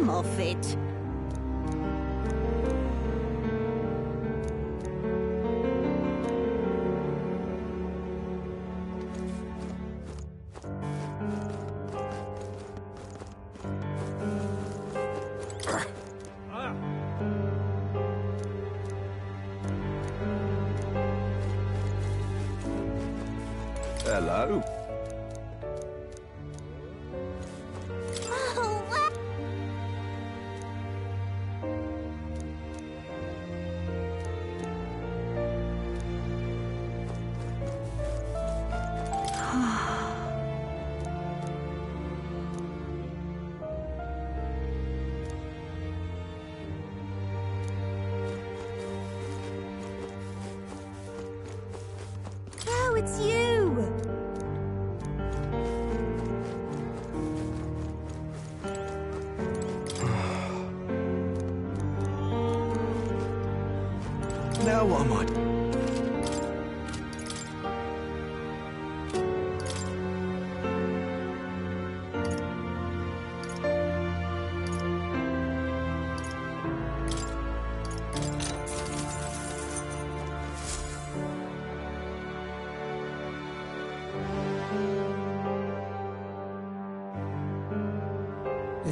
some of it. Hello. Oh, it's you! Now what am I?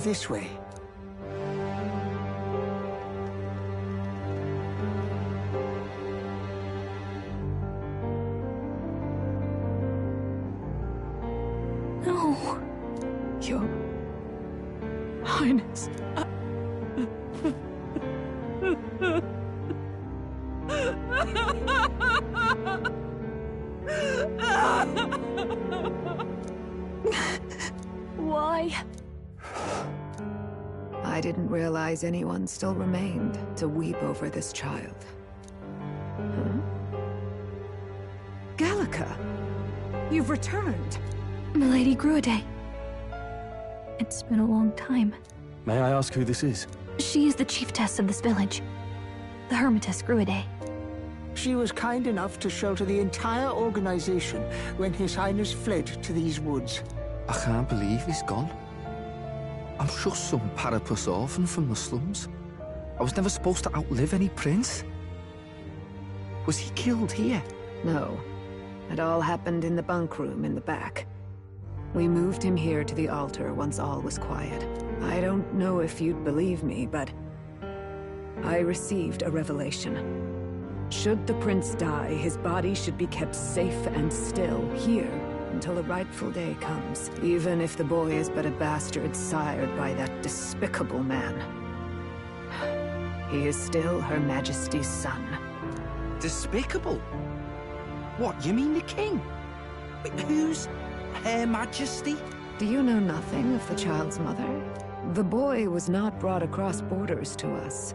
This way. No, Your Highness. Why? I didn't realize anyone still remained to weep over this child. Huh? Gallica! You've returned! Milady Gruiday. It's been a long time. May I ask who this is? She is the chiefess of this village. The Hermitess Gruiday. She was kind enough to shelter the entire organization when His Highness fled to these woods. I can't believe he's gone. I'm just some parapus orphan from the slums. I was never supposed to outlive any prince. Was he killed here? No. It all happened in the bunk room in the back. We moved him here to the altar once all was quiet. I don't know if you'd believe me, but I received a revelation. Should the prince die, his body should be kept safe and still here until the rightful day comes, even if the boy is but a bastard sired by that despicable man. He is still Her Majesty's son. Despicable? What, you mean the king? Wait, who's Her Majesty? Do you know nothing of the child's mother? The boy was not brought across borders to us.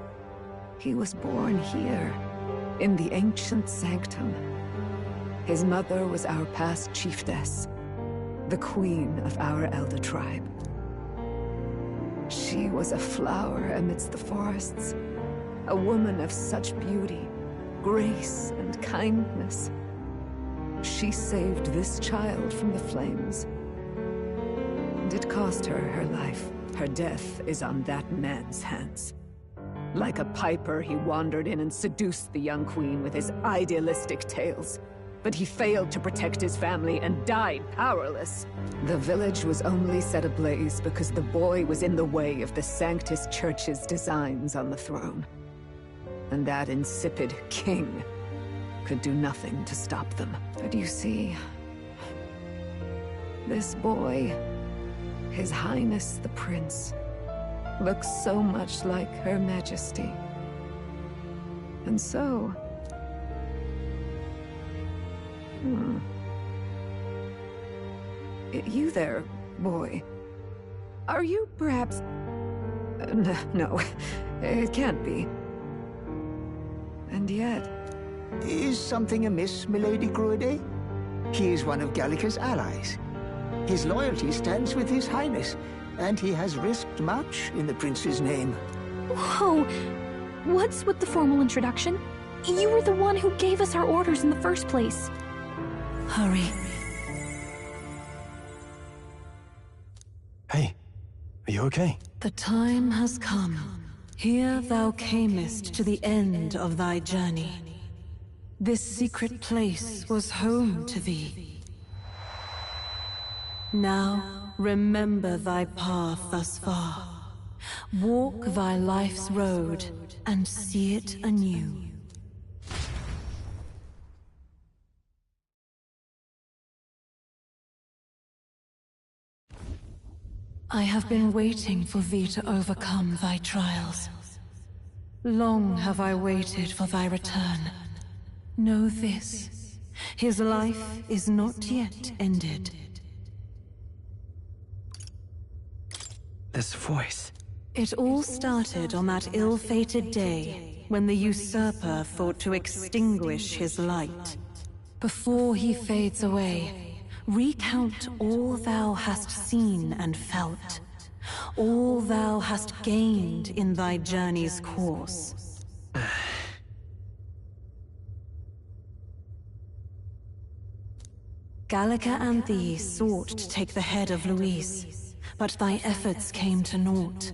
He was born here, in the ancient sanctum. His mother was our past chiefess, the queen of our elder tribe. She was a flower amidst the forests, a woman of such beauty, grace, and kindness. She saved this child from the flames. And it cost her her life. Her death is on that man's hands. Like a piper, he wandered in and seduced the young queen with his idealistic tales. But he failed to protect his family and died powerless. The village was only set ablaze because the boy was in the way of the Sanctus Church's designs on the throne. And that insipid king could do nothing to stop them. But you see, this boy, His Highness the Prince, looks so much like Her Majesty. And so... You there, boy. Are you perhaps... No, it can't be. And yet... Is something amiss, Milady Gruiday? He is one of Gallica's allies. His loyalty stands with His Highness, and he has risked much in the prince's name. Whoa! What's with the formal introduction? You were the one who gave us our orders in the first place. Hurry. Hey, are you okay? The time has come. Here thou camest to the end of thy journey. This secret place was home to thee. Now remember thy path thus far. Walk thy life's road and see it anew. I have been waiting for thee to overcome thy trials. Long have I waited for thy return. Know this, his life is not yet ended. This voice. It all started on that ill-fated day when the usurper thought to extinguish his light. Before he fades away, recount all thou hast seen and felt, all thou hast gained in thy journey's course. Gallica and thee sought to take the head of Luis, but thy efforts came to naught.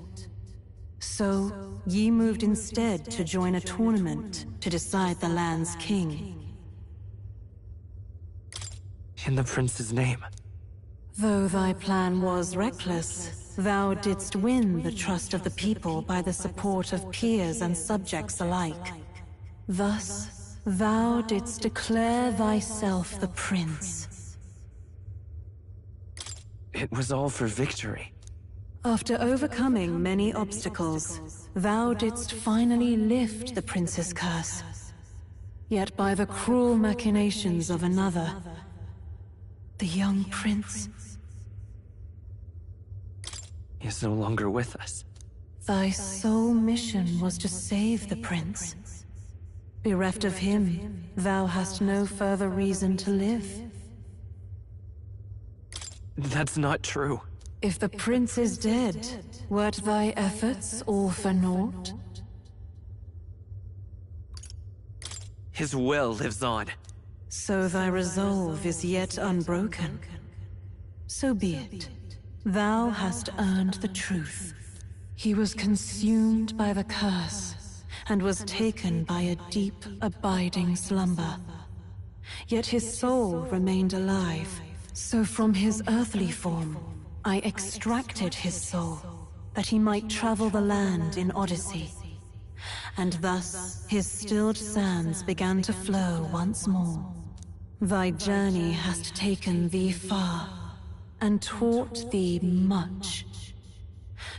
So, ye moved instead to join a tournament to decide the land's king. In the prince's name. Though thy plan was reckless, thou didst win the trust of the people by the support of peers and subjects alike. Thus, thou didst declare thyself the prince. It was all for victory. After overcoming many obstacles, thou didst finally lift the prince's curse. Yet by the cruel machinations of another, the young prince is no longer with us. Thy sole mission was to save the prince. Bereft of him, thou hast no further reason to live. That's not true. If the prince is dead, wert thy efforts all for naught? His will lives on. So thy resolve is yet unbroken. So be it. Thou hast earned the truth. He was consumed by the curse, and was taken by a deep, abiding slumber. Yet his soul remained alive, so from his earthly form, I extracted his soul, that he might travel the land in Odyssey. And thus, his stilled sands began to flow once more. Thy journey hast taken thee far, and taught thee much.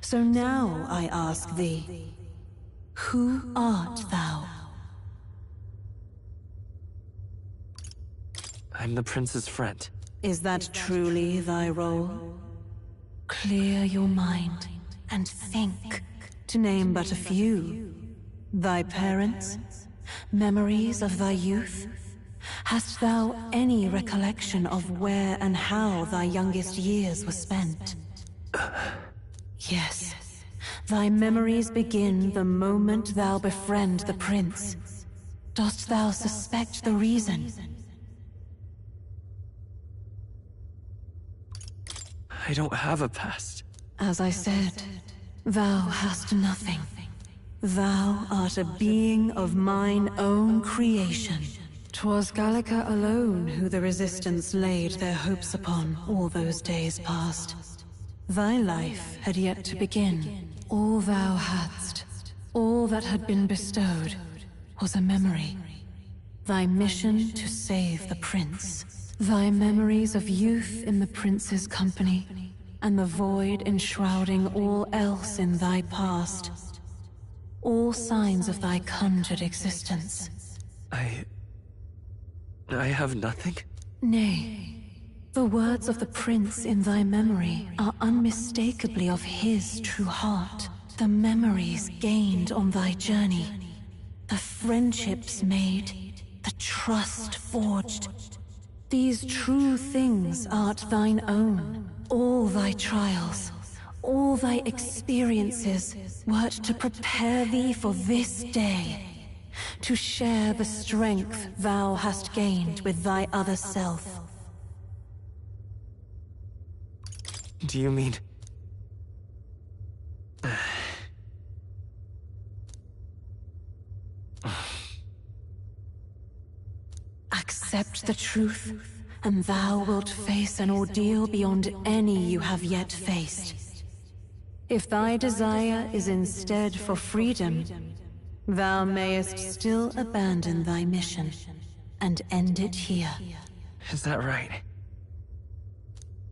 So now I ask thee, who art thou? I'm the prince's friend. Is that truly thy role? Clear your mind and think, to name but a few. Thy parents? Memories of thy youth? Hast thou any recollection of where and how thy youngest years were spent? Yes. Thy memories begin the moment thou befriend the prince. Dost thou suspect the reason? I don't have a past. As I said, thou hast nothing. Thou art a being of mine own creation. 'Twas Gallica alone who the Resistance laid their hopes upon all those days past. Thy life had yet to begin. All thou hadst, all that had been bestowed, was a memory. Thy mission to save the prince. Thy memories of youth in the prince's company, and the void enshrouding all else in thy past. All signs of thy conjured existence. I have nothing? Nay, the words of the prince in thy memory are unmistakably of his true heart. The memories gained on thy journey, the friendships made, the trust forged. These true things art thine own. All thy trials, all thy experiences wert to prepare thee for this day. To share the strength thou hast gained with thy other self. Do you mean... the truth, and thou wilt face an ordeal beyond any you have yet faced. If thy desire is instead for freedom, thou mayest still abandon thy mission and end it here. Is that right?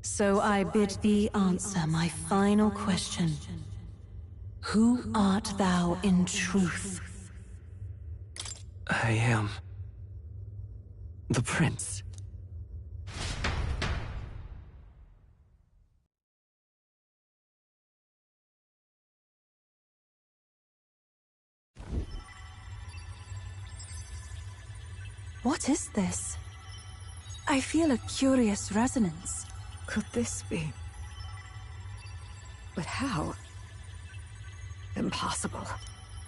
So I bid thee answer my final question. Who art thou in truth? I am... the prince. What is this? I feel a curious resonance. Could this be? But how? Impossible.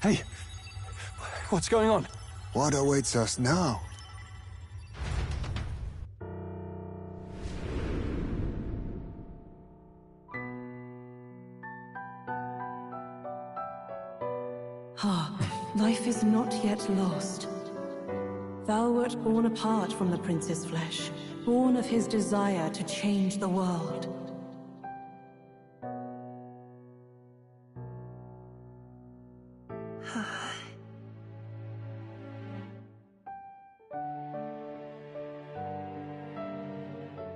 Hey! What's going on? What awaits us now? Ah, life is not yet lost. Thou wert born apart from the prince's flesh, born of his desire to change the world.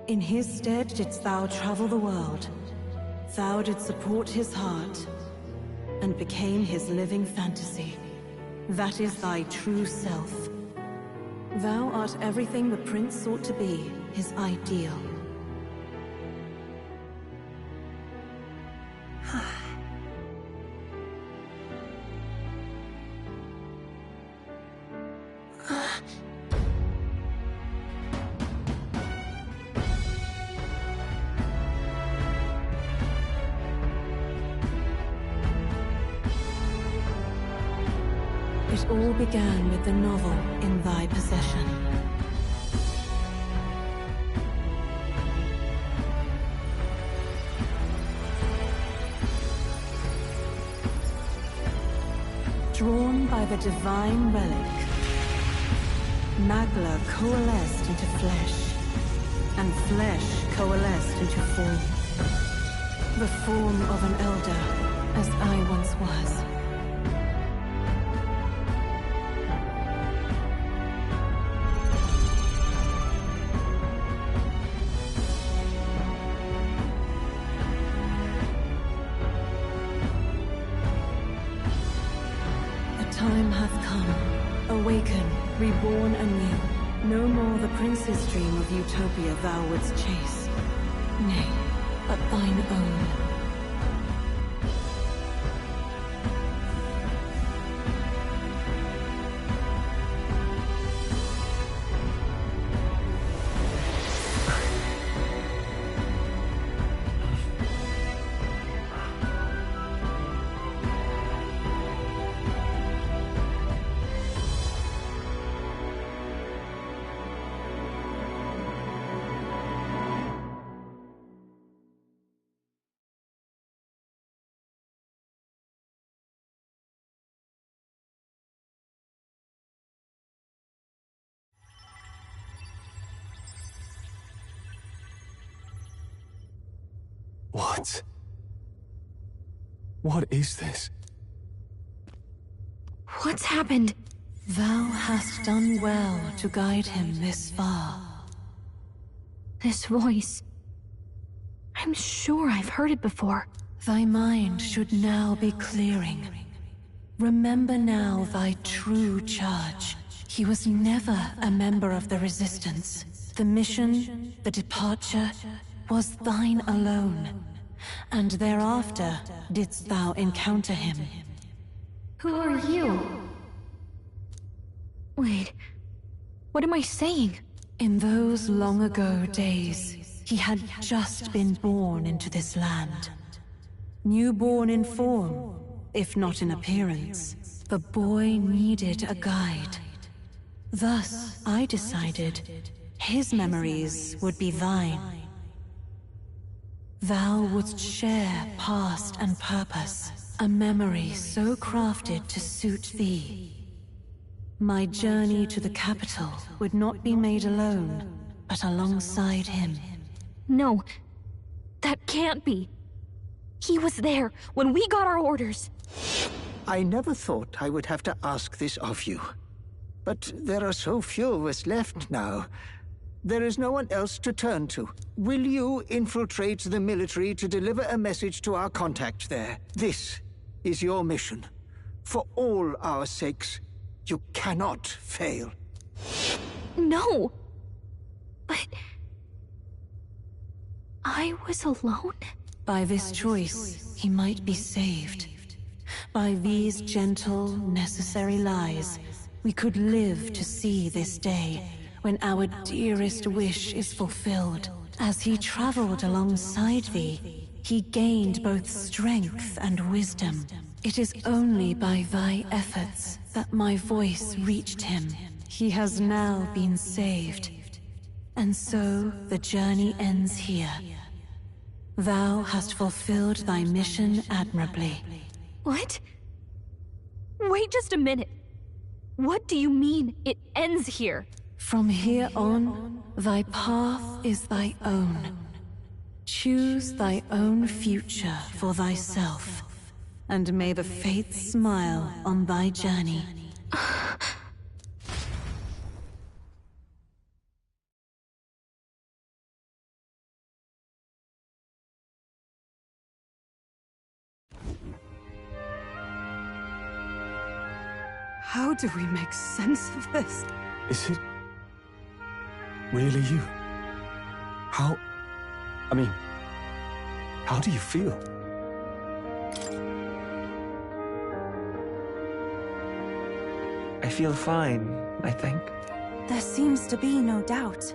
In his stead didst thou travel the world. Thou didst support his heart, and became his living fantasy. That is thy true self. Thou art everything the prince sought to be, his ideal. It all began with the novel in thy possession. Drawn by the divine relic, Magla coalesced into flesh, and flesh coalesced into form. The form of an elder, as I once was. Time hath come. Awaken, reborn anew. No more the prince's dream of utopia thou wouldst chase. Nay, but thine own. What? What is this? What's happened? Thou hast done well to guide him this far. This voice. I'm sure I've heard it before. Thy mind should now be clearing. Remember now thy true charge. He was never a member of the Resistance. The mission, the departure, was thine alone. And thereafter didst thou encounter him. Who are you? Wait, what am I saying? In those long ago days, he had just been born into this land. Newborn in form, if not in appearance, the boy needed a guide. Thus, I decided his memories would be thine. Thou wouldst share past and purpose, a memory so crafted to suit thee. My journey to the capital would not be made alone, but alongside him. No, that can't be. He was there when we got our orders. I never thought I would have to ask this of you. But there are so few of us left now. There is no one else to turn to. Will you infiltrate the military to deliver a message to our contact there? This is your mission. For all our sakes, you cannot fail. No! But... I was alone? By this choice, he might be saved. By these gentle, necessary lies, we could live to see this day, when our dearest wish is fulfilled. As he traveled alongside thee, he gained both strength and wisdom. It is only by thy efforts that my voice reached him. He has now been saved. And so the journey ends here. Thou hast fulfilled thy mission admirably. What? Wait just a minute. What do you mean, it ends here? From here on, thy path is thy own. Choose thy own future for thyself, and may the fates smile on thy journey. How do we make sense of this? Is it really you? How do you feel? I feel fine, I think. There seems to be no doubt.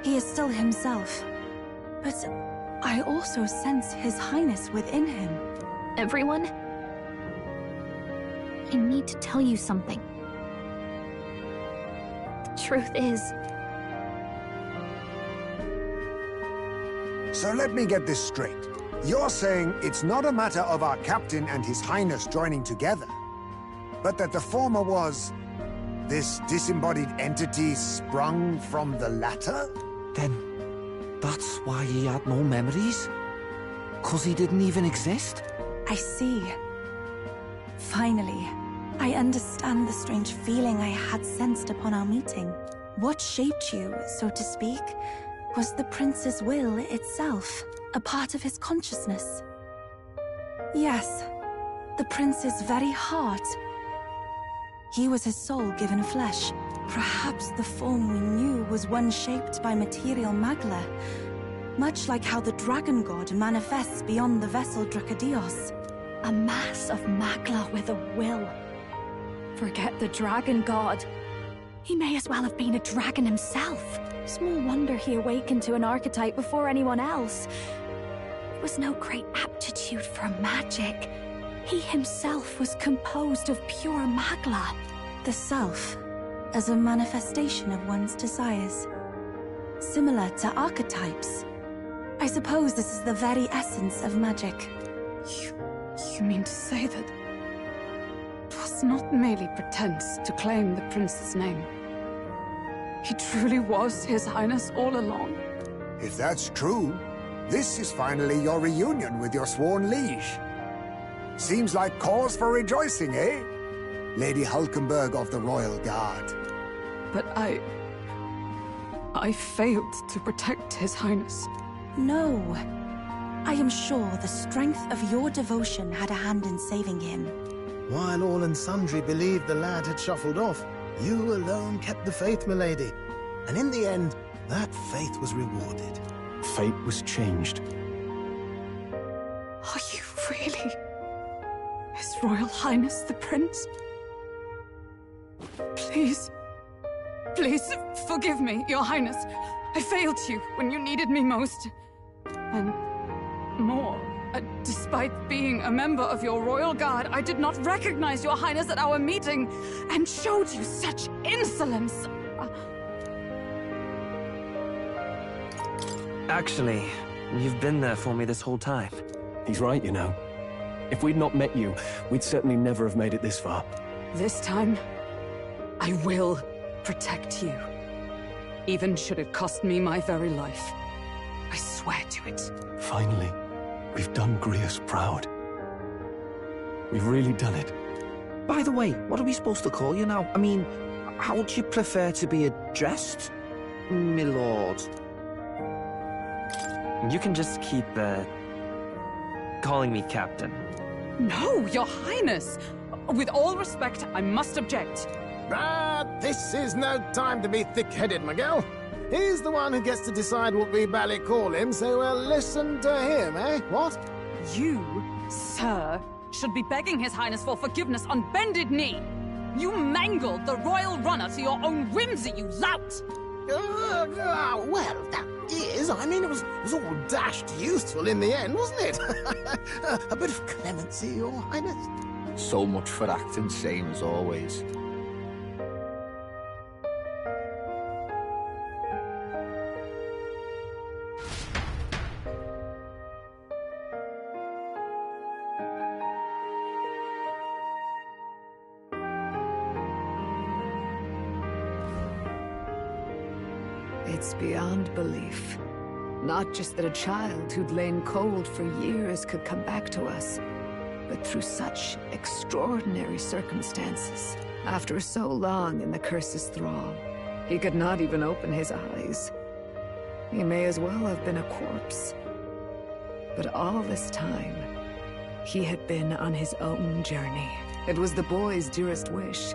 He is still himself. But I also sense His Highness within him. Everyone? I need to tell you something. The truth is... So let me get this straight. You're saying it's not a matter of our captain and His Highness joining together, but that the former was... this disembodied entity sprung from the latter? Then, that's why he had no memories? 'Cause he didn't even exist? I see. Finally, I understand the strange feeling I had sensed upon our meeting. What shaped you, so to speak, was the prince's will itself, a part of his consciousness. Yes, the prince's very heart. He was his soul given flesh. Perhaps the form we knew was one shaped by material magla, much like how the dragon god manifests beyond the vessel Drakadios. A mass of magla with a will. Forget the dragon god. He may as well have been a dragon himself. Small wonder he awakened to an archetype before anyone else. It was no great aptitude for magic. He himself was composed of pure magla. The self, as a manifestation of one's desires. Similar to archetypes. I suppose this is the very essence of magic. You mean to say that... it was not merely pretense to claim the prince's name? He truly was His Highness all along? If that's true, this is finally your reunion with your sworn liege. Seems like cause for rejoicing, eh? Lady Hulkenberg of the Royal Guard. But I failed to protect His Highness. No. I am sure the strength of your devotion had a hand in saving him. While all and sundry believed the lad had shuffled off, you alone kept the faith, milady. And in the end, that faith was rewarded. Fate was changed. Are you really His Royal Highness the Prince? Please, please forgive me, Your Highness. I failed you when you needed me most. And more, despite being a member of your Royal Guard, I did not recognize Your Highness at our meeting and showed you such insolence. Actually, you've been there for me this whole time. He's right, you know. If we'd not met you, we'd certainly never have made it this far. This time, I will protect you. Even should it cost me my very life. I swear to it. Finally, we've done Grius proud. We've really done it. By the way, what are we supposed to call you now? I mean, how would you prefer to be addressed, my lord? You can just keep, calling me Captain. No, Your Highness! With all respect, I must object. But this is no time to be thick-headed, Miguel. He's the one who gets to decide what we bally call him, so we'll listen to him, eh? What? You, sir, should be begging His Highness for forgiveness on bended knee. You mangled the royal runner to your own whimsy, you lout! Well, that is, I mean, it was all dashed useful in the end, wasn't it? A bit of clemency, Your Highness. So much for acting same as always. It's beyond belief. Not just that a child who'd lain cold for years could come back to us, but through such extraordinary circumstances. After so long in the curse's thrall, he could not even open his eyes. He may as well have been a corpse. But all this time, he had been on his own journey. It was the boy's dearest wish.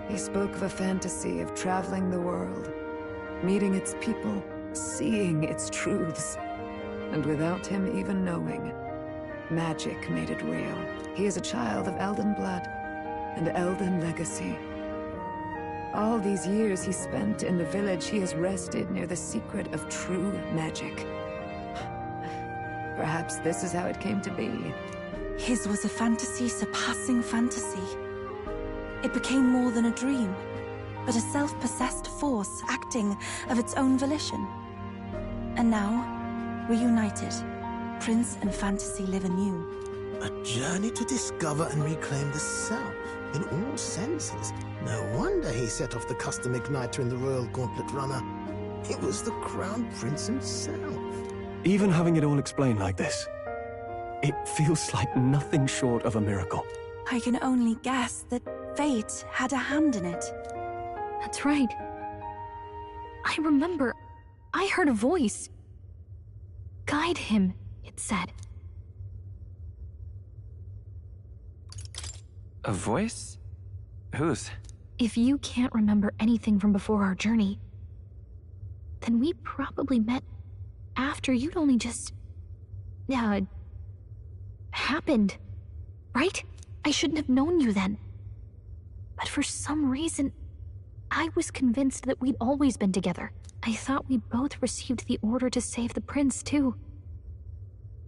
He spoke of a fantasy of traveling the world, meeting its people, seeing its truths. And without him even knowing, magic made it real. He is a child of Elden blood and Elden legacy. All these years he spent in the village, he has rested near the secret of true magic. Perhaps this is how it came to be. His was a fantasy surpassing fantasy. It became more than a dream, but a self-possessed force acting of its own volition. And now, reunited, Prince and fantasy live anew. A journey to discover and reclaim the self, in all senses. No wonder he set off the custom igniter in the Royal Gauntlet Runner. It was the Crown Prince himself. Even having it all explained like this, it feels like nothing short of a miracle. I can only guess that fate had a hand in it. That's right. I remember, I heard a voice. Guide him, it said. A voice? Whose? If you can't remember anything from before our journey, then we probably met after you'd only just... happened, right? I shouldn't have known you then. But for some reason, I was convinced that we'd always been together. I thought we'd both received the order to save the prince, too.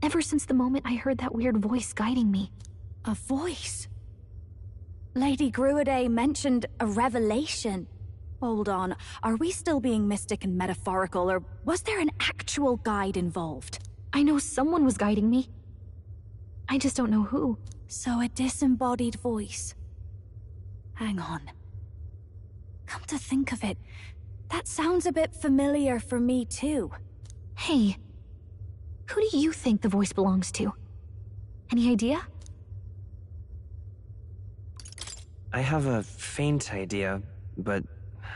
Ever since the moment I heard that weird voice guiding me. A voice? Lady Gruade mentioned a revelation. Hold on, are we still being mystic and metaphorical, or was there an actual guide involved? I know someone was guiding me. I just don't know who. So a disembodied voice. Hang on. Come to think of it, that sounds a bit familiar for me too. Hey, who do you think the voice belongs to? Any idea? I have a faint idea, but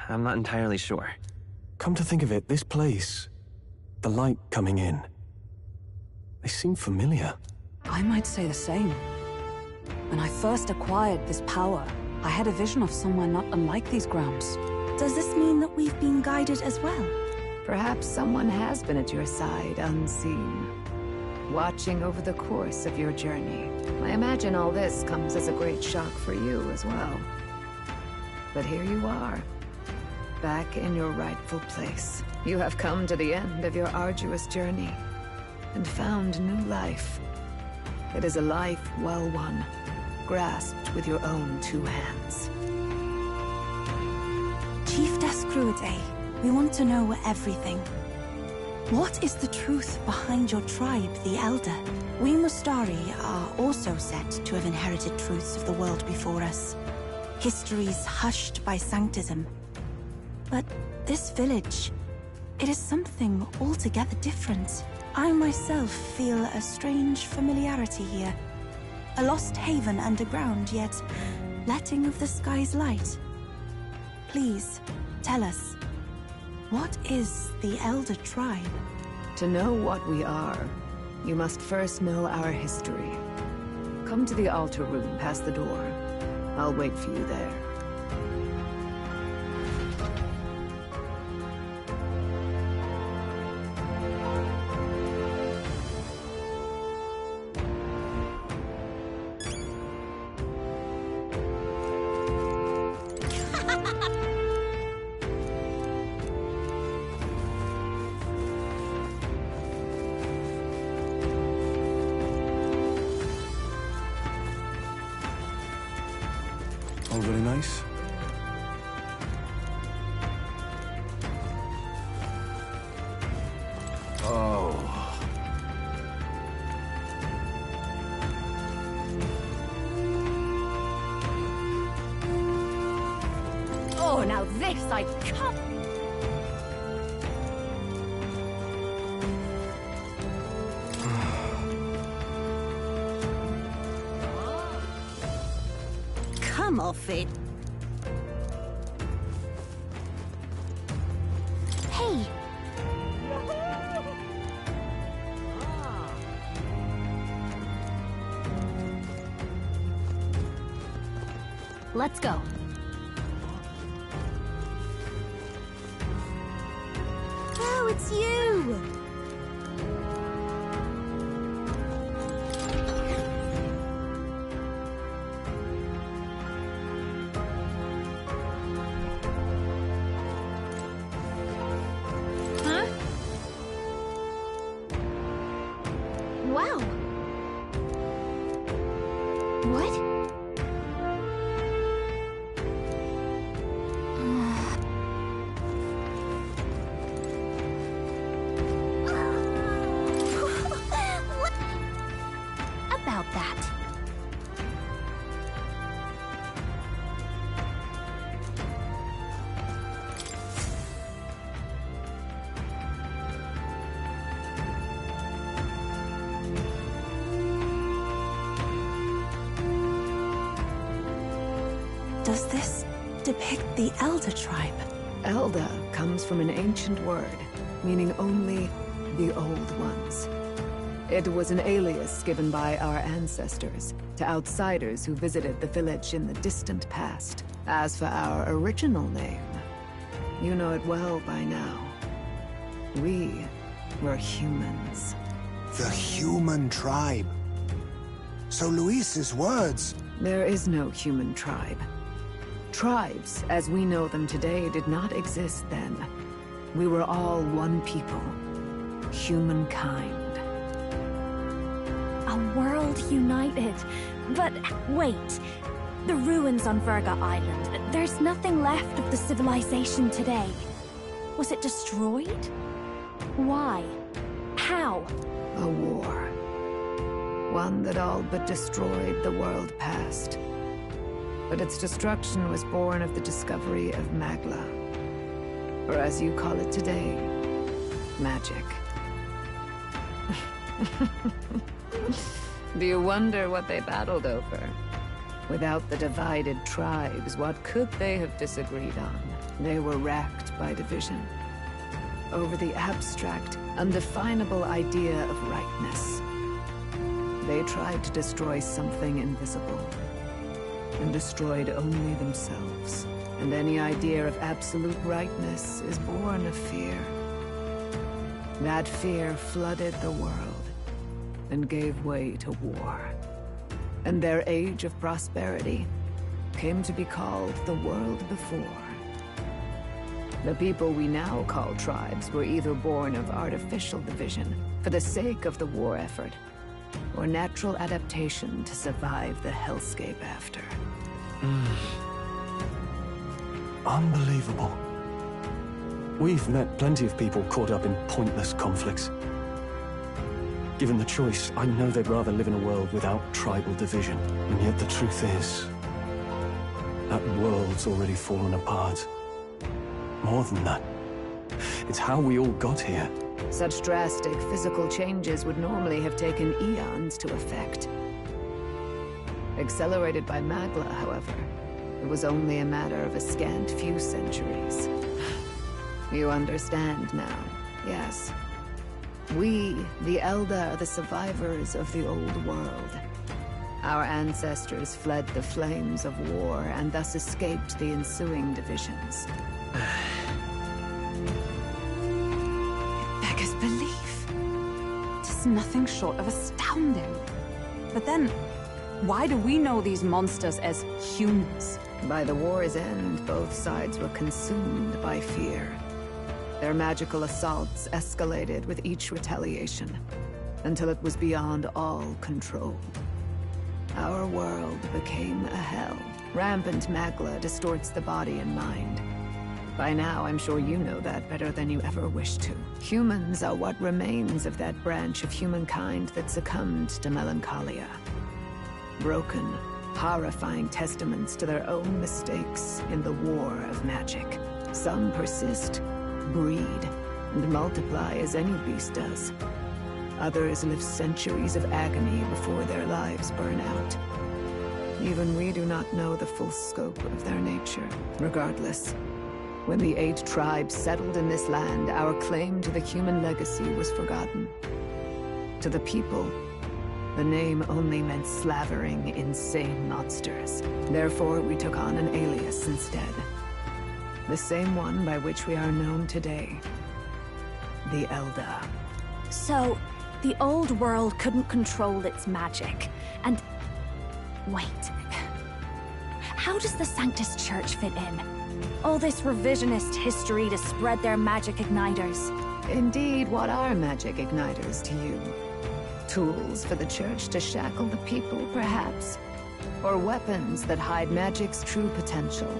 I'm not entirely sure. Come to think of it, this place, the light coming in, they seem familiar. I might say the same. When I first acquired this power, I had a vision of somewhere not unlike these grounds. Does this mean that we've been guided as well? Perhaps someone has been at your side unseen, watching over the course of your journey. I imagine all this comes as a great shock for you as well. But here you are, back in your rightful place. You have come to the end of your arduous journey and found new life. It is a life well won, grasped with your own two hands. Chiefess Gruade, we want to know everything. What is the truth behind your tribe, the Elder? We Mustari are also said to have inherited truths of the world before us. histories hushed by sanctism. But this village, it is something altogether different. I myself feel a strange familiarity here. A lost haven underground, yet letting of the sky's light. Please, tell us, what is the Elder Tribe? To know what we are, you must first know our history. Come to the altar room past the door. I'll wait for you there. All really nice. Oh. Oh, now this I can't... Come off it. Hey! Let's go. Oh, it's you! Wow. What? What about that? Does this depict the Elder Tribe? Elder comes from an ancient word, meaning only the Old Ones. It was an alias given by our ancestors to outsiders who visited the village in the distant past. As for our original name, you know it well by now. We were humans. The human tribe. So Luis's words... There is no human tribe. Tribes, as we know them today, did not exist then. We were all one people. Humankind. A world united. But wait. The ruins on Virga Island. There's nothing left of the civilization today. Was it destroyed? Why? How? A war. One that all but destroyed the world past. But its destruction was born of the discovery of Magla. Or as you call it today, magic. Do you wonder what they battled over? Without the divided tribes, what could they have disagreed on? They were racked by division. Over the abstract, undefinable idea of rightness. They tried to destroy something invisible, and destroyed only themselves. And any idea of absolute rightness is born of fear. That fear flooded the world, and gave way to war. And their age of prosperity came to be called the world before. The people we now call tribes were either born of artificial division for the sake of the war effort, or natural adaptation to survive the hellscape after. Unbelievable. We've met plenty of people caught up in pointless conflicts. Given the choice, I know they'd rather live in a world without tribal division. And yet the truth is, That world's already fallen apart. More than that, it's how we all got here. Such drastic physical changes would normally have taken eons to effect. Accelerated by Magla, however, it was only a matter of a scant few centuries. You understand now, yes. We, the Elder, are the survivors of the old world. Our ancestors fled the flames of war and thus escaped the ensuing divisions. It beggars belief. It is nothing short of astounding. But then, why do we know these monsters as humans? By the war's end, both sides were consumed by fear. Their magical assaults escalated with each retaliation, until it was beyond all control. Our world became a hell. Rampant Magla distorts the body and mind. By now, I'm sure you know that better than you ever wished to. Humans are what remains of that branch of humankind that succumbed to melancholia. Broken, horrifying testaments to their own mistakes in the war of magic. Some persist, breed, and multiply as any beast does. Others live centuries of agony before their lives burn out. Even we do not know the full scope of their nature. Regardless, when the 8 tribes settled in this land, our claim to the human legacy was forgotten. To the people, the name only meant slavering, insane monsters. Therefore, we took on an alias instead. The same one by which we are known today. The Elder. So, the old world couldn't control its magic, and... Wait. How does the Sanctus Church fit in? All this revisionist history to spread their magic igniters. Indeed, what are magic igniters to you? Tools for the Church to shackle the people, perhaps? Or weapons that hide magic's true potential?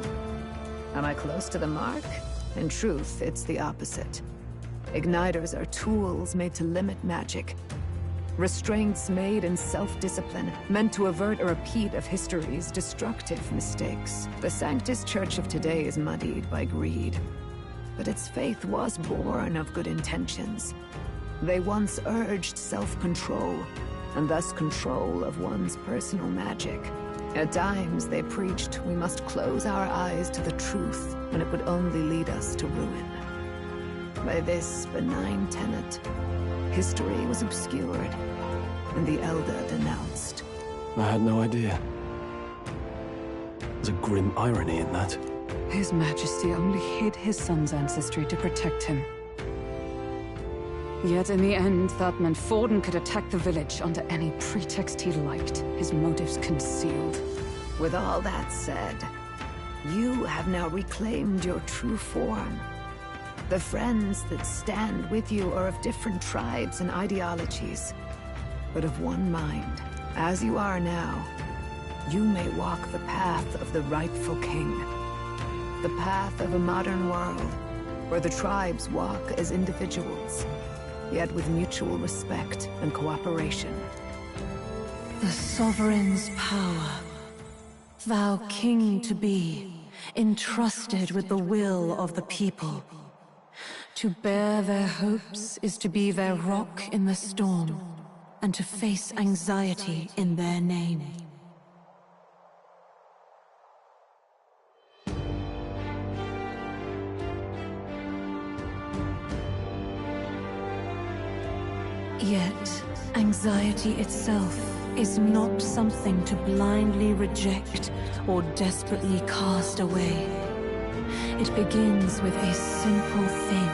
Am I close to the mark? In truth, it's the opposite. Igniters are tools made to limit magic. Restraints made in self-discipline, meant to avert a repeat of history's destructive mistakes. The Sanctus Church of today is muddied by greed. But its faith was born of good intentions. They once urged self-control, and thus control of one's personal magic. At times, they preached we must close our eyes to the truth when it would only lead us to ruin. By this benign tenet, history was obscured, and the Elder denounced. I had no idea. There's a grim irony in that. His Majesty only hid his son's ancestry to protect him. Yet in the end, that meant Forden could attack the village under any pretext he liked, his motives concealed. With all that said, you have now reclaimed your true form. The friends that stand with you are of different tribes and ideologies, but of one mind. As you are now, you may walk the path of the rightful king. The path of a modern world, where the tribes walk as individuals, yet with mutual respect and cooperation. The Sovereign's power. Thou king to be, entrusted with the will of the people. To bear their hopes is to be their rock in the storm, and to face anxiety in their name. Yet, anxiety itself is not something to blindly reject or desperately cast away. It begins with a simple thing,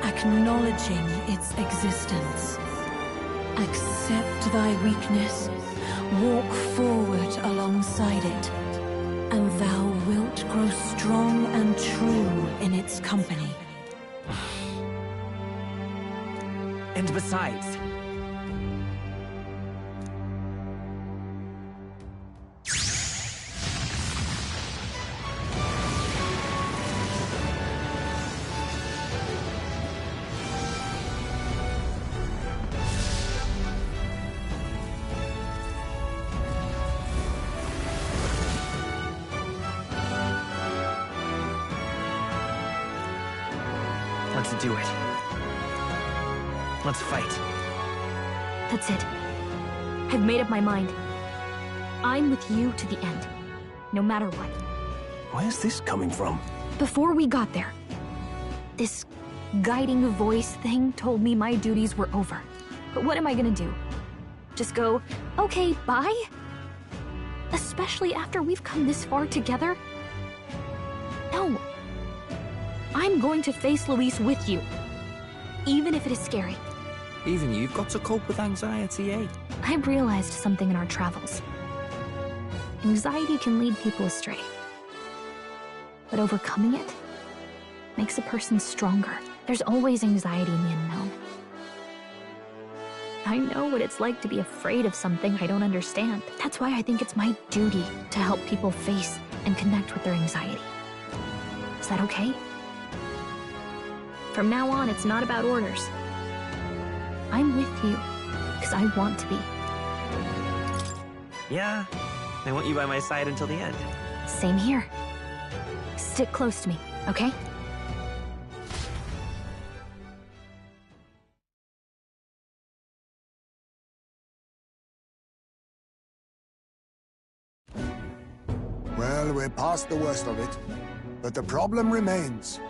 acknowledging its existence. Accept thy weakness, walk forward alongside it, and thou wilt grow strong and true in its company. And besides, to do it. Let's fight. That's it. I've made up my mind. I'm with you to the end, no matter what. Where's this coming from? Before we got there, this guiding voice thing told me my duties were over. But what am I gonna do? Just go, okay, bye? Especially after we've come this far together? No. I'm going to face Luis with you, even if it is scary. Even you've got to cope with anxiety, eh? I've realized something in our travels. Anxiety can lead people astray. But overcoming it makes a person stronger. There's always anxiety in the unknown. I know what it's like to be afraid of something I don't understand. That's why I think it's my duty to help people face and connect with their anxiety. Is that okay? From now on, it's not about orders. I'm with you, because I want to be. Yeah, I want you by my side until the end. Same here. Stick close to me, okay? Well, we're past the worst of it. But the problem remains.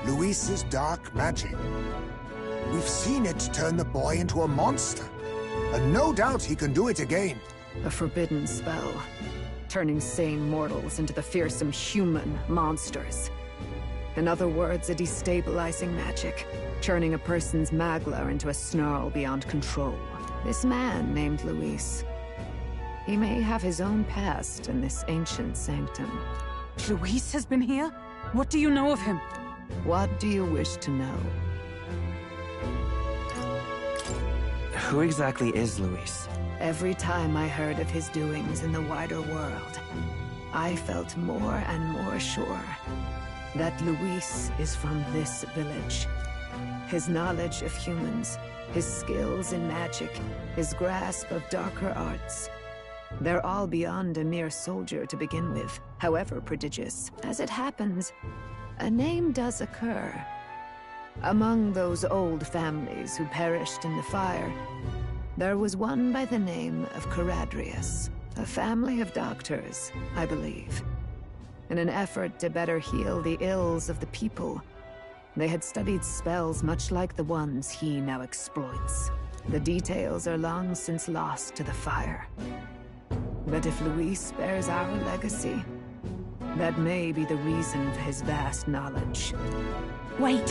Luis's dark magic. We've seen it turn the boy into a monster. And no doubt he can do it again. A forbidden spell, turning sane mortals into the fearsome human monsters. In other words, a destabilizing magic, turning a person's magla into a snarl beyond control. This man named Luis. He may have his own past in this ancient sanctum. Luis has been here? What do you know of him? What do you wish to know? Who exactly is Luis? Every time I heard of his doings in the wider world, I felt more and more sure that Luis is from this village. His knowledge of humans, his skills in magic, his grasp of darker arts, they're all beyond a mere soldier to begin with, however prodigious. As it happens, a name does occur. Among those old families who perished in the fire, there was one by the name of Caradrius, a family of doctors, I believe. In an effort to better heal the ills of the people, they had studied spells much like the ones he now exploits. The details are long since lost to the fire. But if Luis bears our legacy, that may be the reason for his vast knowledge. Wait,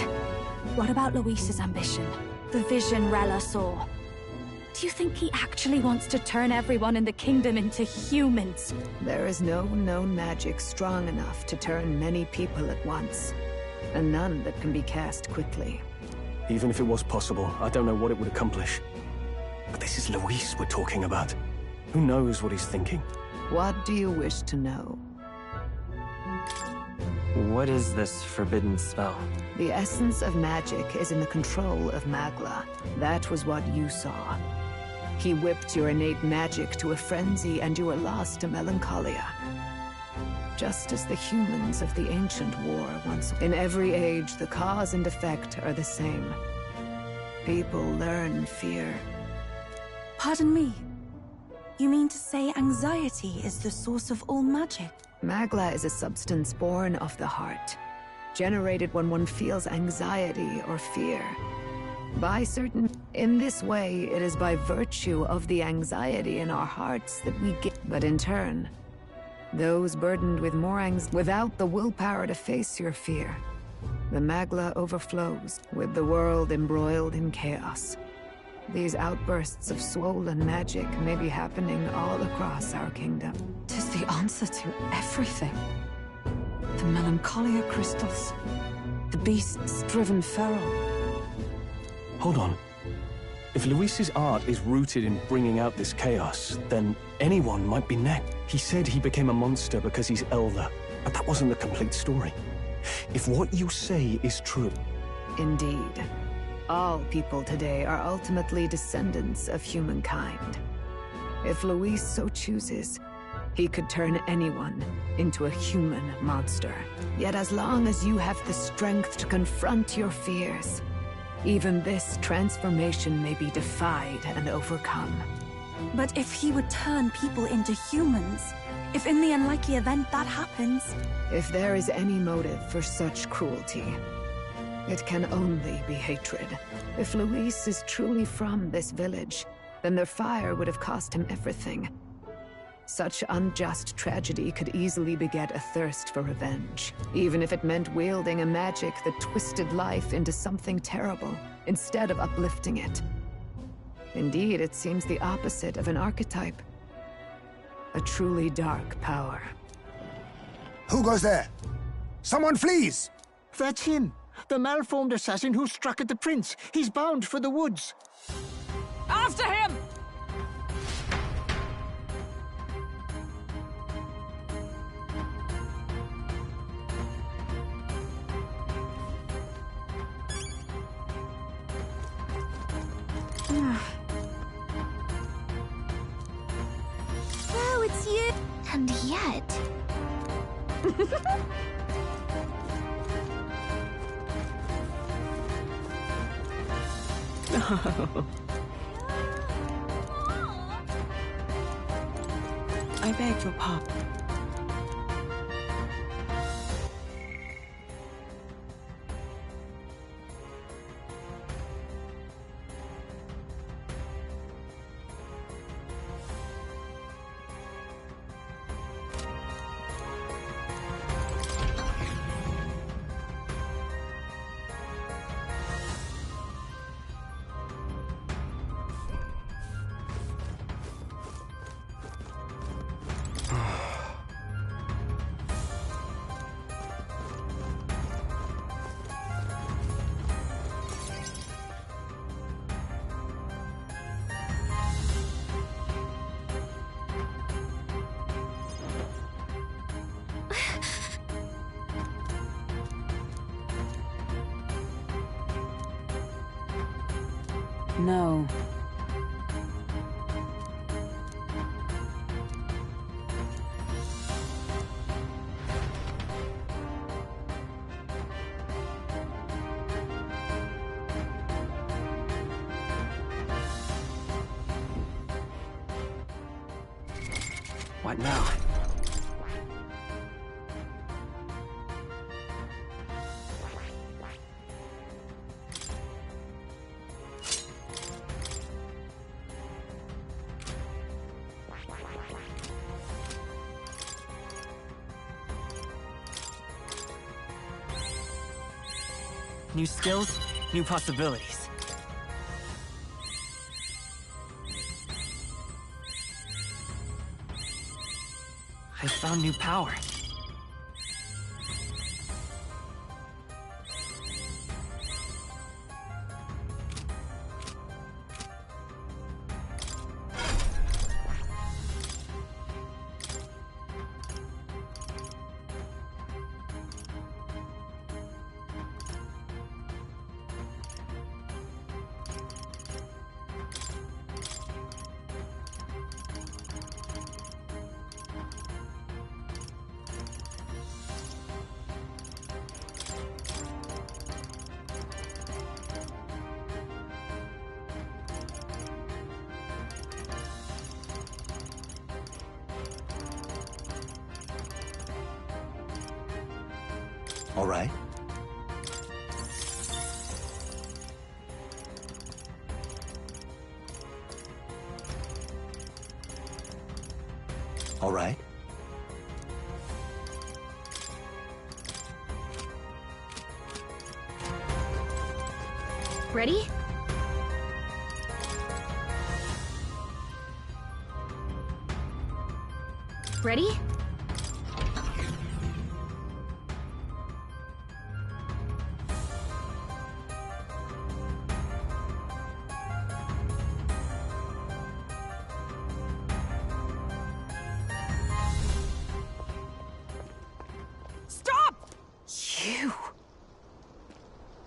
what about Luis's ambition? The vision Rella saw. Do you think he actually wants to turn everyone in the kingdom into humans? There is no known magic strong enough to turn many people at once, and none that can be cast quickly. Even if it was possible, I don't know what it would accomplish. But this is Luis we're talking about. Who knows what he's thinking? What do you wish to know? What is this forbidden spell? The essence of magic is in the control of Magla. That was what you saw. He whipped your innate magic to a frenzy and you were lost to melancholia. Just as the humans of the ancient war once. In every age, the cause and effect are the same. People learn fear. Pardon me. You mean to say anxiety is the source of all magic? Magla is a substance born of the heart, generated when one feels anxiety or fear. In this way, it is by virtue of the anxiety in our hearts that we get. But in turn, those burdened with more anxiety, without the willpower to face your fear, the Magla overflows, with the world embroiled in chaos. These outbursts of swollen magic may be happening all across our kingdom. 'Tis the answer to everything. The melancholia crystals, the beasts driven feral. Hold on. If Luis's art is rooted in bringing out this chaos, then anyone might be next. He said he became a monster because he's elder, but that wasn't the complete story. If what you say is true... Indeed. All people today are ultimately descendants of humankind. If Luis so chooses, He could turn anyone into a human monster. Yet as long as you have the strength to confront your fears, even this transformation may be defied and overcome. But if he would turn people into humans, if in the unlikely event that happens... If there is any motive for such cruelty, it can only be hatred. If Luis is truly from this village, then their fire would have cost him everything. Such unjust tragedy could easily beget a thirst for revenge, even if it meant wielding a magic that twisted life into something terrible, instead of uplifting it. Indeed, it seems the opposite of an archetype. A truly dark power. Who goes there? Someone flees! That's him. The malformed assassin who struck at the prince. He's bound for the woods. After him! So it's you. And yet... I beg your pardon. No. What now? New skills, new possibilities. I found new power. All right. All right. Ready? Ready? Stop! You?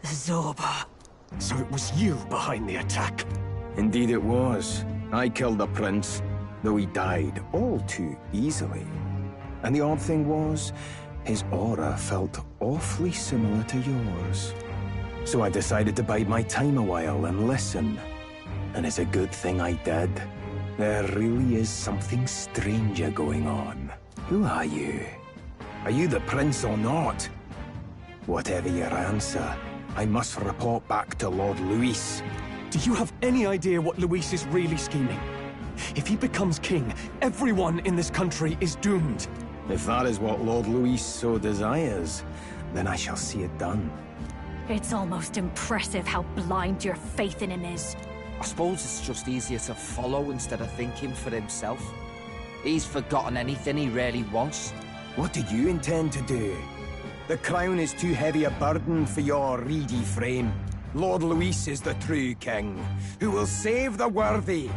Zorba. So it was you behind the attack? Indeed it was. I killed the prince. though he died all too easily. And the odd thing was, his aura felt awfully similar to yours. So I decided to bide my time a while and listen. And it's a good thing I did. There really is something stranger going on. Who are you? Are you the prince or not? Whatever your answer, I must report back to Lord Luis. Do you have any idea what Luis is really scheming? If he becomes king, everyone in this country is doomed. If that is what Lord Luis so desires, then I shall see it done. It's almost impressive how blind your faith in him is. I suppose it's just easier to follow instead of thinking for himself. He's forgotten anything he really wants. What do you intend to do? The crown is too heavy a burden for your reedy frame. Lord Luis is the true king, who will save the worthy.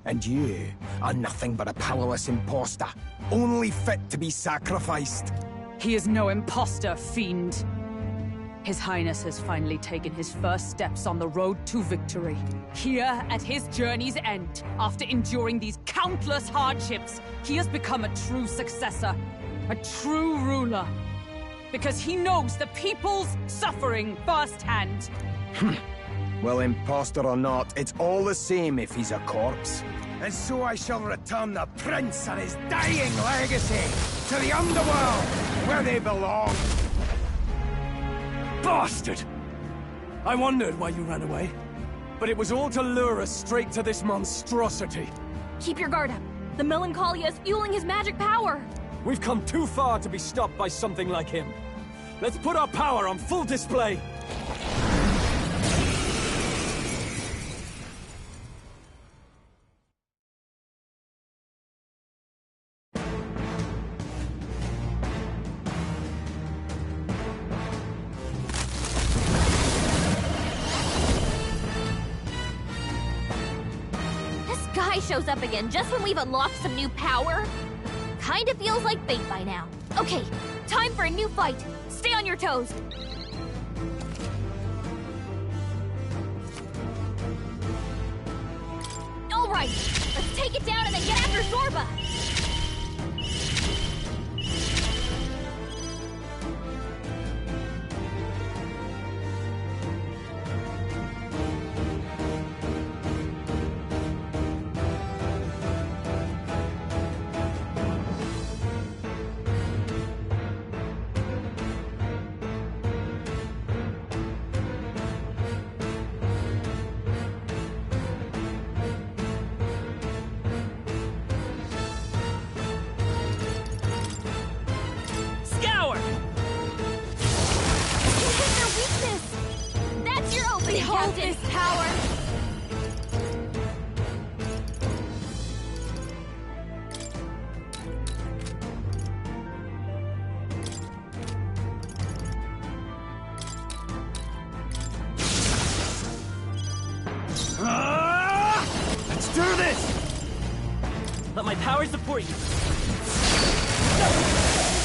And you are nothing but a powerless imposter, only fit to be sacrificed. He is no imposter, fiend. His Highness has finally taken his first steps on the road to victory. Here, at his journey's end, after enduring these countless hardships, he has become a true successor, a true ruler. Because he knows the people's suffering firsthand. Well, imposter or not, it's all the same if he's a corpse. And so I shall return the prince and his dying legacy to the underworld, where they belong. Bastard! I wondered why you ran away. But it was all to lure us straight to this monstrosity. Keep your guard up. The Melancholia is fueling his magic power. We've come too far to be stopped by something like him. Let's put our power on full display. Shows up again just when we've unlocked some new power. Kinda feels like fate by now. Okay, time for a new fight. Stay on your toes. All right, let's take it down and then get after Zorba. Behold this power! Let's do this! Let my power support you.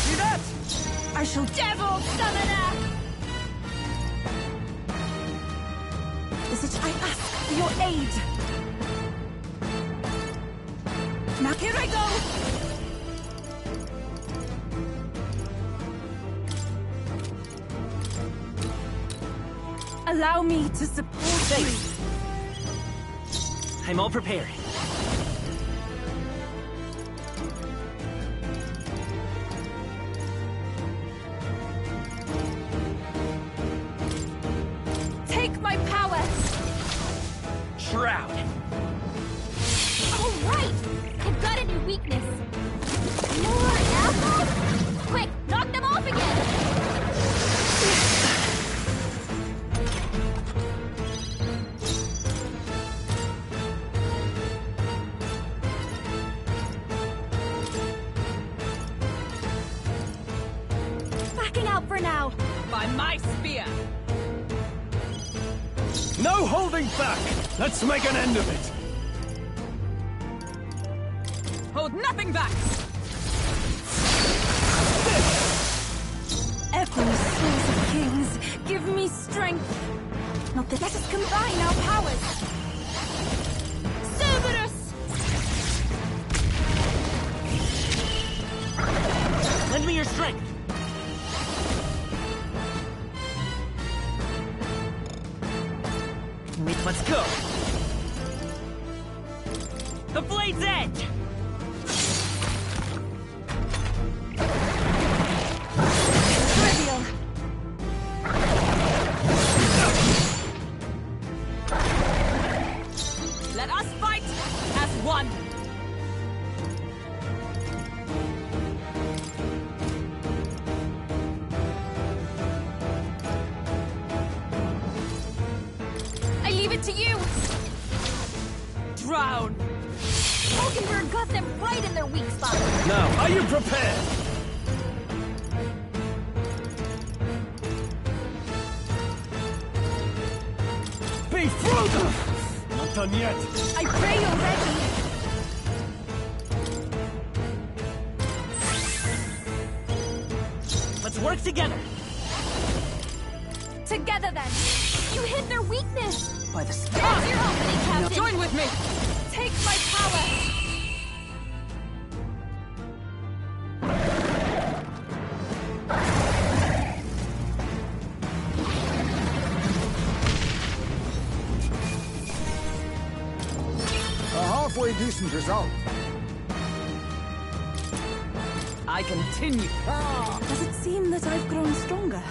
See that? I shall Devil Summoner! I ask for your aid. Now here I go. Allow me to support you. I'm all prepared. Take my power. Shroud. All right, I've got a new weakness. More apples? Quick, knock them off again. Backing out for now. By my spear. No holding back! Let's make an end of it! Hold nothing back! Echoes, souls of kings, give me strength. Not that let us combine our powers. Cerberus! strength! Let's go! The blade's edge! Trivial. Let us fight as one! I leave it to you! Drown! Hulkenberg got them right in their weak spot! Now, are you prepared? Be frozen! Not done yet. I pray you're ready! Let's work together! Together then! You hit their weakness! By the There's your opening, Captain! Join with me! Take my power! A halfway decent result. I continue. Does it seem that I've grown stronger?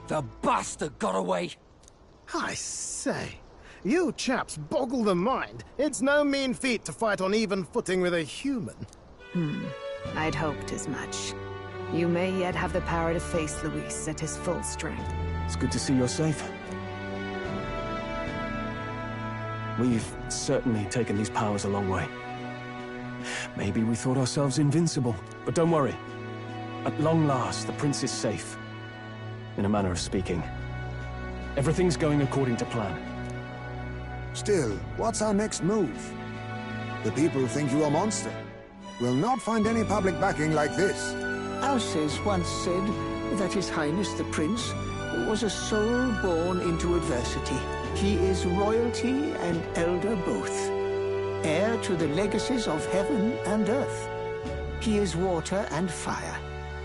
The bastard got away! I say, you chaps boggle the mind. It's no mean feat to fight on even footing with a human. I'd hoped as much. You may yet have the power to face Luis at his full strength. It's good to see you're safe. We've certainly taken these powers a long way. Maybe we thought ourselves invincible, but don't worry. At long last, the prince is safe. In a manner of speaking. Everything's going according to plan. Still, what's our next move? The people think you a monster. We'll not find any public backing like this. Alces once said that His Highness the Prince was a soul born into adversity. He is royalty and elder both, heir to the legacies of heaven and earth. He is water and fire,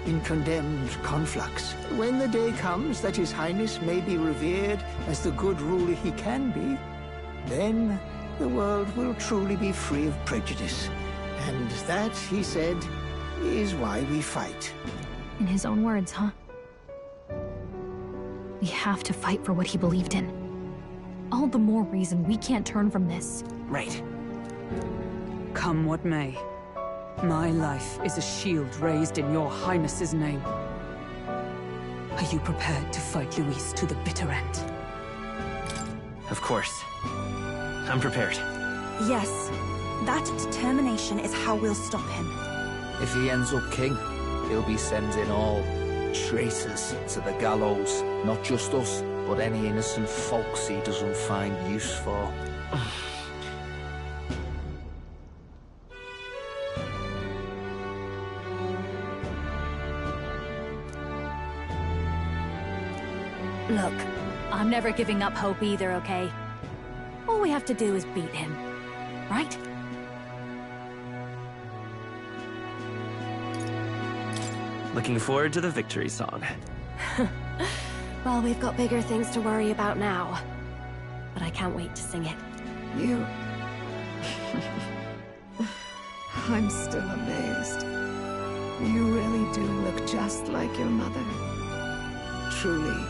in condemned conflux. When the day comes that His Highness may be revered as the good ruler he can be, then the world will truly be free of prejudice. And that, he said, is why we fight. In his own words, huh? We have to fight for what he believed in. All the more reason we can't turn from this. Right. Come what may. My life is a shield raised in your highness's name. Are you prepared to fight Luis to the bitter end? Of course. I'm prepared. Yes. That determination is how we'll stop him. If he ends up king, he'll be sending all traitors to the gallows. Not just us, but any innocent folks he doesn't find use for. Look, I'm never giving up hope either, okay? All we have to do is beat him, right? Looking forward to the victory song. Well, we've got bigger things to worry about now. But I can't wait to sing it. You... I'm still amazed. You really do look just like your mother. Truly,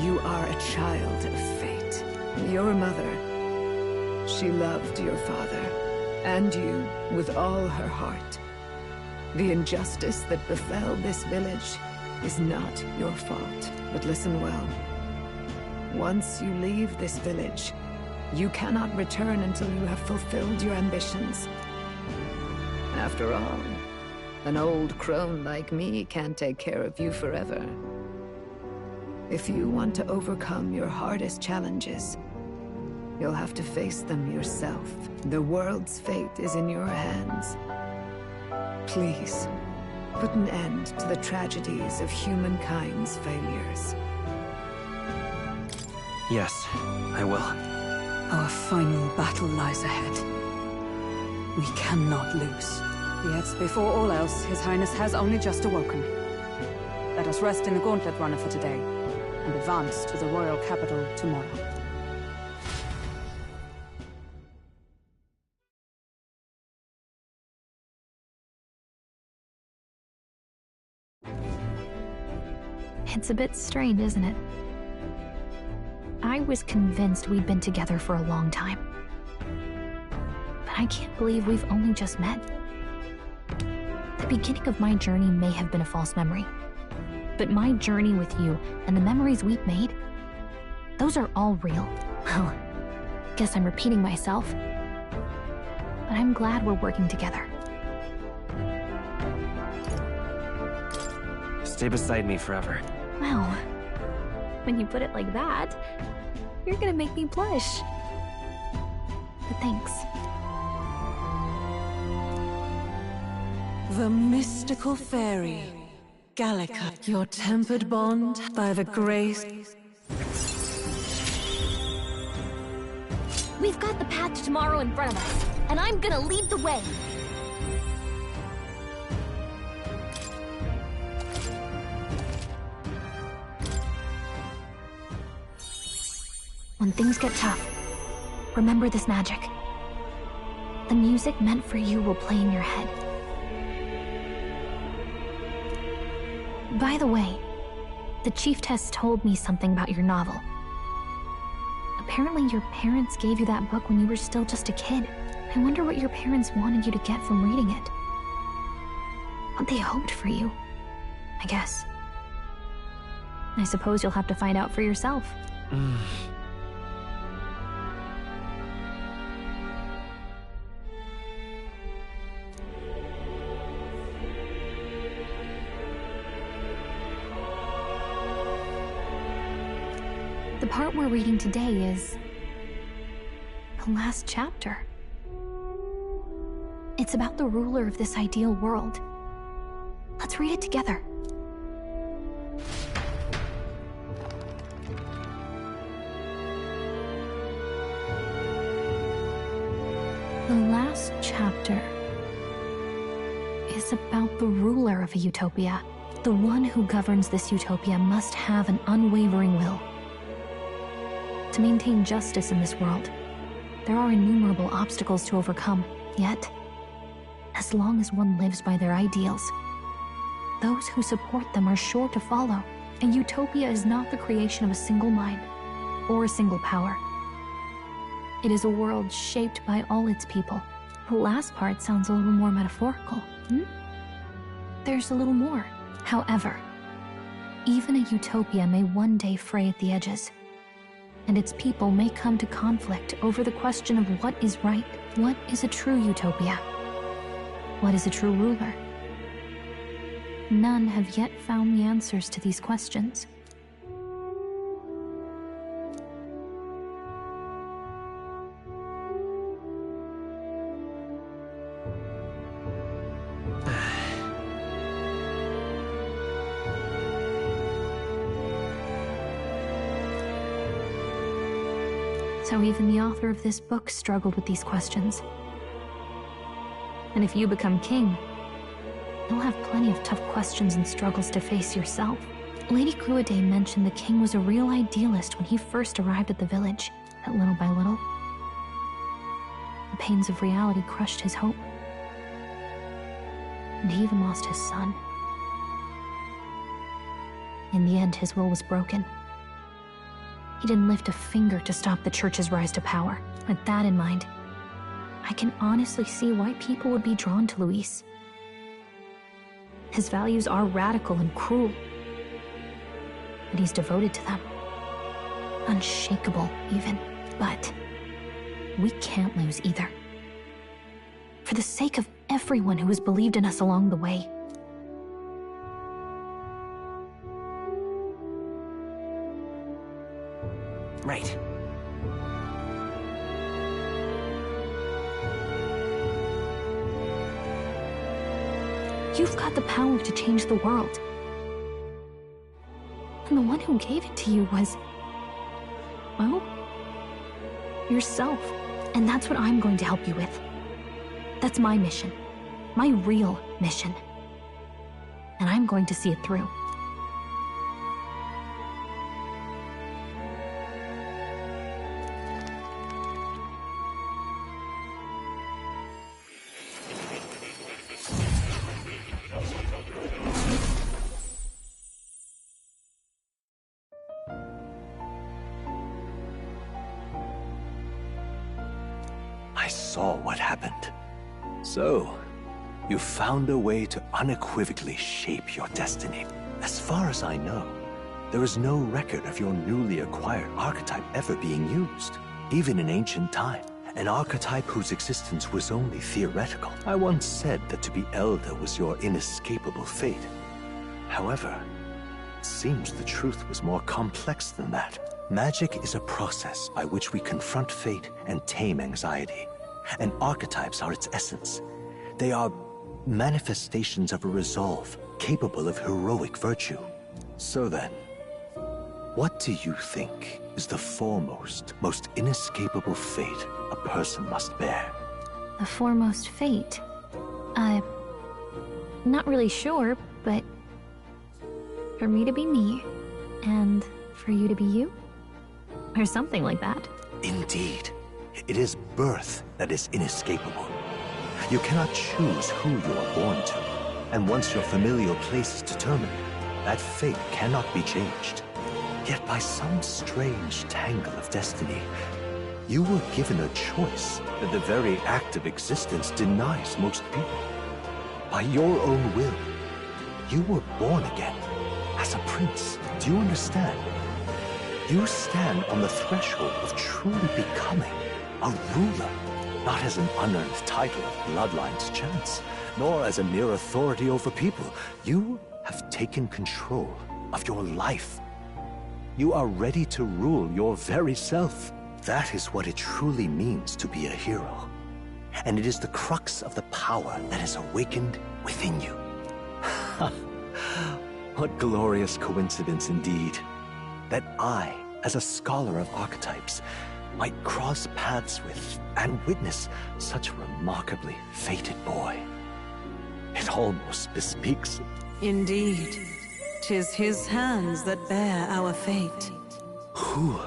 you are a child of fate. Your mother, she loved your father, and you with all her heart. The injustice that befell this village is not your fault. But listen well. Once you leave this village, you cannot return until you have fulfilled your ambitions. After all, an old crone like me can't take care of you forever. If you want to overcome your hardest challenges, you'll have to face them yourself. The world's fate is in your hands. Please, put an end to the tragedies of humankind's failures. Yes, I will. Our final battle lies ahead. We cannot lose. Yet, before all else, His Highness has only just awoken. Let us rest in the Gauntlet Runner for today, and advance to the royal capital tomorrow. It's a bit strange, isn't it? I was convinced we'd been together for a long time. But I can't believe we've only just met. The beginning of my journey may have been a false memory. But my journey with you and the memories we've made, those are all real. Well, guess I'm repeating myself. But I'm glad we're working together. Stay beside me forever. Well, when you put it like that, you're gonna make me blush. But thanks. The mystical fairy, Gallica, your tempered bond by the grace. We've got the path to tomorrow in front of us, and I'm gonna lead the way. When things get tough, remember this magic. The music meant for you will play in your head. By the way, the Chieftess told me something about your novel. Apparently your parents gave you that book when you were still just a kid. I wonder what your parents wanted you to get from reading it. What they hoped for you, I guess. I suppose you'll have to find out for yourself. The part we're reading today is the last chapter. It's about the ruler of this ideal world. Let's read it together. The last chapter is about the ruler of a utopia. The one who governs this utopia must have an unwavering will. To maintain justice in this world, there are innumerable obstacles to overcome. Yet, as long as one lives by their ideals, those who support them are sure to follow. A utopia is not the creation of a single mind or a single power. It is a world shaped by all its people. The last part sounds a little more metaphorical. There's a little more. However, even a utopia may one day fray at the edges, and its people may come to conflict over the question of what is right. What is a true utopia? What is a true ruler? None have yet found the answers to these questions. So even the author of this book struggled with these questions. And if you become king, you'll have plenty of tough questions and struggles to face yourself. Lady Cruiday mentioned the king was a real idealist when he first arrived at the village, that little by little, the pains of reality crushed his hope. And he even lost his son. In the end, his will was broken. He didn't lift a finger to stop the church's rise to power. With that in mind, I can honestly see why people would be drawn to Luis. His values are radical and cruel, but he's devoted to them. Unshakable, even. But we can't lose either. For the sake of everyone who has believed in us along the way. Right. You've got the power to change the world. And the one who gave it to you was, well, yourself. And that's what I'm going to help you with. That's my mission. My real mission. And I'm going to see it through. I saw what happened. So, you found a way to unequivocally shape your destiny. As far as I know, there is no record of your newly acquired archetype ever being used. Even in ancient time, an archetype whose existence was only theoretical. I once said that to be Elder was your inescapable fate. However, it seems the truth was more complex than that. Magic is a process by which we confront fate and tame anxiety. And archetypes are its essence. They are manifestations of a resolve capable of heroic virtue. So then, what do you think is the foremost, most inescapable fate a person must bear? The foremost fate? I'm not really sure, but for me to be me, and for you to be you? Or something like that. Indeed. It is birth that is inescapable. You cannot choose who you are born to, and once your familial place is determined, that fate cannot be changed. Yet by some strange tangle of destiny, you were given a choice that the very act of existence denies most people. By your own will, you were born again, as a prince. Do you understand? You stand on the threshold of truly becoming a ruler, not as an unearned title of bloodline's chance, nor as a mere authority over people. You have taken control of your life. You are ready to rule your very self. That is what it truly means to be a hero. And it is the crux of the power that is awakened within you. What glorious coincidence indeed, that I, as a scholar of archetypes, might cross paths with and witness such a remarkably fated boy. It almost bespeaks... Indeed. 'Tis his hands that bear our fate. Who?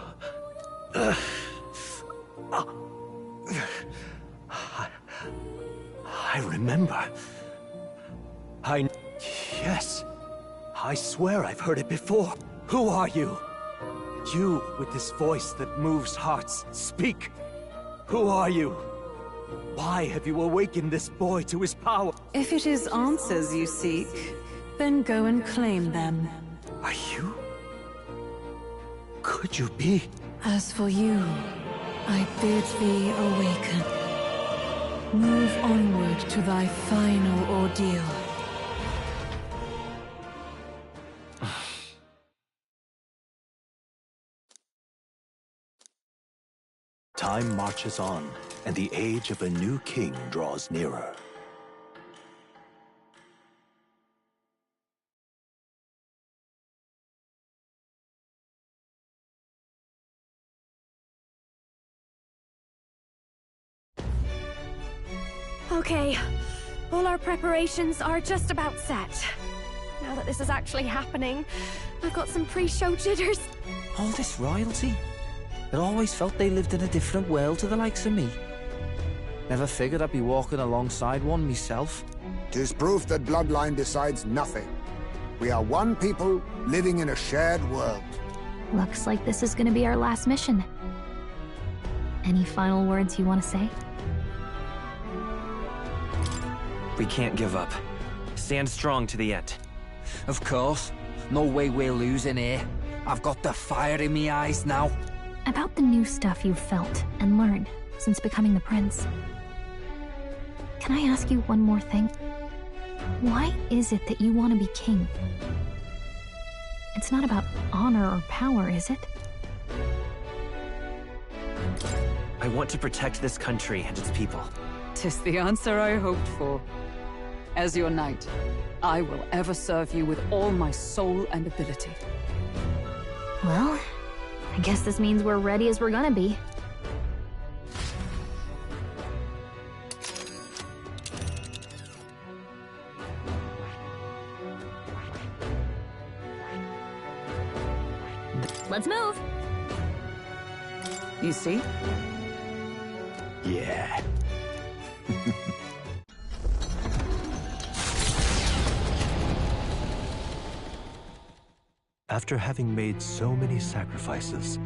I remember. Yes. I swear I've heard it before. Who are you? You with this voice that moves hearts. Speak. Who are you? Why have you awakened this boy to his power? If it is answers you seek, then go and claim them. Are you? Could you be? As for you, I bid thee awaken. Move onward to thy final ordeal. Time marches on, and the age of a new king draws nearer. Okay, all our preparations are just about set. Now that this is actually happening, I've got some pre-show jitters. All this royalty? It always felt they lived in a different world to the likes of me. Never figured I'd be walking alongside one myself. 'Tis proof that bloodline decides nothing. We are one people living in a shared world. Looks like this is gonna be our last mission. Any final words you want to say? We can't give up. Stand strong to the end. Of course. No way we're losing here. I've got the fire in me eyes now. About the new stuff you've felt and learned since becoming the prince. Can I ask you one more thing? Why is it that you want to be king? It's not about honor or power, is it? I want to protect this country and its people. 'Tis the answer I hoped for. As your knight, I will ever serve you with all my soul and ability. Well, I guess this means we're ready as we're gonna be. Let's move. You see? Yeah. After having made so many sacrifices,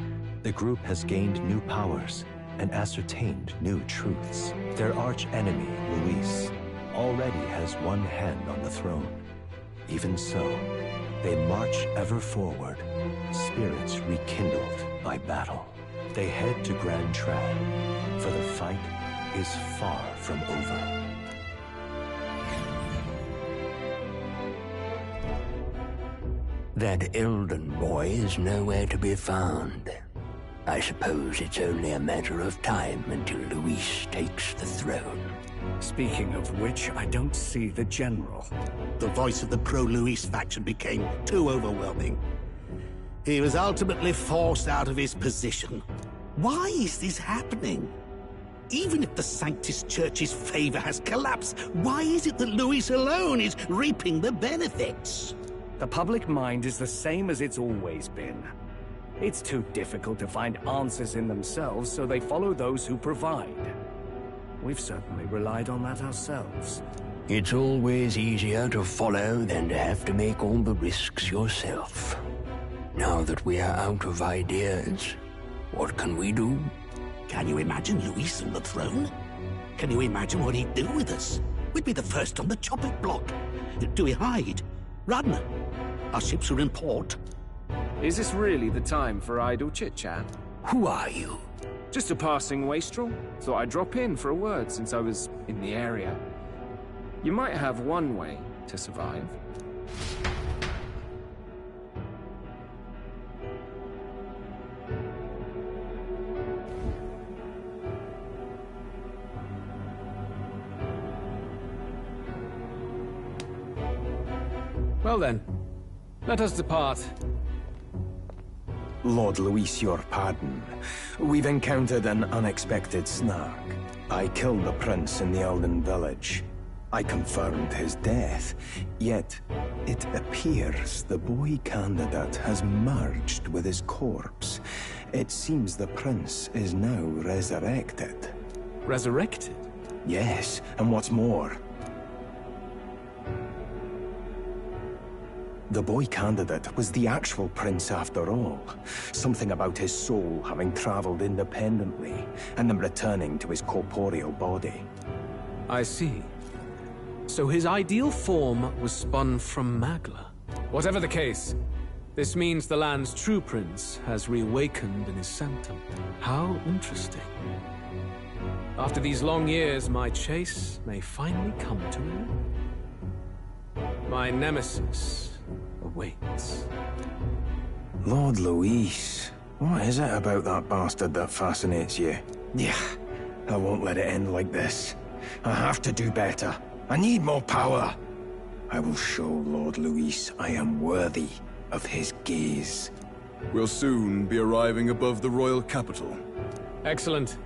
the group has gained new powers and ascertained new truths. Their arch-enemy, Luis, already has one hand on the throne. Even so, they march ever forward, spirits rekindled by battle. They head to Grand Trad, for the fight is far from over. That Elden boy is nowhere to be found. I suppose it's only a matter of time until Luis takes the throne. Speaking of which, I don't see the general. The voice of the pro-Luis faction became too overwhelming. He was ultimately forced out of his position. Why is this happening? Even if the Sanctus Church's favor has collapsed, why is it that Luis alone is reaping the benefits? The public mind is the same as it's always been. It's too difficult to find answers in themselves, so they follow those who provide. We've certainly relied on that ourselves. It's always easier to follow than to have to make all the risks yourself. Now that we are out of ideas, what can we do? Can you imagine Luis on the throne? Can you imagine what he'd do with us? We'd be the first on the chopping block. Do we hide? Run? Our ships are in port. Is this really the time for idle chit-chat? Who are you? Just a passing wastrel. Thought I'd drop in for a word since I was in the area. You might have one way to survive. Well then, let us depart. Lord Luis, your pardon. We've encountered an unexpected snag. I killed the prince in the Elden village. I confirmed his death, yet it appears the boy candidate has merged with his corpse. It seems the prince is now resurrected. Resurrected? Yes, and what's more, the boy candidate was the actual prince after all. Something about his soul having traveled independently, and then returning to his corporeal body. I see. So his ideal form was spun from Magla. Whatever the case, this means the land's true prince has reawakened in his sanctum. How interesting. After these long years, my chase may finally come to an end. My nemesis awaits. Lord Luis, what is it about that bastard that fascinates you? Yeah, I won't let it end like this. I have to do better. I need more power. I will show Lord Luis I am worthy of his gaze. We'll soon be arriving above the royal capital. Excellent.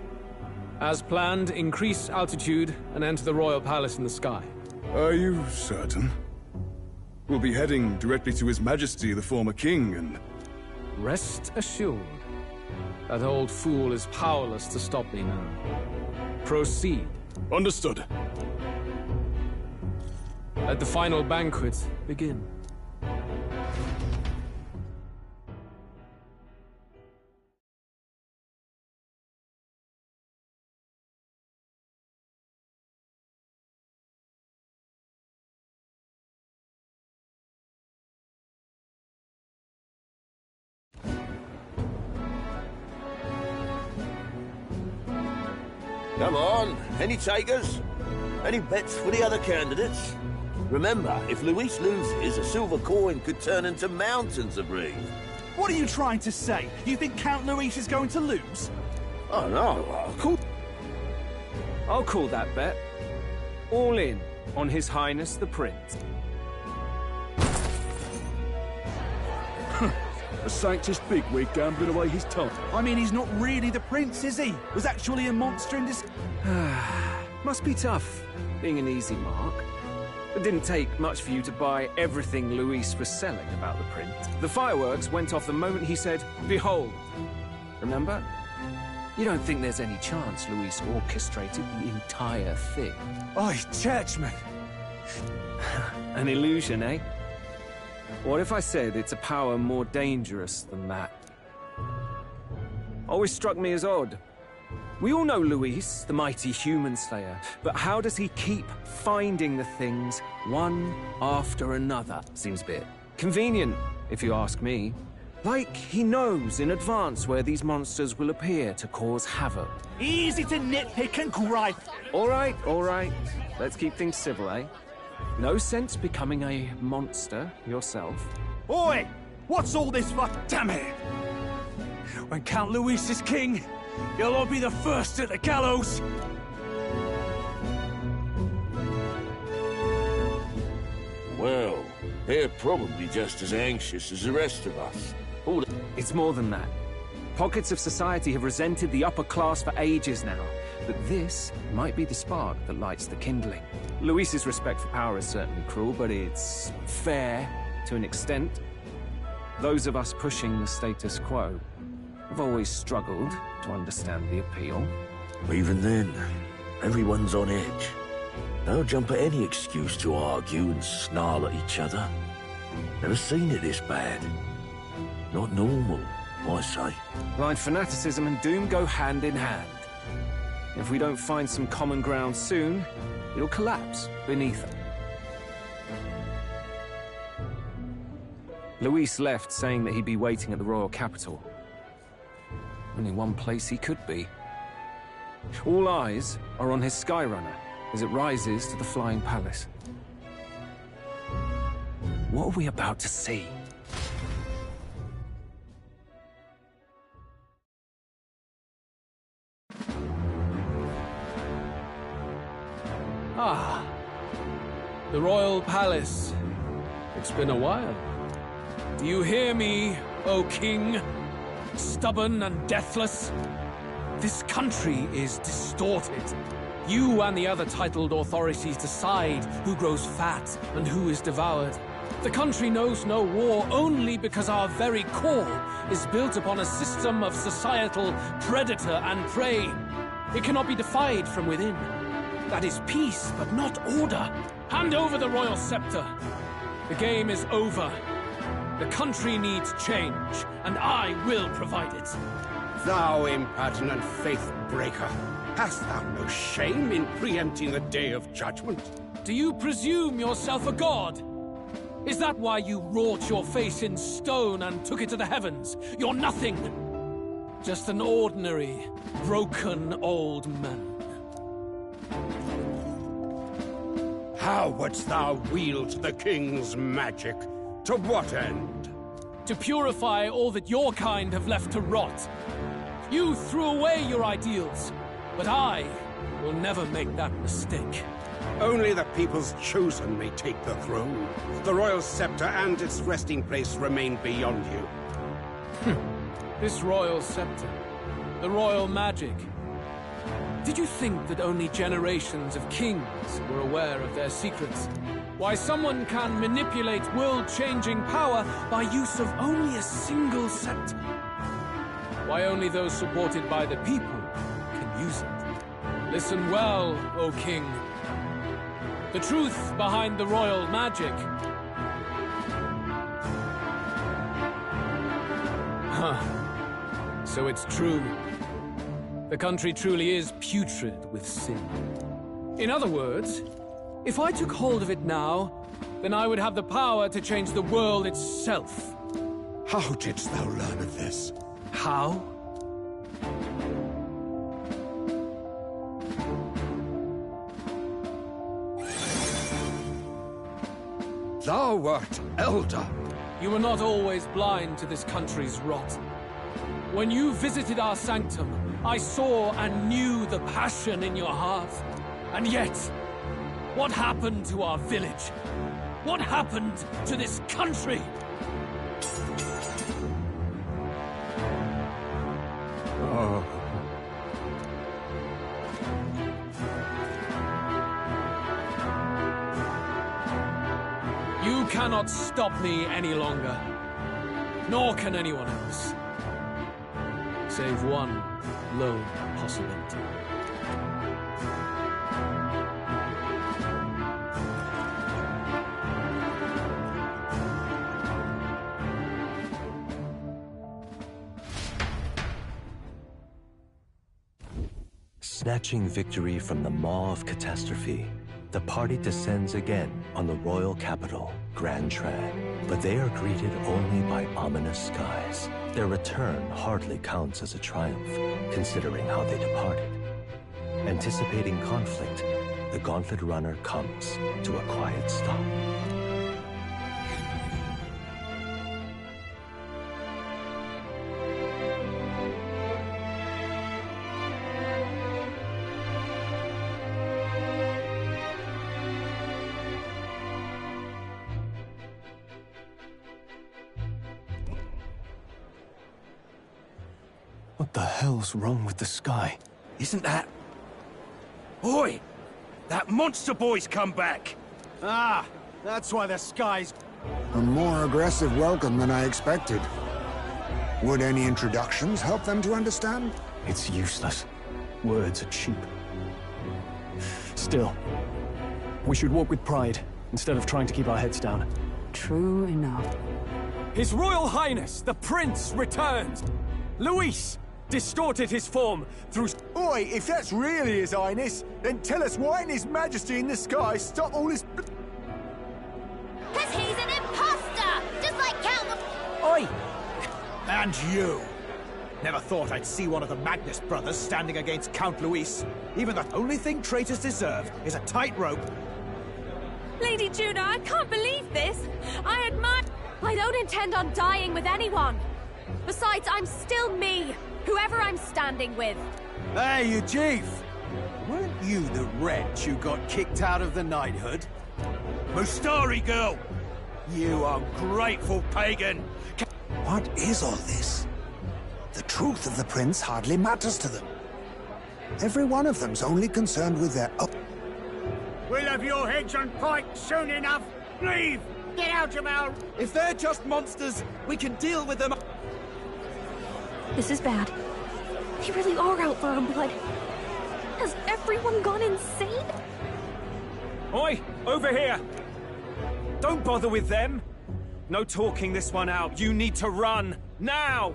As planned, increase altitude and enter the royal palace in the sky. Are you certain? We'll be heading directly to His Majesty, the former king, and... Rest assured, that old fool is powerless to stop me now. Proceed. Understood. Let the final banquet begin. Come on, any takers? Any bets for the other candidates? Remember, if Luis loses, a silver coin could turn into mountains of Reeve. What are you trying to say? You think Count Luis is going to lose? Oh no, I'll call that bet. All in on His Highness the Prince. A Sanctus bigwig gambling away his time. I mean, he's not really the prince, is he? Was actually a monster in this... Must be tough, being an easy mark. It didn't take much for you to buy everything Luis was selling about the print. The fireworks went off the moment he said, "Behold." Remember? You don't think there's any chance Luis orchestrated the entire thing? Oi, churchman! An illusion, eh? What if I said it's a power more dangerous than that? Always struck me as odd. We all know Luis, the mighty human slayer, but how does he keep finding the things one after another? Seems a bit convenient, if you ask me. Like he knows in advance where these monsters will appear to cause havoc. Easy to nitpick and gripe. All right, all right. Let's keep things civil, eh? No sense becoming a monster yourself. Oi! What's all this for? Damn it! When Count Luis is king, you'll all be the first at the gallows! Well, they're probably just as anxious as the rest of us. It's more than that. Pockets of society have resented the upper class for ages now, but this might be the spark that lights the kindling. Luis's respect for power is certainly cruel, but it's fair to an extent. Those of us pushing the status quo have always struggled to understand the appeal. Even then, everyone's on edge. They'll jump at any excuse to argue and snarl at each other. Never seen it this bad. Not normal, I say. Blind fanaticism and doom go hand in hand. If we don't find some common ground soon, it'll collapse beneath it. Luis left saying that he'd be waiting at the royal capital. Only one place he could be. All eyes are on his Skyrunner as it rises to the flying palace. What are we about to see? Ah, the royal palace. It's been a while. Do you hear me, O king? Stubborn and deathless? This country is distorted. You and the other titled authorities decide who grows fat and who is devoured. The country knows no war only because our very core is built upon a system of societal predator and prey. It cannot be defied from within. That is peace, but not order. Hand over the royal scepter. The game is over. The country needs change, and I will provide it. Thou impertinent faith-breaker, hast thou no shame in preempting the day of judgment? Do you presume yourself a god? Is that why you wrought your face in stone and took it to the heavens? You're nothing. Just an ordinary, broken old man. How wouldst thou wield the king's magic? To what end? To purify all that your kind have left to rot. You threw away your ideals, but I will never make that mistake. Only the people's chosen may take the throne. The royal scepter and its resting place remain beyond you. This royal scepter, the royal magic. Did you think that only generations of kings were aware of their secrets? Why someone can manipulate world-changing power by use of only a single scepter? Why only those supported by the people can use it? Listen well, O king. The truth behind the royal magic. Huh. So it's true. The country truly is putrid with sin. In other words, if I took hold of it now, then I would have the power to change the world itself. How didst thou learn of this? How? Thou wert elder. You were not always blind to this country's rot. When you visited our sanctum, I saw and knew the passion in your heart. And yet, what happened to our village? What happened to this country? Oh. cannot stop me any longer. Nor can anyone else. Save one lone possibility. Snatching victory from the maw of catastrophe, the party descends again on the royal capital, Grand Tran. But they are greeted only by ominous skies. Their return hardly counts as a triumph, considering how they departed. Anticipating conflict, the Gauntlet Runner comes to a quiet stop. What the hell's wrong with the sky? Isn't that... Oi! That monster boy's come back! Ah, that's why the sky's... A more aggressive welcome than I expected. Would any introductions help them to understand? It's useless. Words are cheap. Still, we should walk with pride, instead of trying to keep our heads down. True enough. His Royal Highness, the Prince, returns! Luis distorted his form through... Oi, if that's really His Highness, then tell us why ain't His Majesty in the sky stop all this... Because he's an imposter! Just like Count... Oi! And you! Never thought I'd see one of the Magnus brothers standing against Count Luis. Even the only thing traitors deserve is a tightrope. Lady Juno, I can't believe this! I admire... I don't intend on dying with anyone. Besides, I'm still me, whoever I'm standing with. Hey, you chief! Weren't you the wretch who got kicked out of the knighthood? Mustari girl! You ungrateful pagan! What is all this? The truth of the prince hardly matters to them. Every one of them's only concerned with their own... We'll have your heads on pike soon enough. Leave! Get out of our... If they're just monsters, we can deal with them. This is bad. They really are out for our blood. Has everyone gone insane? Oi! Over here! Don't bother with them! No talking this one out. You need to run! Now!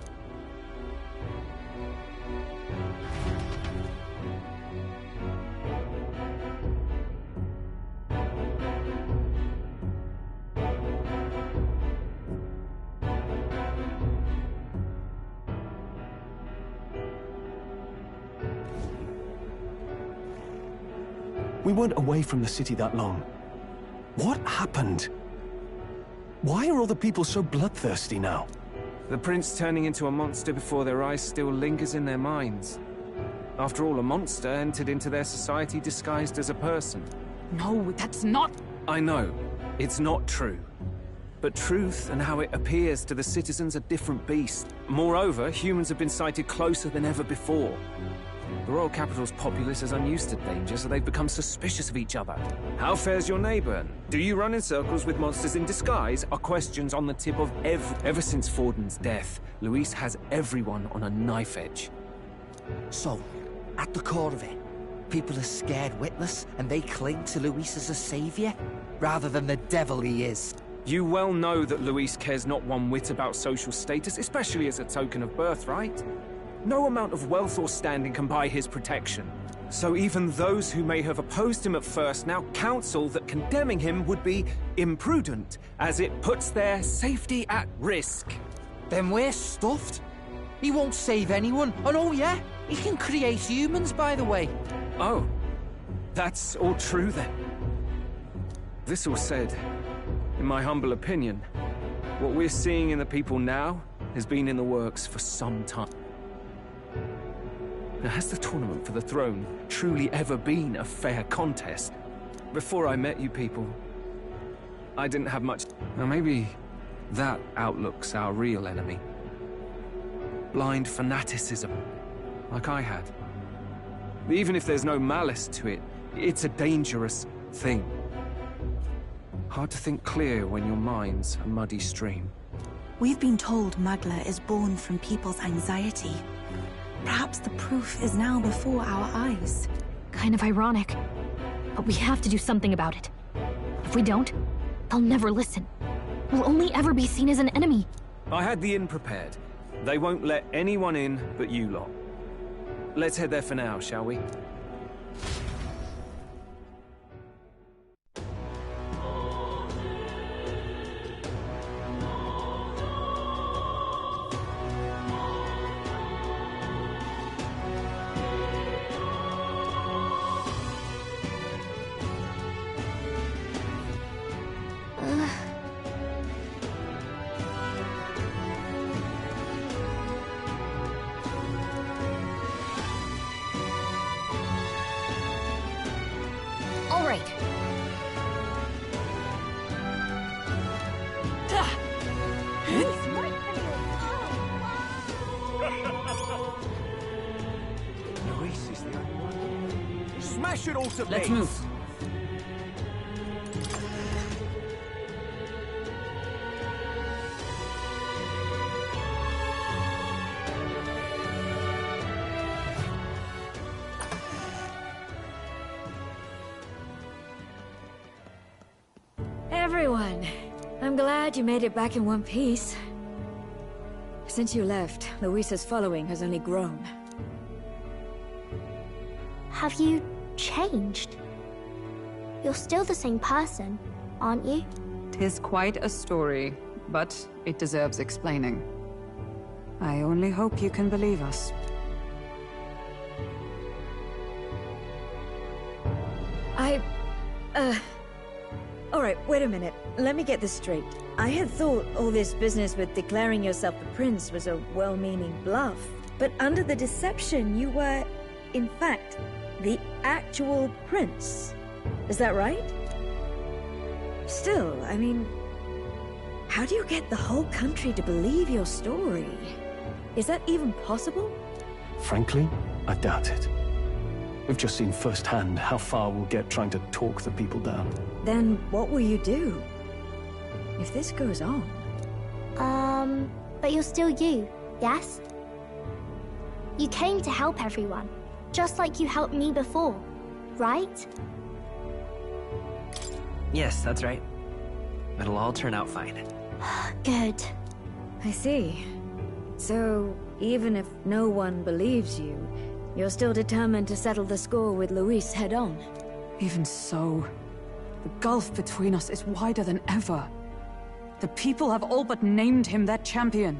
We weren't away from the city that long. What happened? Why are all the people so bloodthirsty now? The prince turning into a monster before their eyes still lingers in their minds. After all, a monster entered into their society disguised as a person. No, that's not... I know, it's not true. But truth and how it appears to the citizens are different beasts. Moreover, humans have been sighted closer than ever before. The royal capital's populace is unused to danger, so they've become suspicious of each other. How fares your neighbor? Do you run in circles with monsters in disguise? Are questions on the tip of Ever since Forden's death, Luis has everyone on a knife edge. So, at the core of it, people are scared witless, and they cling to Luis as a savior, rather than the devil he is. You well know that Luis cares not one whit about social status, especially as a token of birthright. No amount of wealth or standing can buy his protection. So even those who may have opposed him at first now counsel that condemning him would be imprudent, as it puts their safety at risk. Then we're stuffed. He won't save anyone, and oh yeah, he can create humans, by the way. Oh, that's all true then. This all said, in my humble opinion, what we're seeing in the people now has been in the works for some time. Now, has the tournament for the throne truly ever been a fair contest? Before I met you people, I didn't have much... Now maybe that outlook's our real enemy. Blind fanaticism, like I had. Even if there's no malice to it, it's a dangerous thing. Hard to think clear when your mind's a muddy stream. We've been told Magla is born from people's anxiety. Perhaps the proof is now before our eyes. Kind of ironic. But we have to do something about it. If we don't, they'll never listen. We'll only ever be seen as an enemy. I had the inn prepared. They won't let anyone in but you lot. Let's head there for now, shall we? All right. Luis is the only one. Smash it all to bits! Let's move. Everyone, I'm glad you made it back in one piece. Since you left, Luis's following has only grown. Have you changed? You're still the same person, aren't you? 'Tis quite a story, but it deserves explaining. I only hope you can believe us. Alright, wait a minute. Let me get this straight. I had thought all this business with declaring yourself the prince was a well-meaning bluff. But under the deception, you were, in fact, the actual prince. Is that right? Still, I mean, how do you get the whole country to believe your story? Is that even possible? Frankly, I doubt it. We've just seen firsthand how far we'll get trying to talk the people down. Then what will you do? If this goes on? But you're still you, yes? You came to help everyone, just like you helped me before, right? Yes, that's right. It'll all turn out fine. Good. I see. So, even if no one believes you, you're still determined to settle the score with Luis head-on? Even so, the gulf between us is wider than ever. The people have all but named him their champion.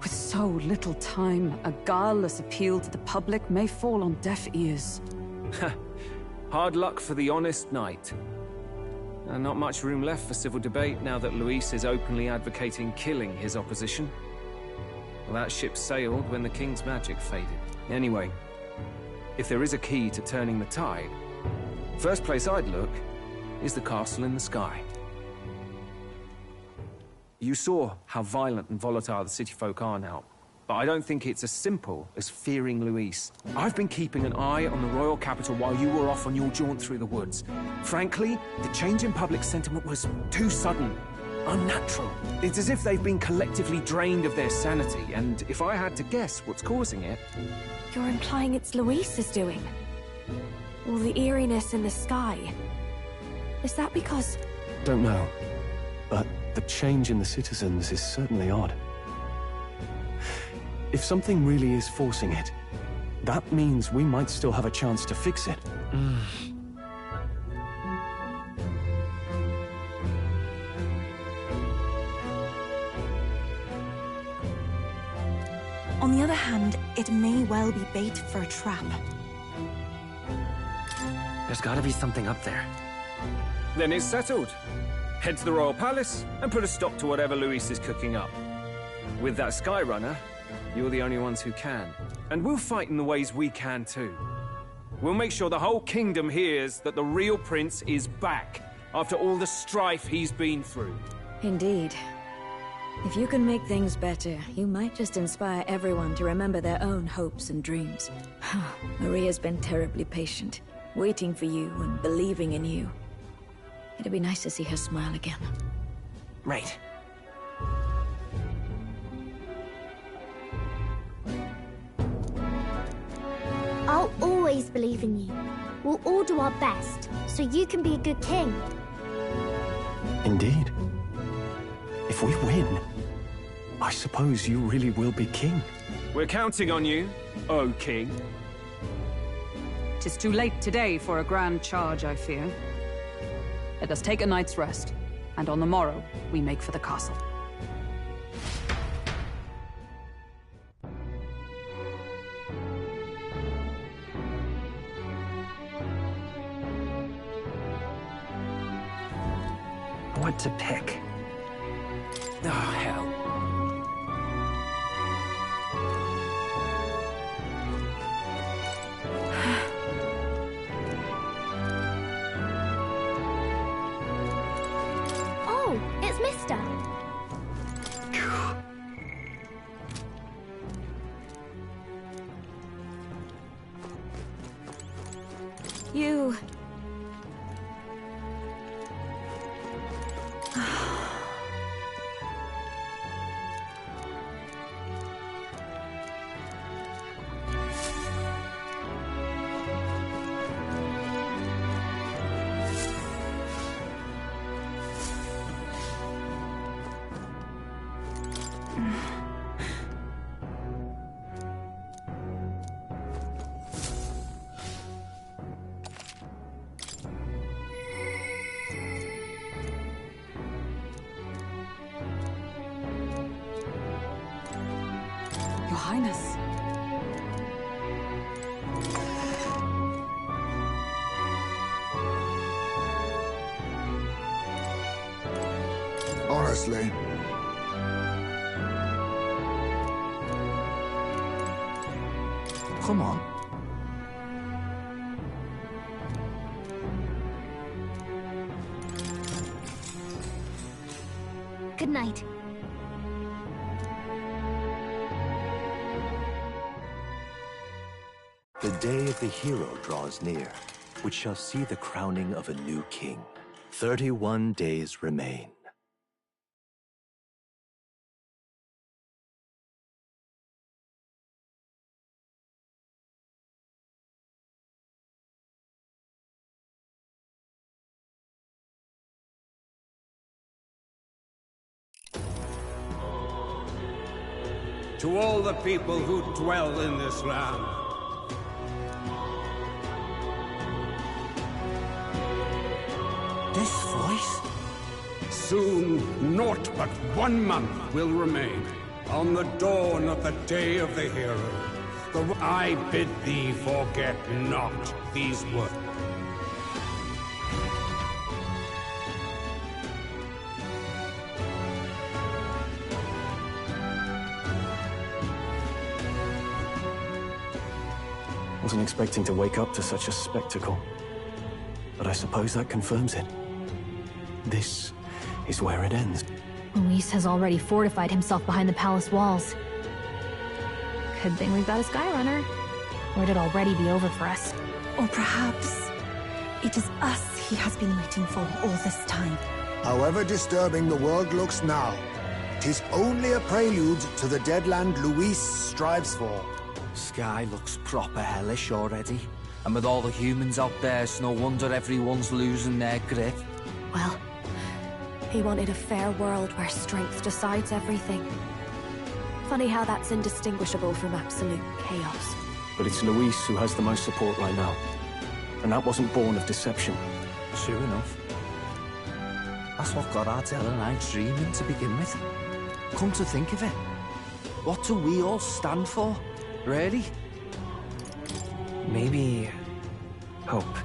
With so little time, a guileless appeal to the public may fall on deaf ears. Hard luck for the honest knight. And not much room left for civil debate now that Luis is openly advocating killing his opposition. Well, that ship sailed when the king's magic faded. Anyway, if there is a key to turning the tide, first place I'd look is the castle in the sky. You saw how violent and volatile the city folk are now, but I don't think it's as simple as fearing Luis. I've been keeping an eye on the royal capital while you were off on your jaunt through the woods. Frankly, the change in public sentiment was too sudden. Unnatural. It's as if they've been collectively drained of their sanity, and if I had to guess what's causing it... You're implying it's Luis's doing? All the eeriness in the sky. Is that because... Don't know, but the change in the citizens is certainly odd. If something really is forcing it, that means we might still have a chance to fix it. On the other hand, it may well be bait for a trap. There's gotta be something up there. Then it's settled. Head to the royal palace and put a stop to whatever Luis is cooking up. With that Skyrunner, you're the only ones who can. And we'll fight in the ways we can too. We'll make sure the whole kingdom hears that the real prince is back after all the strife he's been through. Indeed. If you can make things better, you might just inspire everyone to remember their own hopes and dreams. Maria's been terribly patient, waiting for you and believing in you. It'd be nice to see her smile again. Right. I'll always believe in you. We'll all do our best, so you can be a good king. Indeed. If we win, I suppose you really will be king. We're counting on you, O King. 'Tis too late today for a grand charge, I fear. Let us take a night's rest, and on the morrow, we make for the castle. What to pick? Oh, hell. Oh, it's Mister. You... Your Highness. Honestly. Come on. Good night. The day of the hero draws near, which shall see the crowning of a new king. 31 days remain. To all the people who dwell in this land, This voice? soon naught but 1 month will remain. On the dawn of the day of the hero, I bid thee forget not these words. Wasn't expecting to wake up to such a spectacle. But I suppose that confirms it. This is where it ends. Luis has already fortified himself behind the palace walls. Good thing we've got a Skyrunner. Or it'd already be over for us. Or perhaps it is us he has been waiting for all this time. However disturbing the world looks now, 'tis only a prelude to the deadland Luis strives for. Sky looks proper hellish already. And with all the humans out there, it's no wonder everyone's losing their grip. Well, he wanted a fair world where strength decides everything. Funny how that's indistinguishable from absolute chaos. But it's Luis who has the most support right now. And that wasn't born of deception. True enough. That's what got Ardell and I dreaming to begin with. Come to think of it, what do we all stand for, really? Maybe... hope.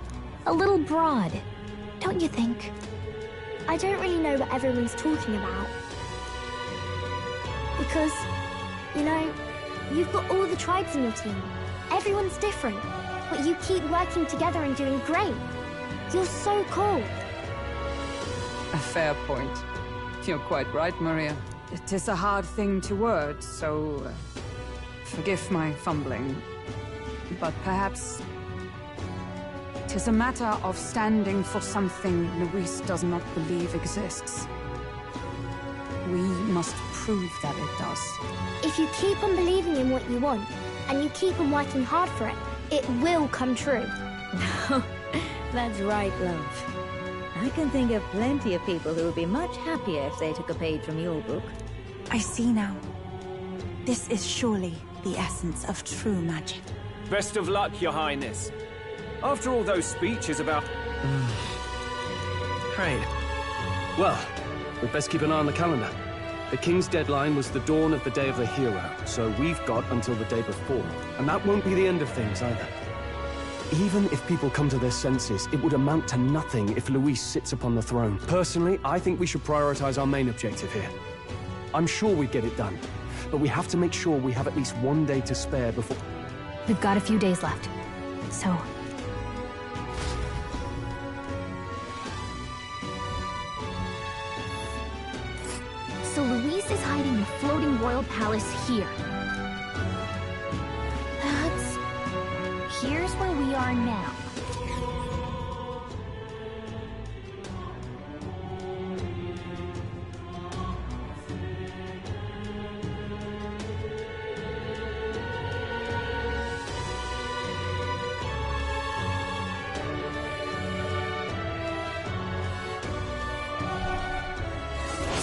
A little broad, don't you think? I don't really know what everyone's talking about. Because, you know, you've got all the tribes in your team. Everyone's different, but you keep working together and doing great. You're so cool. A fair point. You're quite right, Maria. It is a hard thing to word, so... forgive my fumbling. But perhaps... 'Tis a matter of standing for something Luis does not believe exists. We must prove that it does. If you keep on believing in what you want, and you keep on working hard for it, it will come true. That's right, love. I can think of plenty of people who would be much happier if they took a page from your book. I see now. This is surely the essence of true magic. Best of luck, Your Highness. After all those speeches about... Right. Well, we'd best keep an eye on the calendar. The King's deadline was the dawn of the Day of the Hero, so we've got until the day before. And that won't be the end of things, either. Even if people come to their senses, it would amount to nothing if Luis sits upon the throne. Personally, I think we should prioritize our main objective here. I'm sure we'd get it done, but we have to make sure we have at least one day to spare before... We've got a few days left, so... So Luis is hiding the floating royal palace here. Here's where we are now.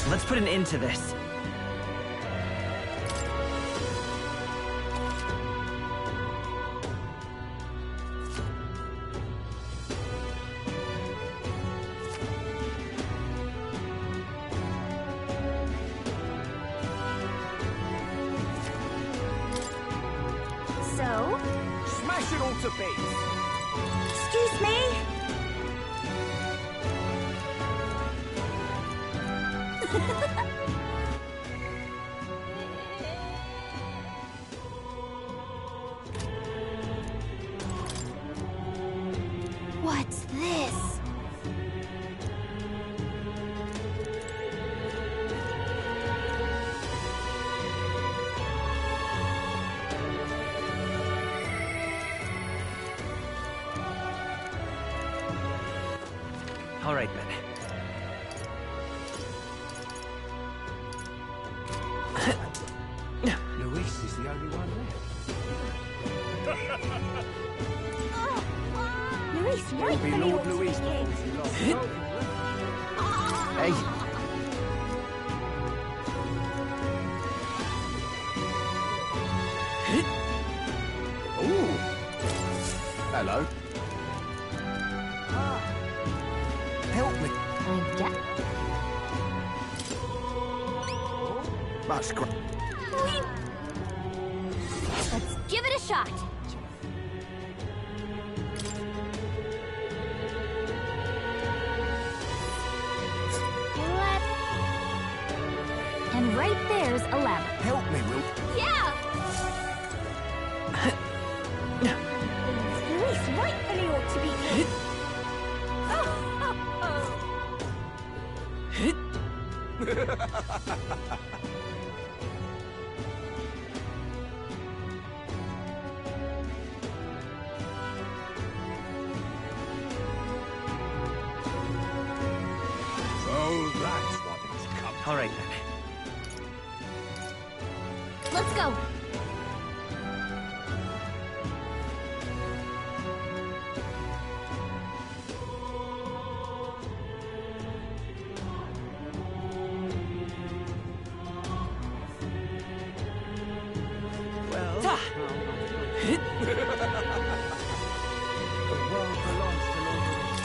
Let's put an end to this. So? Smash it all to bits! Excuse me? What's this? All right, then. Luis is the only one left. Luis, You'll be Lord Luis before too long. Hey. Ooh. Hello. Help me. Much great. Let's give it a shot. And right there's a ladder. Help me, Will. Yeah! Luis rightfully ought to be king. Oh, that's what it's come. All right, then. Let's go. Well, the world belongs to Lord Luis.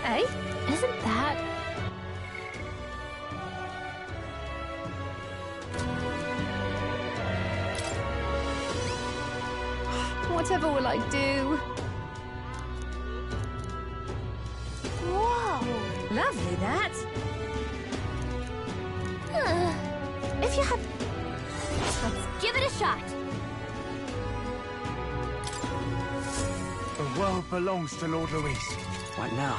Hey, isn't that... Whatever will I do? Whoa! Lovely, that. If you had... Let's give it a shot. The world belongs to Lord Luis. What now?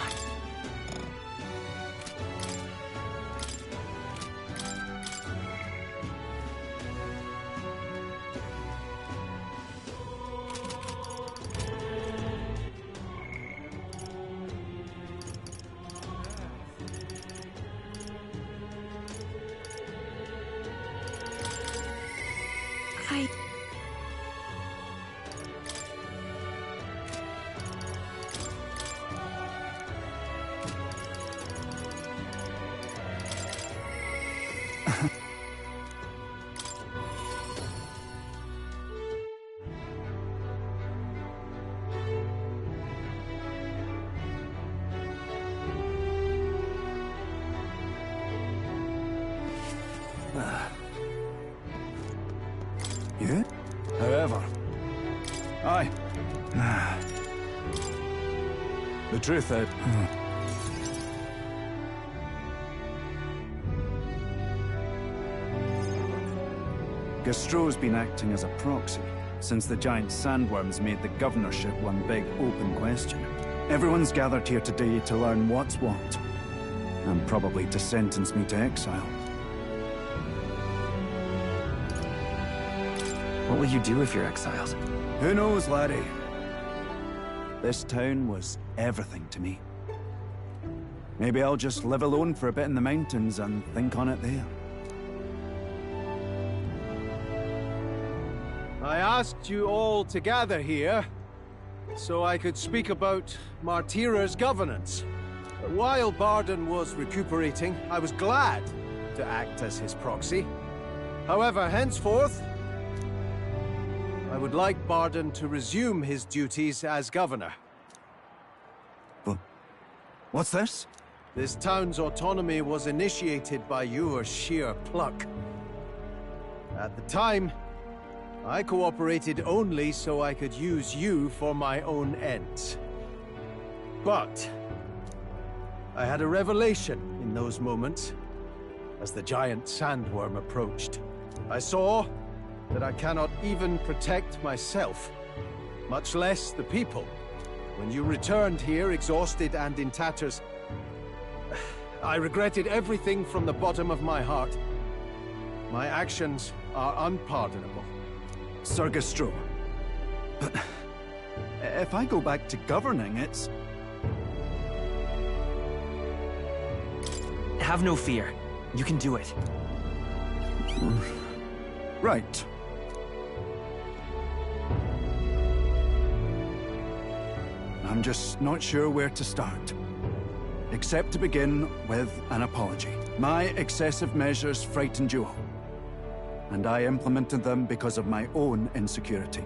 Yeah? However... Aye. The truth is... Gastro's been acting as a proxy since the giant sandworms made the governorship one big open question. Everyone's gathered here today to learn what's what, and probably to sentence me to exile. What will you do if you're exiled? Who knows, laddie? This town was everything to me. Maybe I'll just live alone for a bit in the mountains and think on it there. I asked you all to gather here so I could speak about Martira's governance. But while Barden was recuperating, I was glad to act as his proxy. However, henceforth, I would like Barden to resume his duties as governor. What's this? This town's autonomy was initiated by your sheer pluck. At the time, I cooperated only so I could use you for my own ends. But I had a revelation in those moments as the giant sandworm approached. I saw that I cannot even protect myself, much less the people. When you returned here exhausted and in tatters, I regretted everything from the bottom of my heart. My actions are unpardonable. Sir Gastro, but if I go back to governing, it's... Have no fear. You can do it. Right. I'm just not sure where to start. Except to begin with an apology. My excessive measures frightened you all, and I implemented them because of my own insecurity.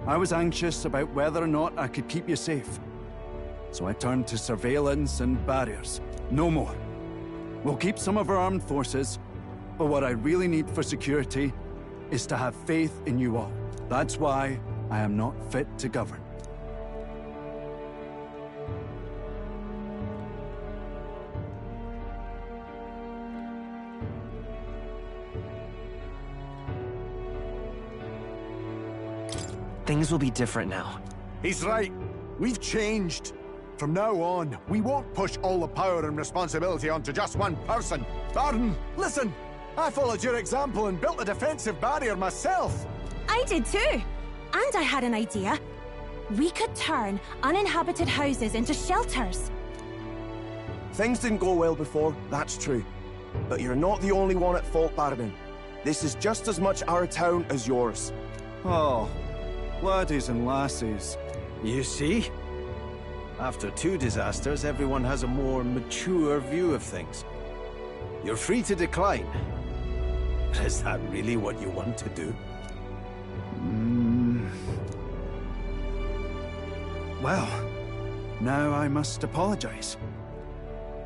I was anxious about whether or not I could keep you safe, so I turned to surveillance and barriers. No more. We'll keep some of our armed forces, but what I really need for security is to have faith in you all. That's why I am not fit to govern. Things will be different now. He's right. We've changed. From now on, we won't push all the power and responsibility onto just one person. Barden, listen! I followed your example and built a defensive barrier myself. I did too. And I had an idea. We could turn uninhabited houses into shelters. Things didn't go well before, that's true. But you're not the only one at fault, Barden. This is just as much our town as yours. Oh, laddies and lassies. You see? After 2 disasters, everyone has a more mature view of things. You're free to decline. But is that really what you want to do? Well, now I must apologize.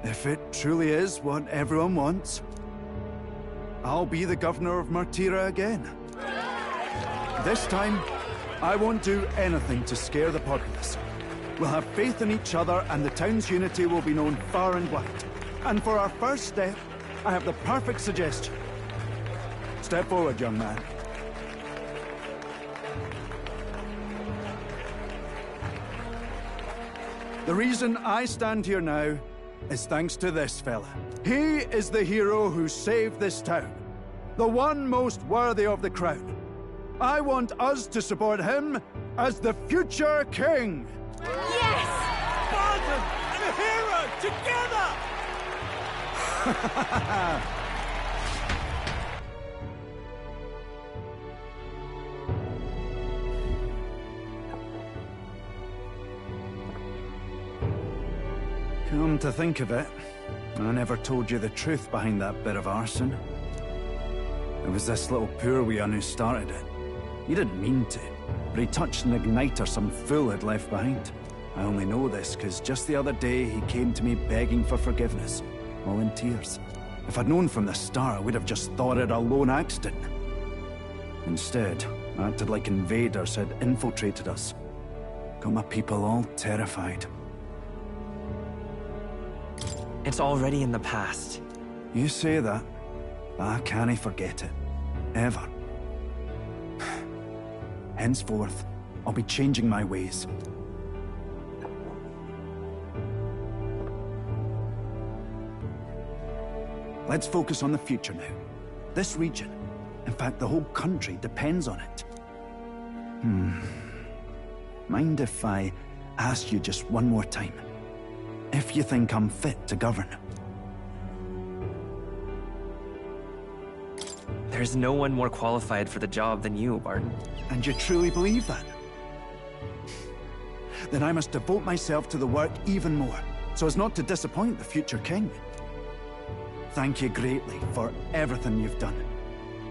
If it truly is what everyone wants, I'll be the governor of Martira again. This time, I won't do anything to scare the populace. We'll have faith in each other and the town's unity will be known far and wide. And for our first step, I have the perfect suggestion. Step forward, young man. The reason I stand here now is thanks to this fella. He is the hero who saved this town. The one most worthy of the crown. I want us to support him as the future king. Yes! Barden and a hero together! Come to think of it, I never told you the truth behind that bit of arson. It was this little poor wee who started it. He didn't mean to, but he touched an igniter some fool had left behind. I only know this because just the other day he came to me begging for forgiveness, all in tears. If I'd known from the start, I would have just thought it a lone accident. Instead, I acted like invaders had infiltrated us. Got my people all terrified. It's already in the past. You say that, but I can't forget it. Ever. Henceforth, I'll be changing my ways. Let's focus on the future now. This region, in fact the whole country, depends on it. Mind if I ask you just one more time? If you think I'm fit to govern? There's no one more qualified for the job than you, Barton. And you truly believe that? Then I must devote myself to the work even more, so as not to disappoint the future king. Thank you greatly for everything you've done.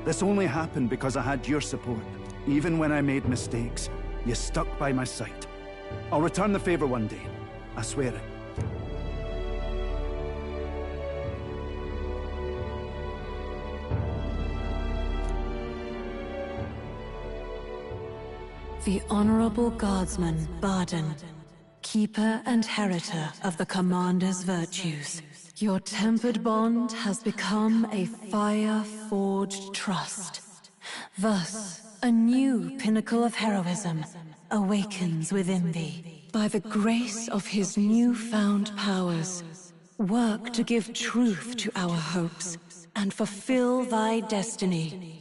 This only happened because I had your support. Even when I made mistakes, you stuck by my side. I'll return the favor one day. I swear it. The Honorable Guardsman, Barden, keeper and heritor of the Commander's virtues. Your tempered bond has become a fire-forged trust. Thus, a new pinnacle of heroism awakens within thee. By the grace of his newfound powers, work to give truth to our hopes and fulfill thy destiny.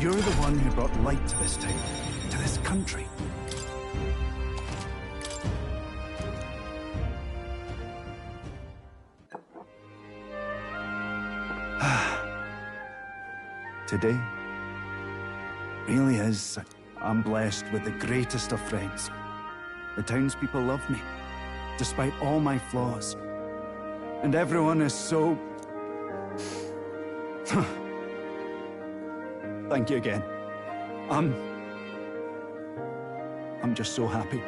You're the one who brought light to this town, to this country. Today really is. I'm blessed with the greatest of friends. The townspeople love me, despite all my flaws. And everyone is so... Thank you again. I'm just so happy.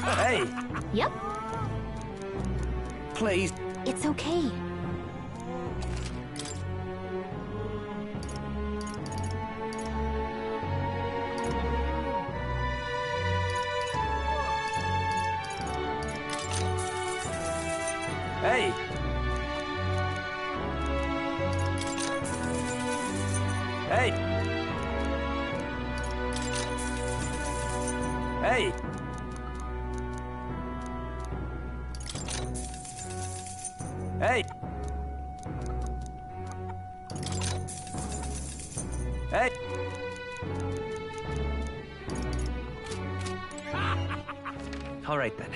Hey! Yep. Please. It's okay. Hey! Hey! Hey! Hey! Hey! All right then.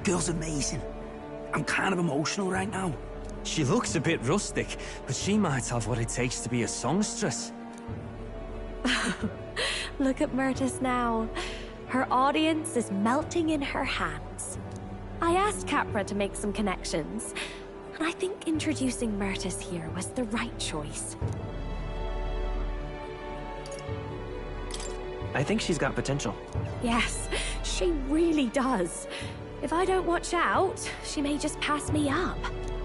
girl's amazing. I'm kind of emotional right now. She looks a bit rustic, but she might have what it takes to be a songstress. Look at Myrtis now. Her audience is melting in her hands. I asked Capra to make some connections, and I think introducing Myrtis here was the right choice. I think she's got potential. Yes, she really does. If I don't watch out, she may just pass me up.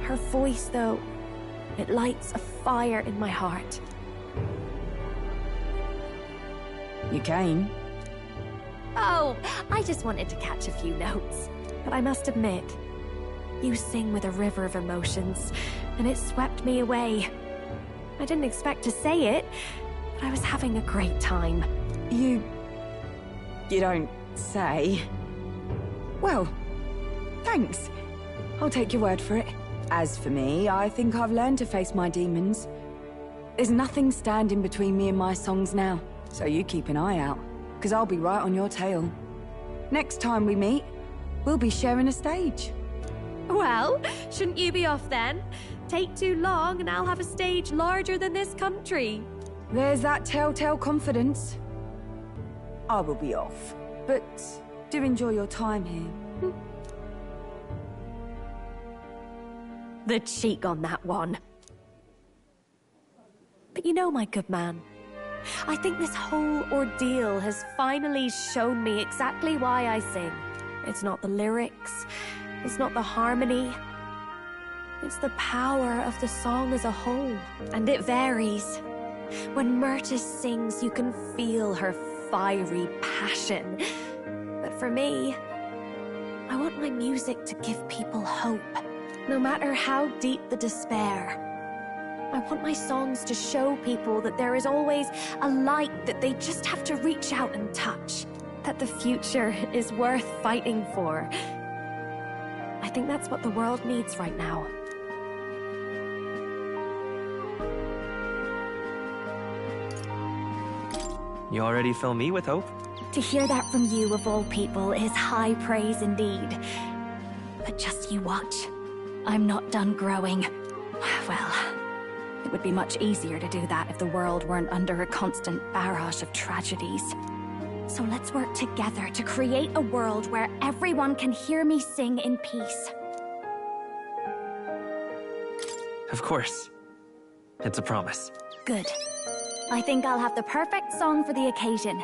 Her voice, though, it lights a fire in my heart. You came? Oh, I just wanted to catch a few notes. But I must admit, you sing with a river of emotions, and it swept me away. I didn't expect to say it, but I was having a great time. You don't say. Well, thanks. I'll take your word for it. As for me, I think I've learned to face my demons. There's nothing standing between me and my songs now, so you keep an eye out, because I'll be right on your tail. Next time we meet, we'll be sharing a stage. Well, shouldn't you be off then? Take too long and I'll have a stage larger than this country. There's that telltale confidence. I will be off, but do enjoy your time here. The cheek on that one. But you know, my good man, I think this whole ordeal has finally shown me exactly why I sing. It's not the lyrics, it's not the harmony, it's the power of the song as a whole. And it varies. When Myrtis sings, you can feel her fiery passion. But for me, I want my music to give people hope, no matter how deep the despair. I want my songs to show people that there is always a light that they just have to reach out and touch. That the future is worth fighting for. I think that's what the world needs right now. You already fill me with hope. To hear that from you, of all people, is high praise indeed. But just you watch. I'm not done growing. Well, it would be much easier to do that if the world weren't under a constant barrage of tragedies. So let's work together to create a world where everyone can hear me sing in peace. Of course. It's a promise. Good. I think I'll have the perfect song for the occasion.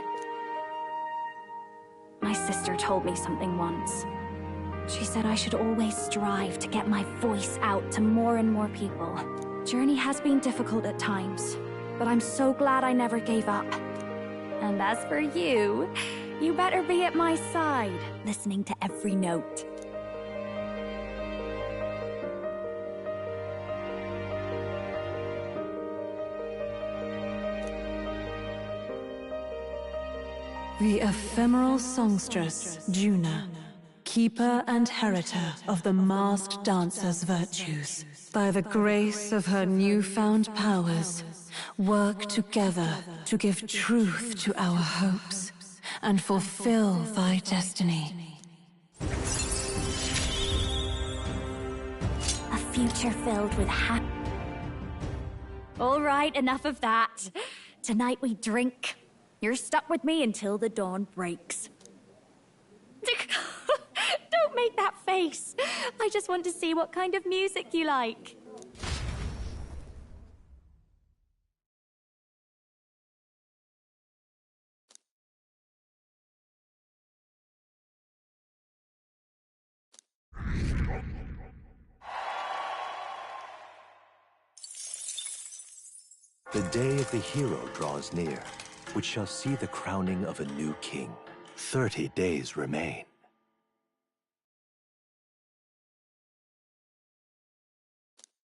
My sister told me something once. She said I should always strive to get my voice out to more and more people. Journey has been difficult at times, but I'm so glad I never gave up. And as for you, you better be at my side, listening to every note. The ephemeral songstress, Juna, keeper and heritor of the masked dancer's virtues. By the grace of her newfound powers, work together to give truth to our hopes and fulfill thy destiny. A future filled with All right, enough of that. Tonight we drink. You're stuck with me until the dawn breaks. Don't make that face. I just want to see what kind of music you like. The day of the hero draws near, which shall see the crowning of a new king. 30 days remain.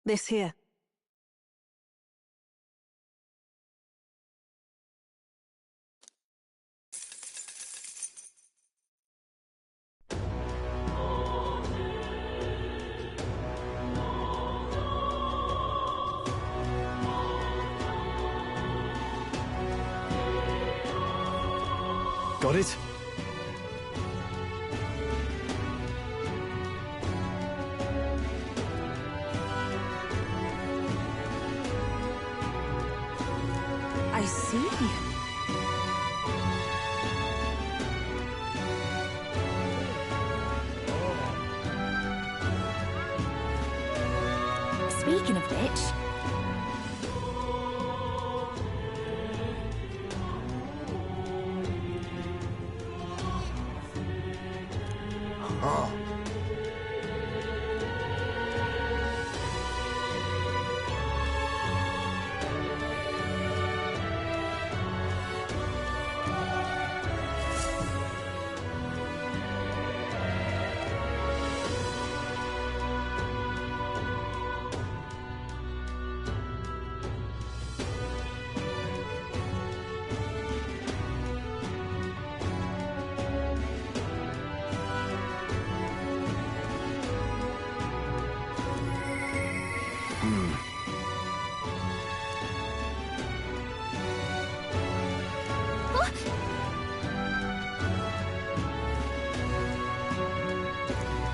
This here. Got it? I see. Speaking of which... Oh.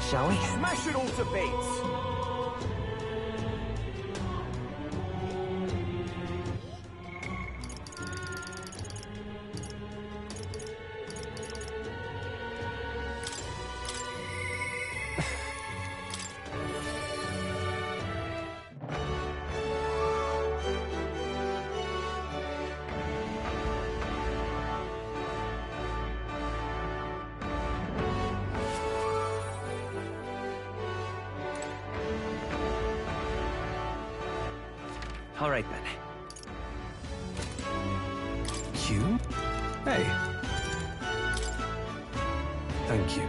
Shall we? Smash it all to bits! All right, then. You? Hey. Thank you.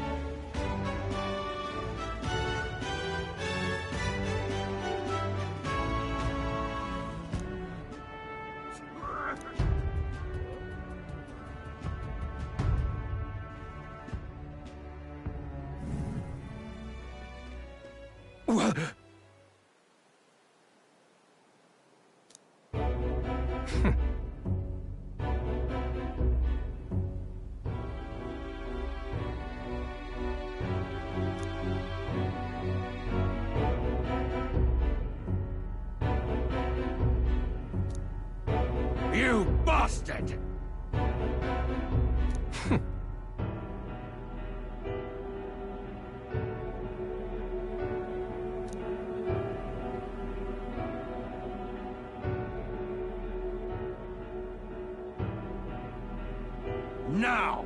You bastard! Now!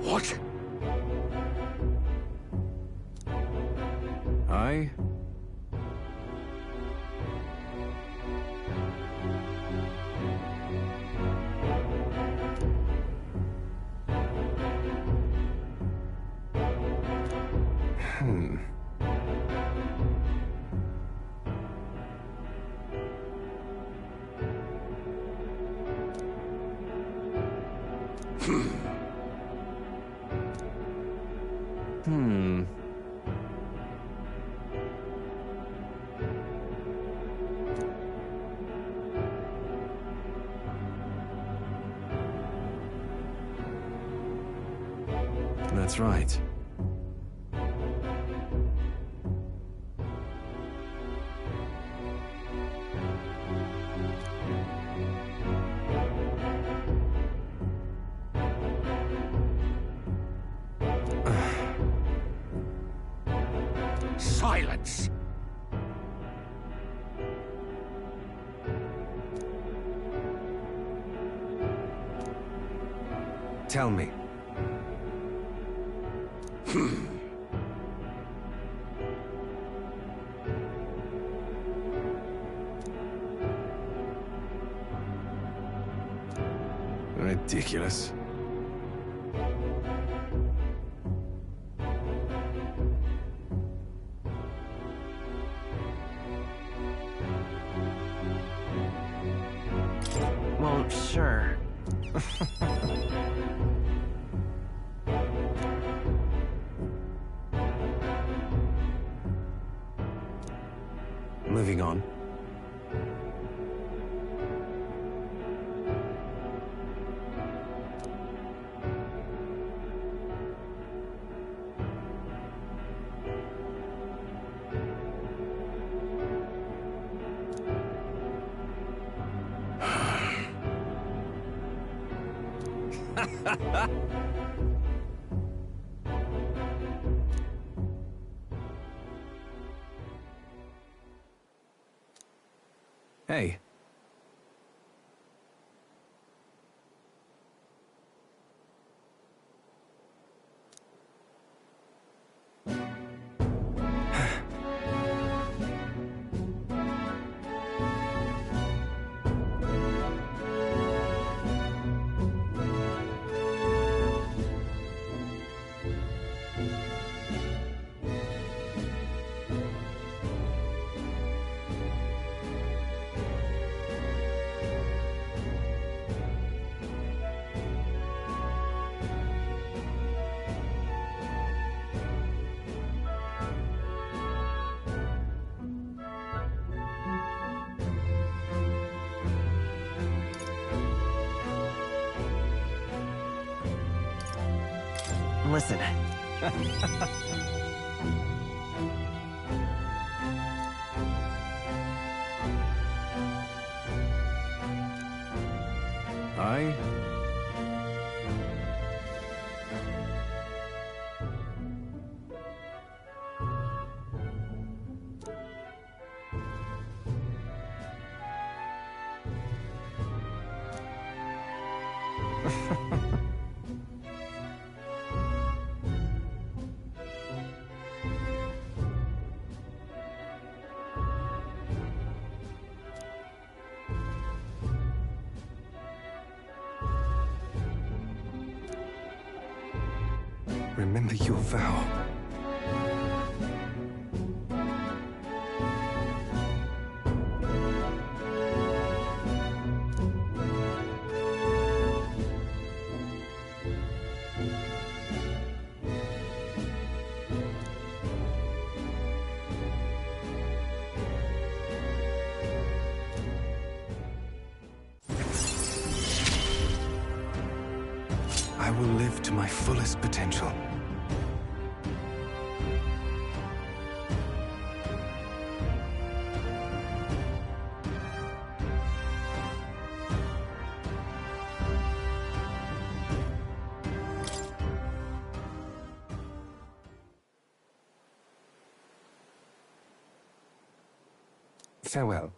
What? I... That's right. Silence! Tell me. Ridiculous. Well, sure. Moving on. Hey. Listen. I... Remember your vow. I will live to my fullest potential. Farewell.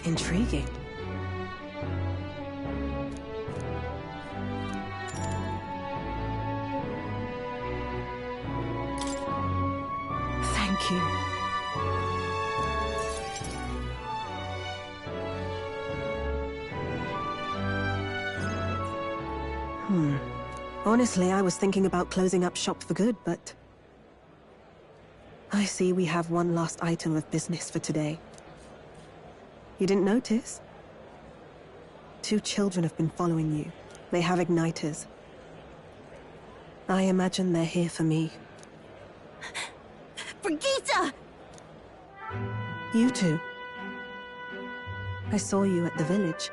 Intriguing. Thank you. Honestly, I was thinking about closing up shop for good, but I see we have one last item of business for today. You didn't notice? 2 children have been following you. They have igniters. I imagine they're here for me. Brigitte! You two. I saw you at the village.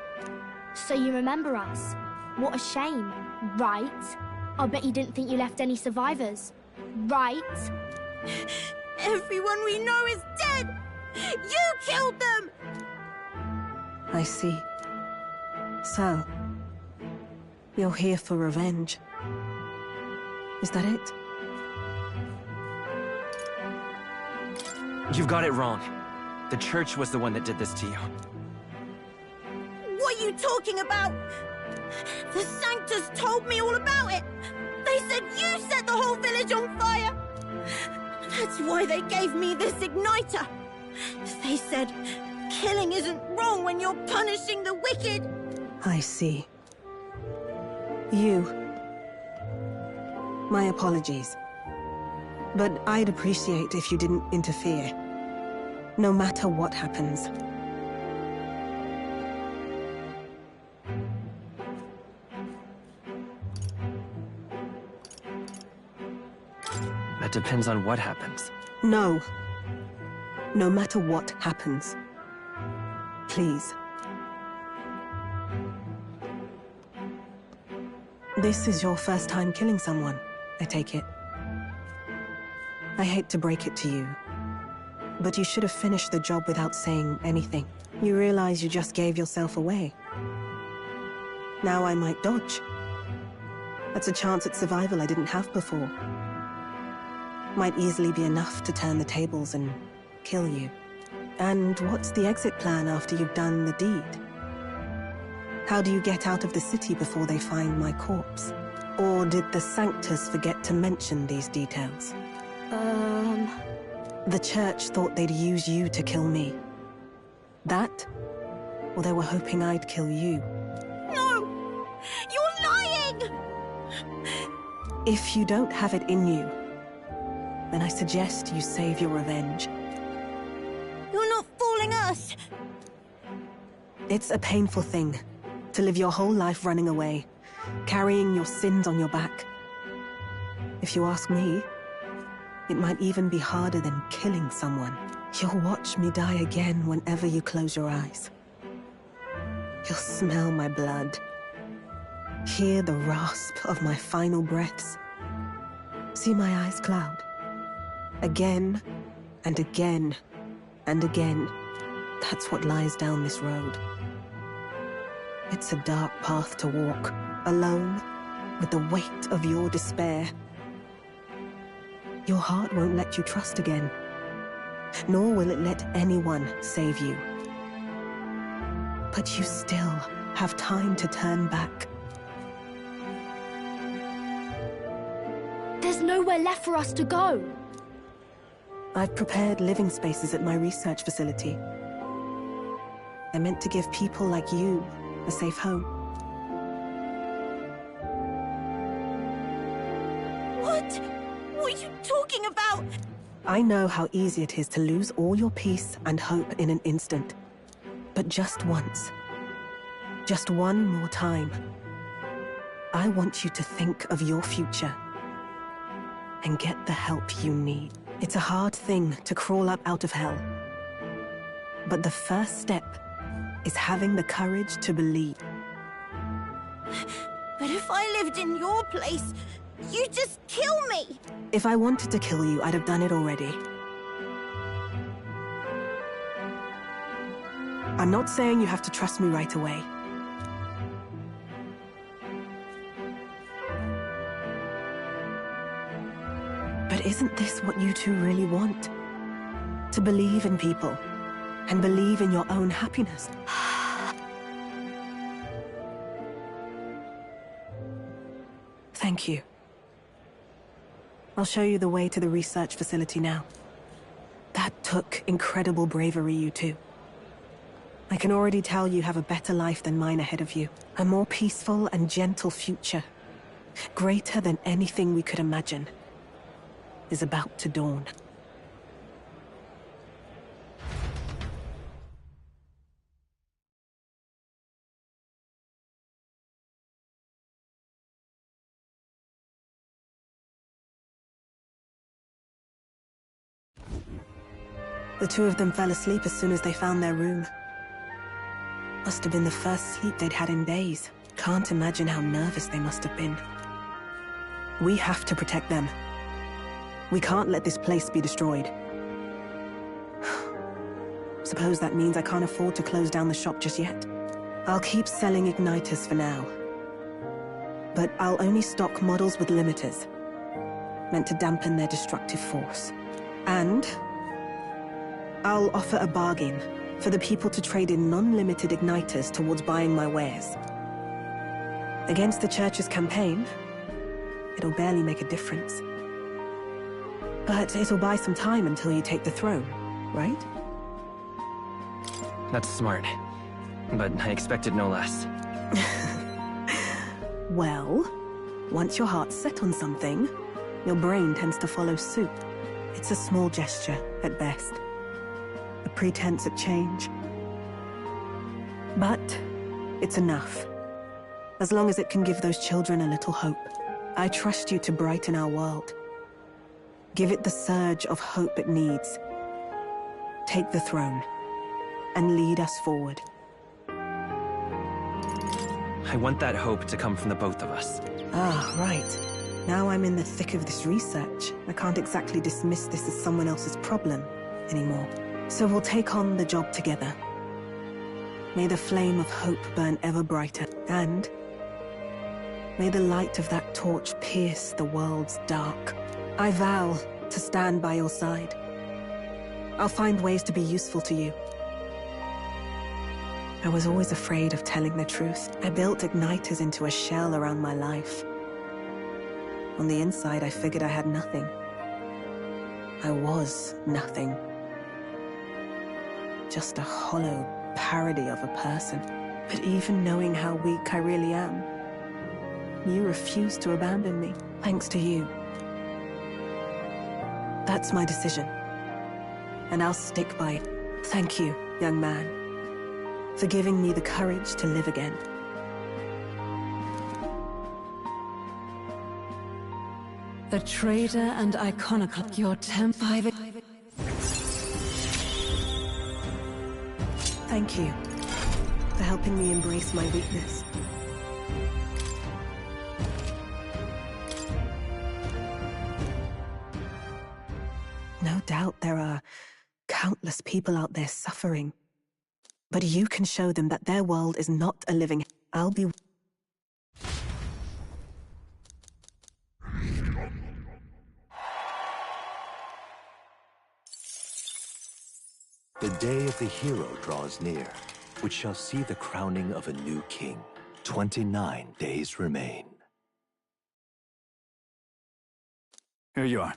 So you remember us? What a shame, right? I bet you didn't think you left any survivors, right? Everyone we know is dead! You killed them! I see. So, you're here for revenge. Is that it? You've got it wrong. The church was the one that did this to you. What are you talking about? The Sanctus told me all about it! They said you set the whole village on fire! That's why they gave me this igniter! They said, killing isn't wrong when you're punishing the wicked! I see. You. My apologies. But I'd appreciate if you didn't interfere. No matter what happens. That depends on what happens. No. No matter what happens. Please. This is your first time killing someone, I take it. I hate to break it to you, but you should have finished the job without saying anything. You realize you just gave yourself away. Now I might dodge. That's a chance at survival I didn't have before. Might easily be enough to turn the tables and kill you. And what's the exit plan after you've done the deed? How do you get out of the city before they find my corpse? Or did the Sanctus forget to mention these details? The church thought they'd use you to kill me. That? Or they were hoping I'd kill you? No! You're lying! If you don't have it in you, then I suggest you save your revenge. You're not fooling us! It's a painful thing, to live your whole life running away, carrying your sins on your back. If you ask me, it might even be harder than killing someone. You'll watch me die again whenever you close your eyes. You'll smell my blood, hear the rasp of my final breaths, see my eyes cloud. Again, and again, and again. That's what lies down this road. It's a dark path to walk, alone, with the weight of your despair. Your heart won't let you trust again, nor will it let anyone save you. But you still have time to turn back. There's nowhere left for us to go. I've prepared living spaces at my research facility. They're meant to give people like you a safe home. What? What are you talking about? I know how easy it is to lose all your peace and hope in an instant. But just once, just one more time, I want you to think of your future and get the help you need. It's a hard thing to crawl up out of hell. But the first step is having the courage to believe. But if I lived in your place, you'd just kill me! If I wanted to kill you, I'd have done it already. I'm not saying you have to trust me right away. But isn't this what you two really want? To believe in people, and believe in your own happiness. Thank you. I'll show you the way to the research facility now. That took incredible bravery, you two. I can already tell you have a better life than mine ahead of you. A more peaceful and gentle future, greater than anything we could imagine, is about to dawn. The two of them fell asleep as soon as they found their room. Must have been the first sleep they'd had in days. Can't imagine how nervous they must have been. We have to protect them. We can't let this place be destroyed. Suppose that means I can't afford to close down the shop just yet. I'll keep selling igniters for now. But I'll only stock models with limiters, meant to dampen their destructive force. And I'll offer a bargain for the people to trade in non-limited igniters towards buying my wares. Against the Church's campaign, it'll barely make a difference. But it'll buy some time until you take the throne, right? That's smart. But I expected no less. Well, once your heart's set on something, your brain tends to follow suit. It's a small gesture, at best. A pretense at change. But it's enough. As long as it can give those children a little hope. I trust you to brighten our world. Give it the surge of hope it needs. Take the throne, and lead us forward. I want that hope to come from the both of us. Ah, right. Now I'm in the thick of this research. I can't exactly dismiss this as someone else's problem anymore. So we'll take on the job together. May the flame of hope burn ever brighter, and may the light of that torch pierce the world's dark. I vow to stand by your side. I'll find ways to be useful to you. I was always afraid of telling the truth. I built igniters into a shell around my life. On the inside, I figured I had nothing. I was nothing. Just a hollow parody of a person. But even knowing how weak I really am, you refused to abandon me, thanks to you. That's my decision. And I'll stick by it. Thank you, young man, for giving me the courage to live again. The traitor and iconoclast, your temper. Thank you for helping me embrace my weakness. No doubt there are countless people out there suffering. But you can show them that their world is not a living... I'll be... The day of the hero draws near, which shall see the crowning of a new king. 29 days remain. Here you are.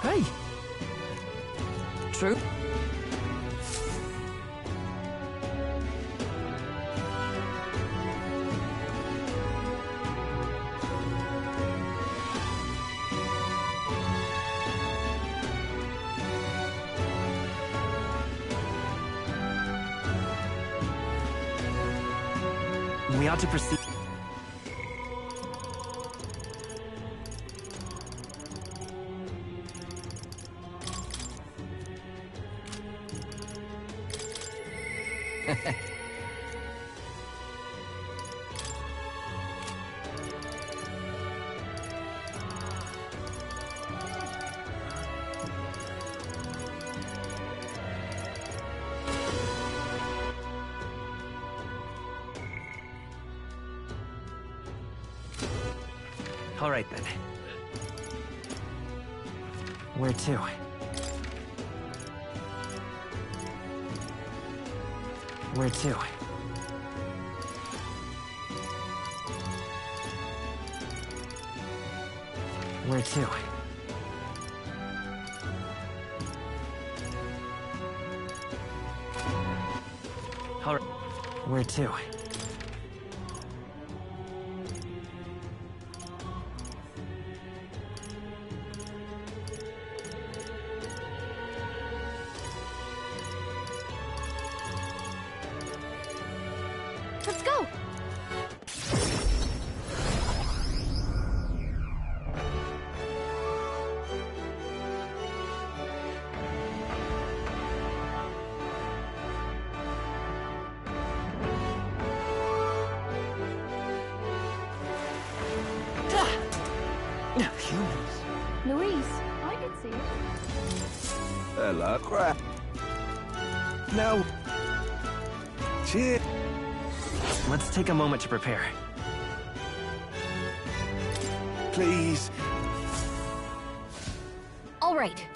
Hey! True. We ought to proceed. All right, then. Where to? Where to? Where to? All right. Where to? Let's go! Humans. Louise, I can see it. Hello, crap. No. Cheers. Let's take a moment to prepare. Please. All right.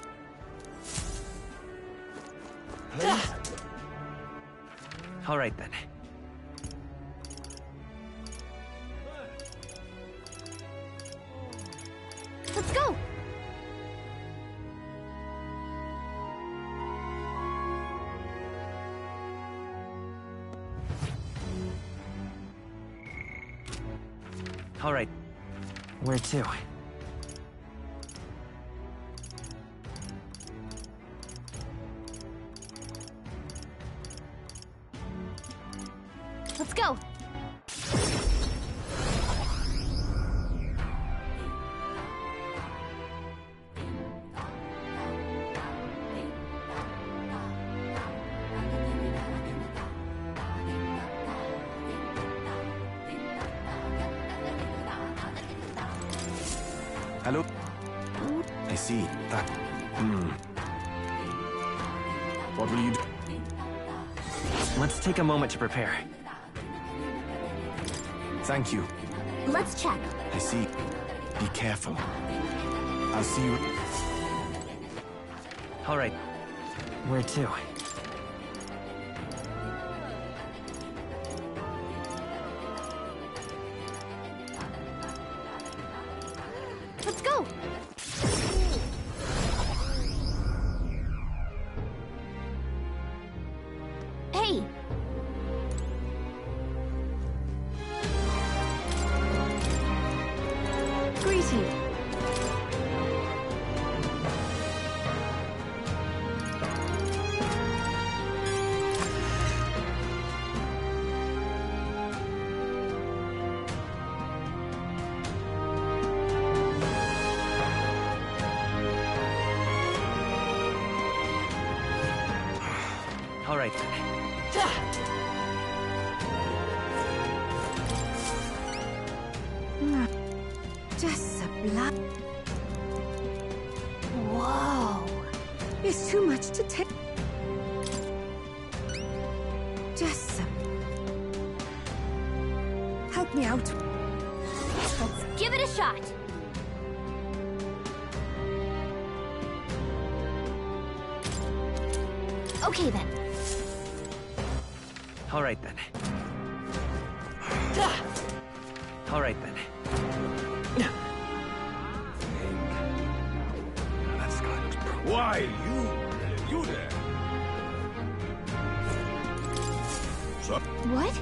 All right, then. Let's go! All right. Where to? Let's go! Hello? I see. That... What will you do? Let's take a moment to prepare. Thank you. Let's check. I see. Be careful. I'll see you... All right. Where to? Let's go! Hey! Greeting. All right, then. Just a blood. Whoa. It's too much to take. Just help me out. Let's give it a shot! Okay then. All right, then. All right, then. That's kind of... Why, you there? So... What?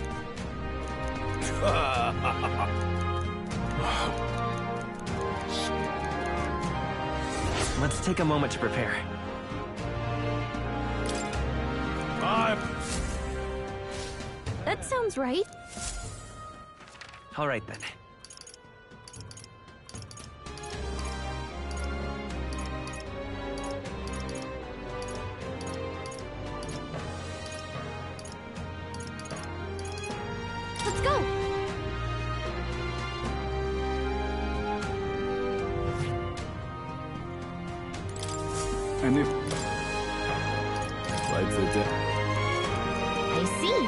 Let's take a moment to prepare. That sounds right. All right, then. Let's go! And if... Like the dead. I see.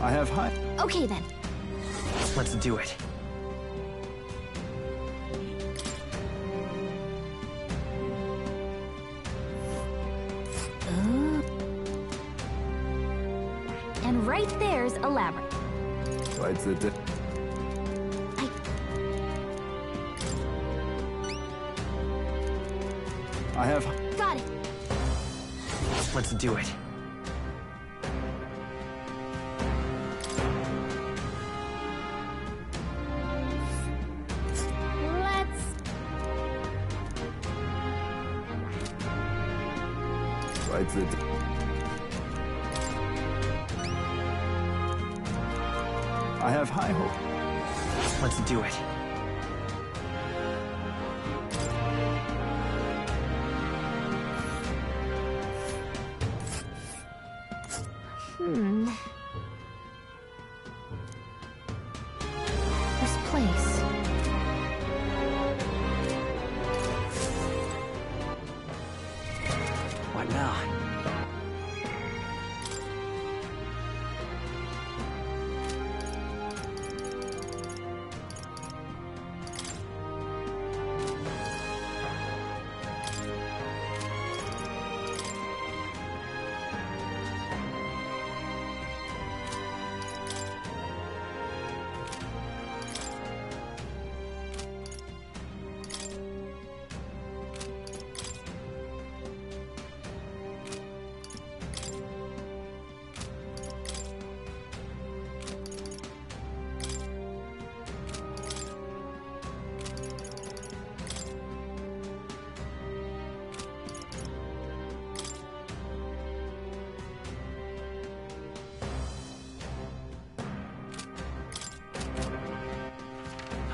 I have high... Okay then. Let's do it. And right there's a labyrinth. What's the I have... Got it. Let's do it. What's the I have high hope. Let's do it. This place. What now?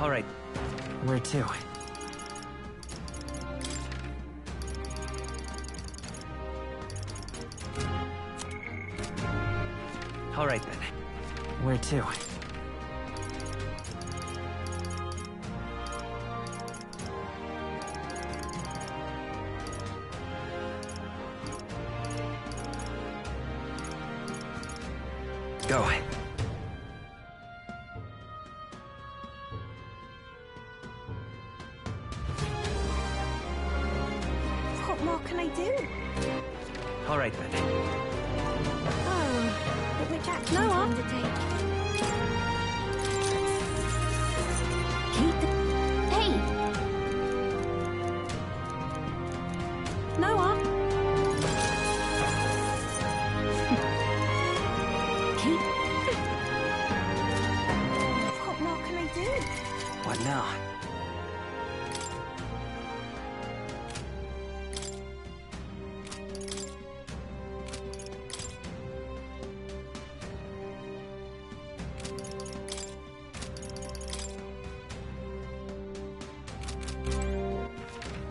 All right. Where to? All right then. Where to? Go. What more can I do? All right then. Oh, but which action No, to I'll- undertake? Keep the... Hey! Noah? Keep... What more can I do? What now?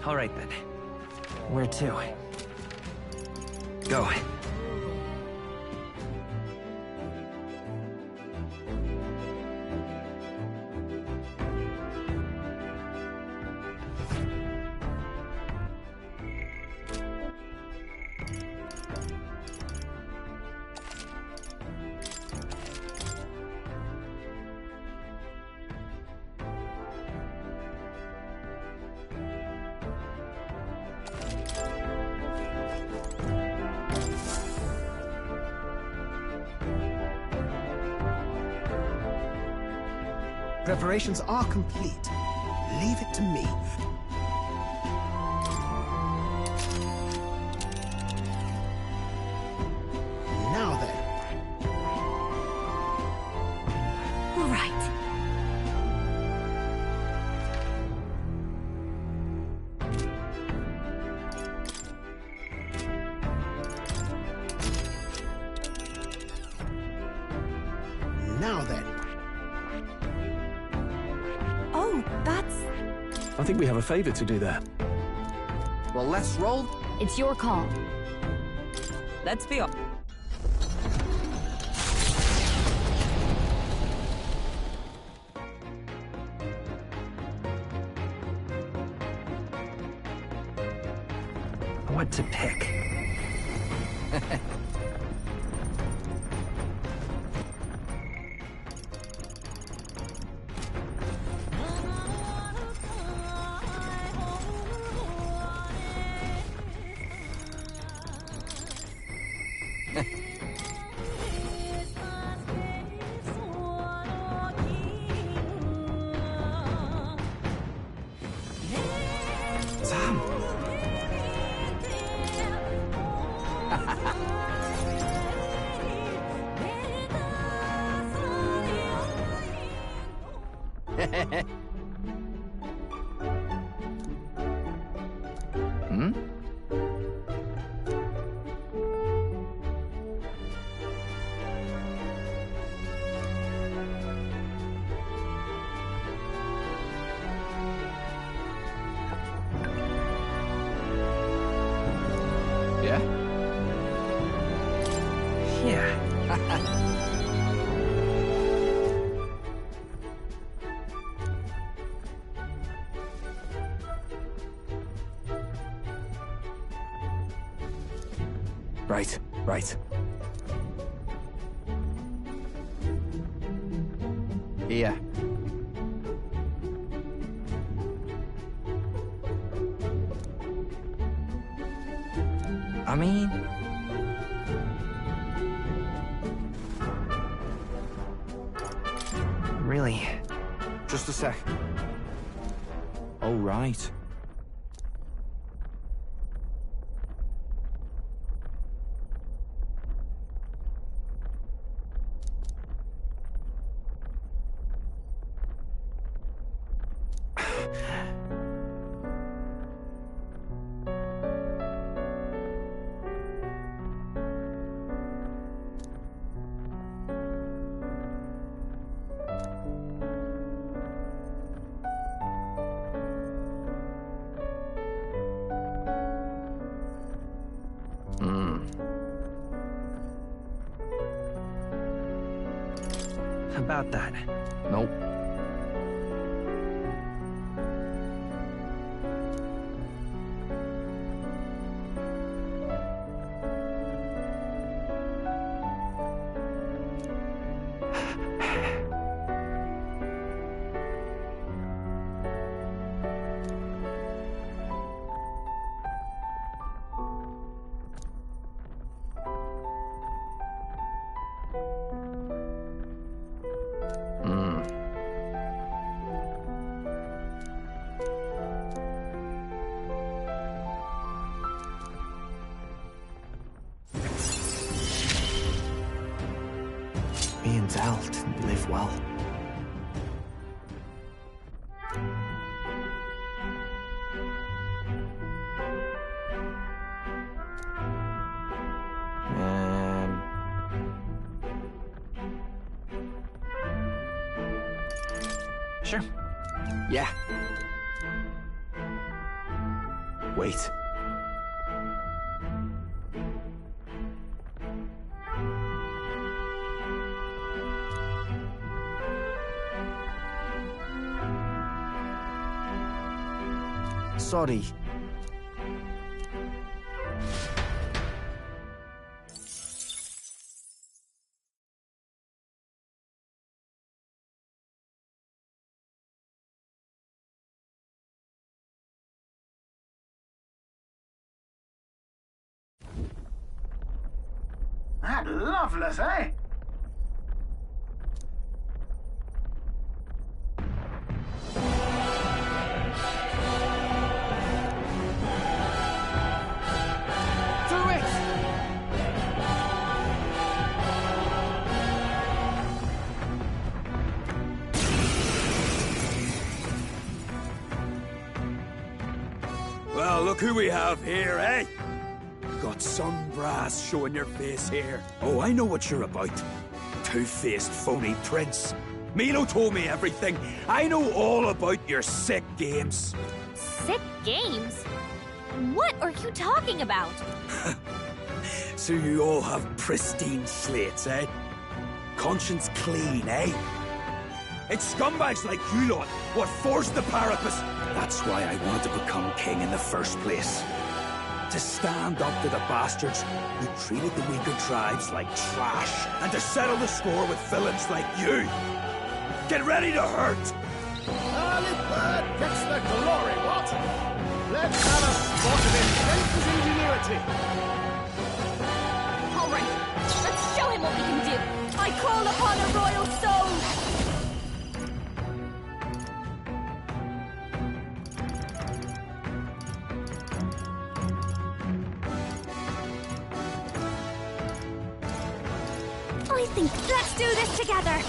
All right then. Where to? Go. Preparations are complete. Leave it to me. Now then. All right. Now then. Oh, that's... I think we have a favor to do there. Well, let's roll. It's your call. Let's be honest. What to pick? Hmm? Yeah? Yeah. Right, right. Yeah. I mean... Really? Just a sec. Oh, right. About that. Nope. Me and Zal didn't live well. Sure. Yeah. Wait. Sorry. That loveless, eh? Do it! Well, look who we have here, eh? Got some brass showing your face here. Oh, I know what you're about. Two-faced phony prince. Milo told me everything. I know all about your sick games. Sick games? What are you talking about? So you all have pristine slates, eh? Conscience clean, eh? It's scumbags like you lot what forced the Parapus. That's why I wanted to become king in the first place. To stand up to the bastards who treated the weaker tribes like trash, and to settle the score with villains like you. Get ready to hurt! Early bird gets the glory, what? Let's have a spot of Inventor's ingenuity. All right, let's show him what we can do. I call upon a royal soul! I think let's do this together.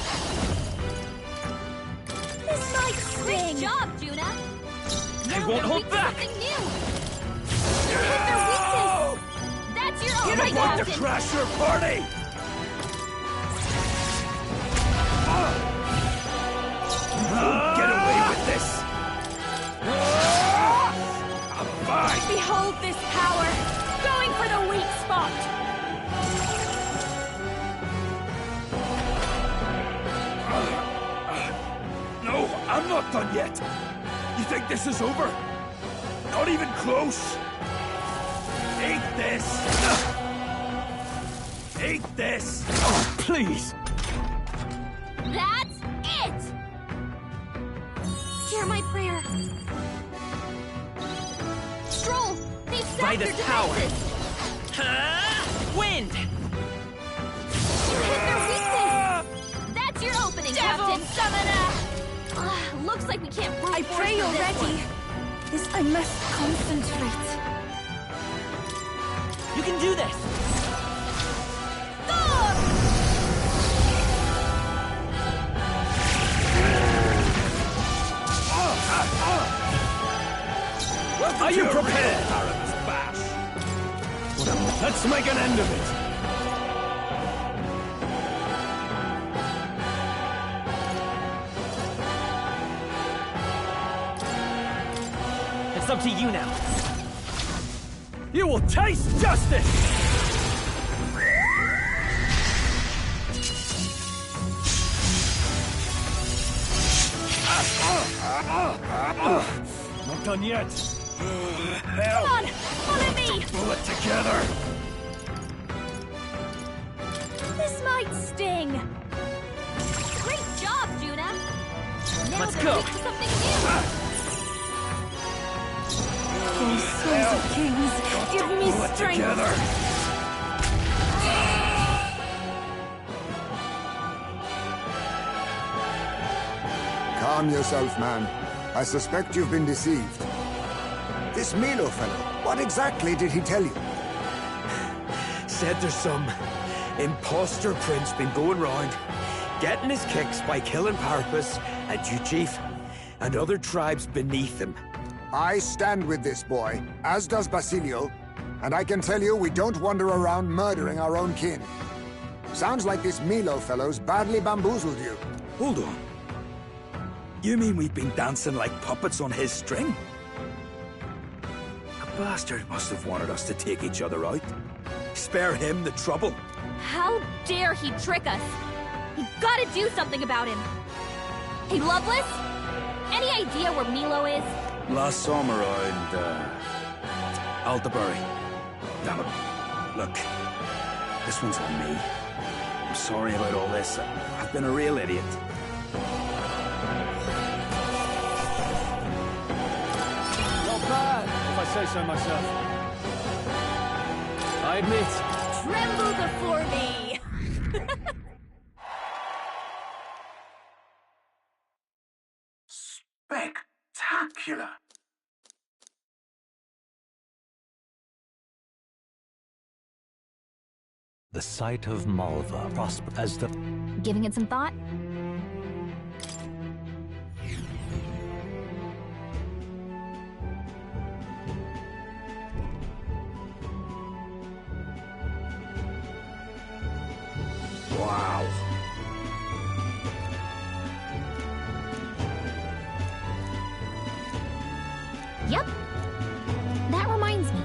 This Nice sting! Great job, Juna! I won't hold back! Something new! You hit their weakness! That's your own right, want to Captain! crash your party! Won't get away with this! Fine! Behold this power! Going for the weak spot! No, I'm not done yet! You think this is over? Not even close! Eat this! Eat this! Oh, please! That's it! Hear my prayer. Stroll! They've sapped By their this power! defenses! Wind! You hit their weakness! That's your opening, Devil Captain! Summoner! Looks like we can't brute I force pray through you're this ready. one. This I must concentrate. You can do this! Are you prepared? Bash! Let's make an end of it! It's up to you now. You will taste justice! Not done yet. Come on! Follow me! Pull it together! This might sting! Great job, Juna! Now Let's they're go. weak to something new! Oh, sons of kings, give me Pull it strength. together! Calm yourself, man. I suspect you've been deceived. This Milo fellow, what exactly did he tell you? Said there's some imposter prince been going round, getting his kicks by killing Parapus and you, Chief, and other tribes beneath him. I stand with this boy, as does Basilio, and I can tell you we don't wander around murdering our own kin. Sounds like this Milo fellow's badly bamboozled you. Hold on. You mean we've been dancing like puppets on his string? The bastard must have wanted us to take each other out. Spare him the trouble. How dare he trick us? We've gotta do something about him! Hey, Loveless? Any idea where Milo is? Last summer around, Altabury. Damn it. Look, this one's on me. I'm sorry about all this. I've been a real idiot. Not bad, if I say so myself. I admit. Tremble before me! Spectacular! The site of Malva prospered as the... Giving it some thought? Wow. Yep. That reminds me.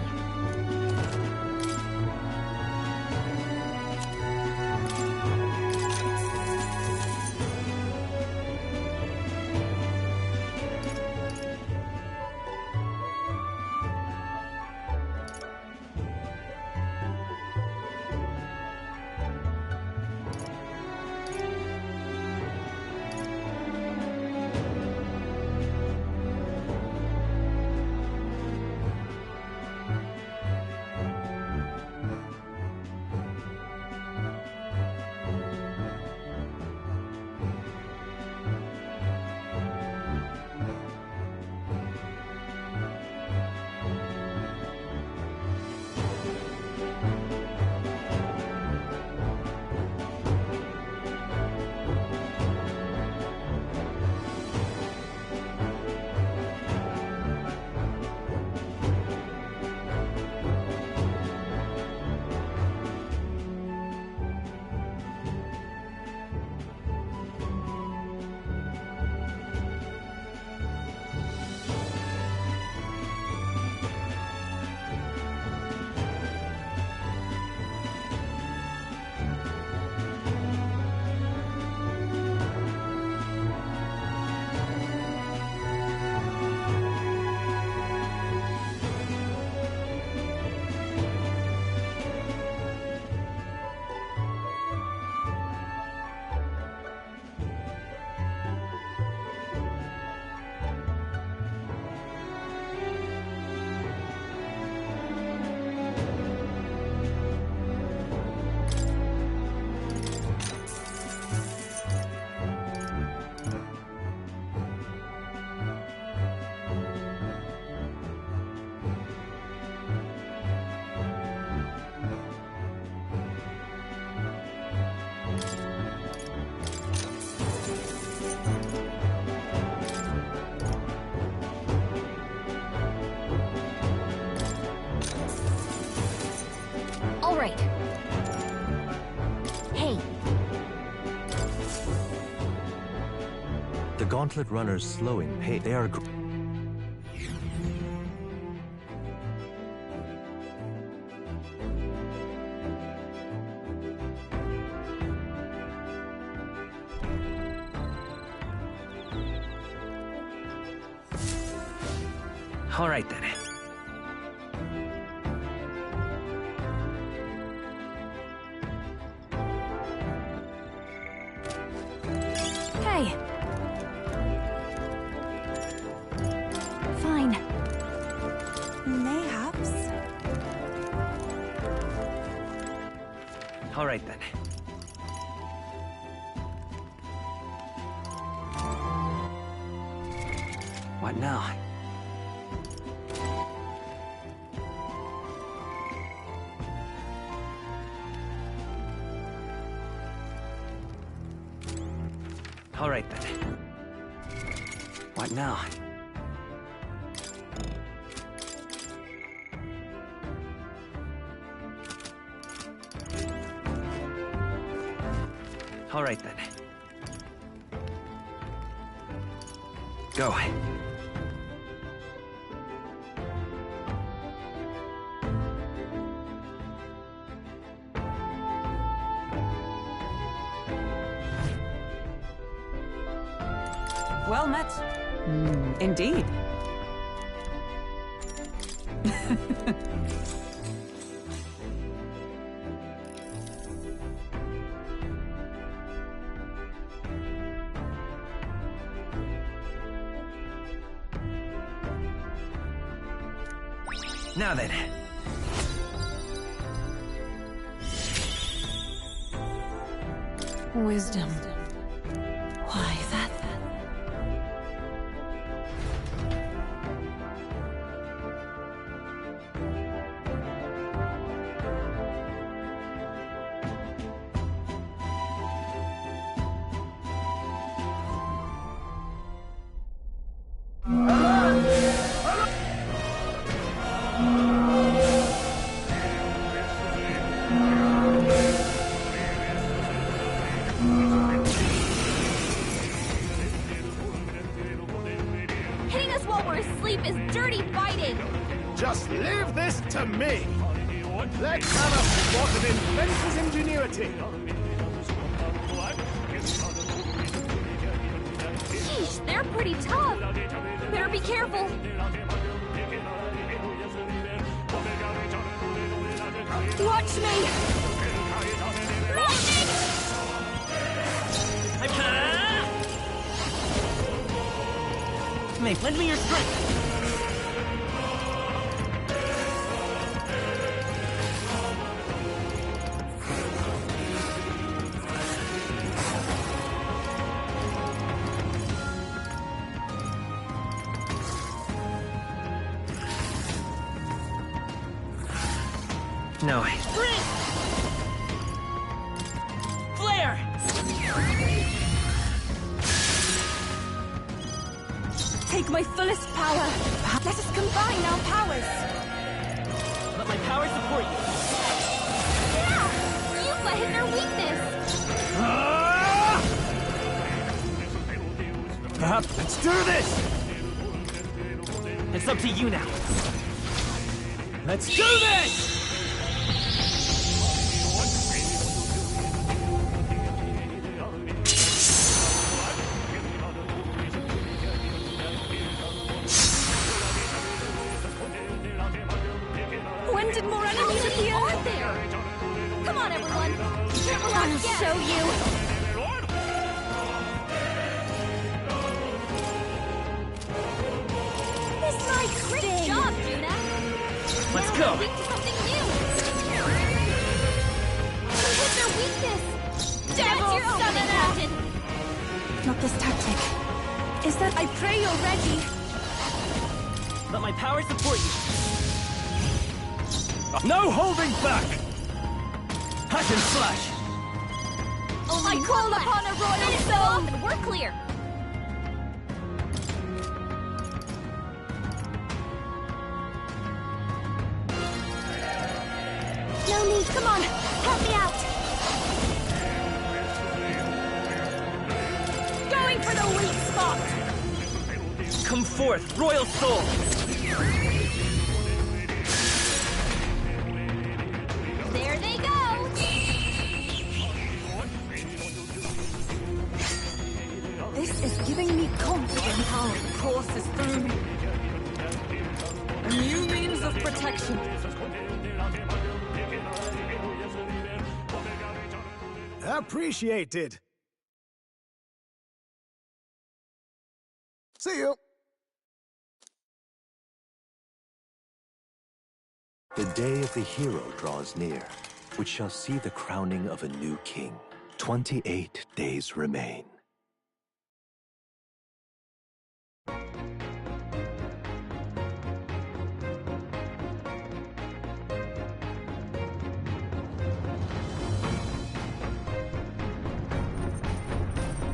The Gauntlet Runner's slowing pace. They are... All right, then. Hey. Fine. Mayhaps. All right, then. What now? All right, then. What now? All right, then. Go. Well met. Indeed. Now then. Wisdom. Why, that... Hitting us while we're asleep is dirty fighting! Just leave this to me! Let's have a spot of inventor's ingenuity! Sheesh, they're pretty tough! Better be careful! Watch me! Lightning! Mate, lend me your strength! No. Flare! Take my fullest power! Let us combine our powers! Let my power support you! Yeah! You've let hit their weakness! Perhaps let's do this! It's up to you now. Let's do this! When did more enemies appear? Are there? Come on, everyone! Can't relax yet! I'll show you! This might sting! Great job, Juna! Let's Now go! we're weak to something new! Hit their weakness! Devil your opening, Captain! Not this tactic. Is that I pray you're ready? Let my power support you! No holding back! Hack and slash! I call upon a royal soul! And we're clear! No need, come on! Help me out! Going for the weak thought! Come forth, royal soul! There they go! This is giving me confidence. Power courses through me. A new means of protection. Appreciated. See you. The day of the hero draws near, which shall see the crowning of a new king. 28 days remain.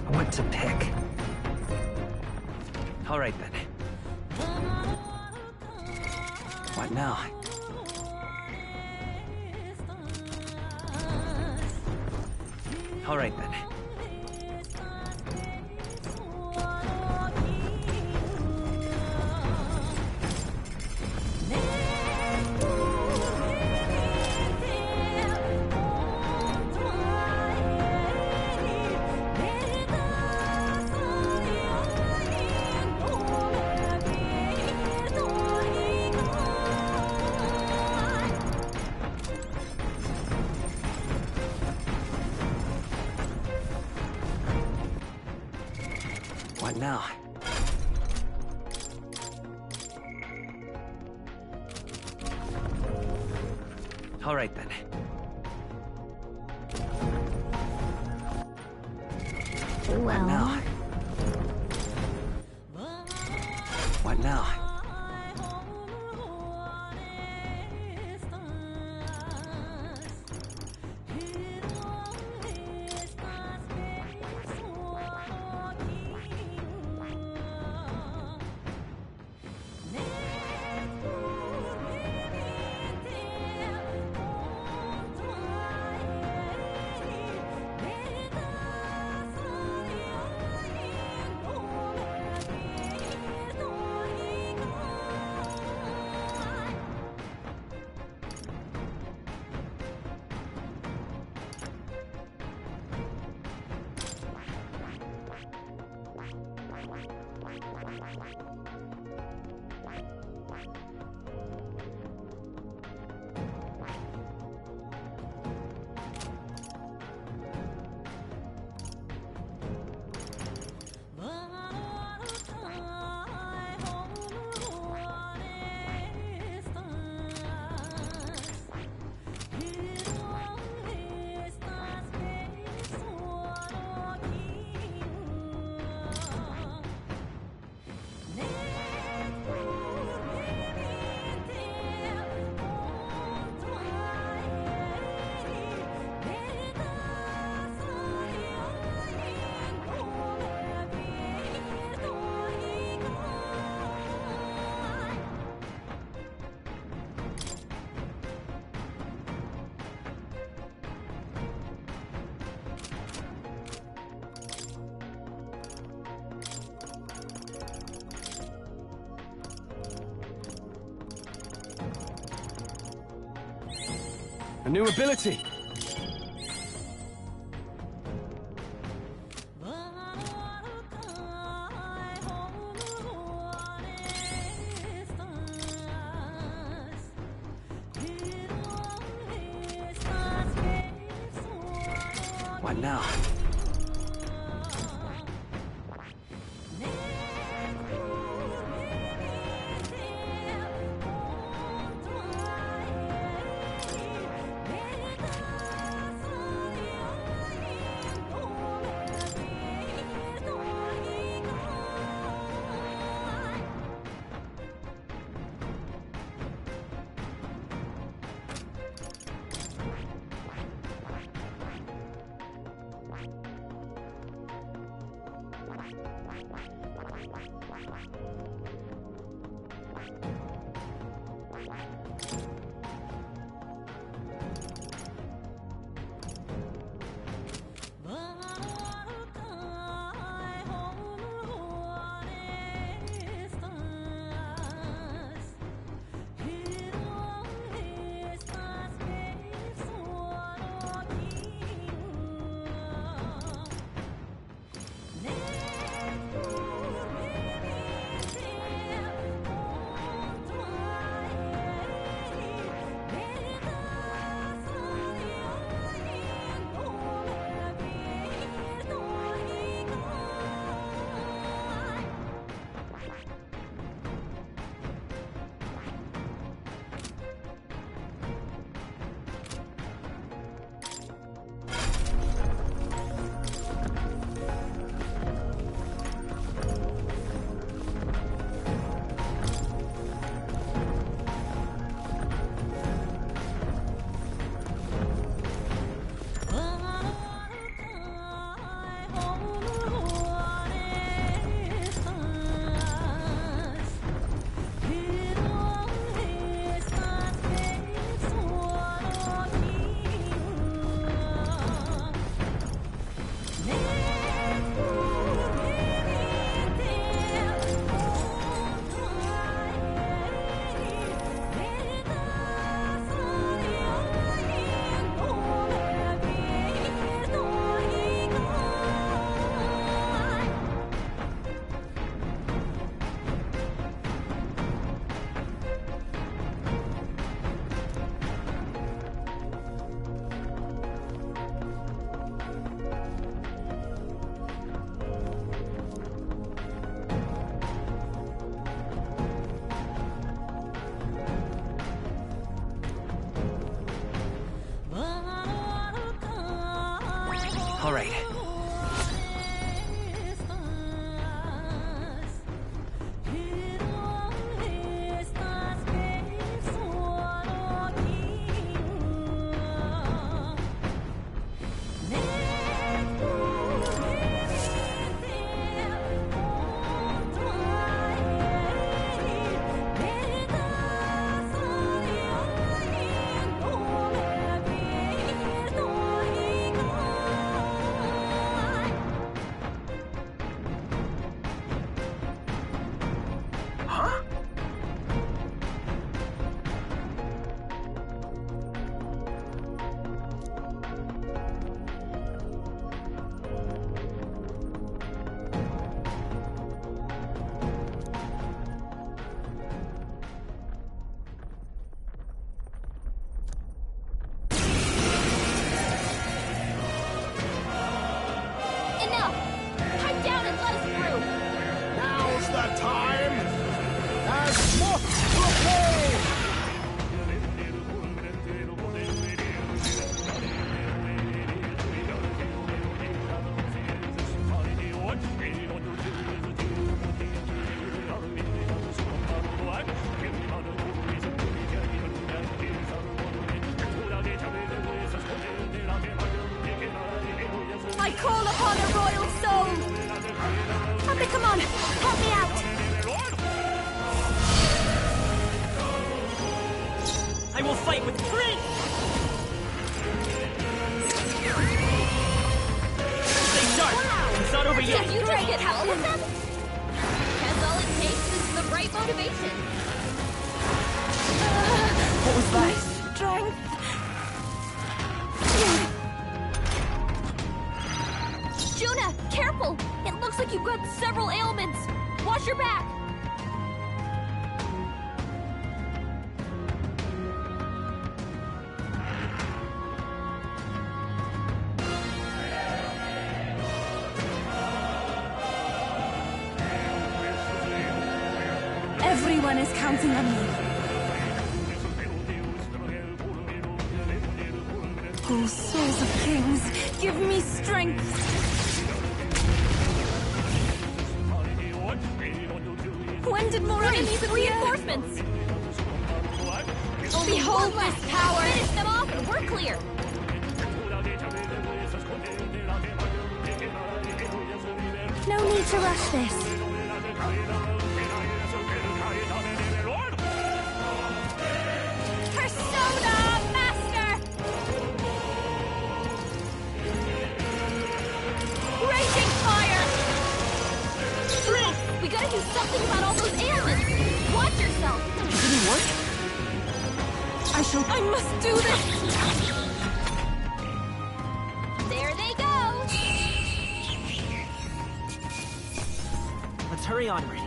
What to pick? All right then. What now? All right then. What now? All right then. What now? What now? A new ability! What now? All right. I call upon a royal soul! Thunder, come on! Help me out! I will fight with strength! Stay sharp! Wow. It's not over yet! Did you just get all of them? That's all it takes is the right motivation. What was that? Strength. Juna, careful! It looks like you've got several ailments. Watch your back. Everyone is counting on me. Oh, souls of kings, give me strength. When did more enemies and reinforcements? Only behold this power! Finish them off and we're clear! No need to rush this. Persona Master! Raging fire! We gotta do something about all those ailments! Watch yourself! Did it work? I must do this! There they go! Let's hurry on, Ray.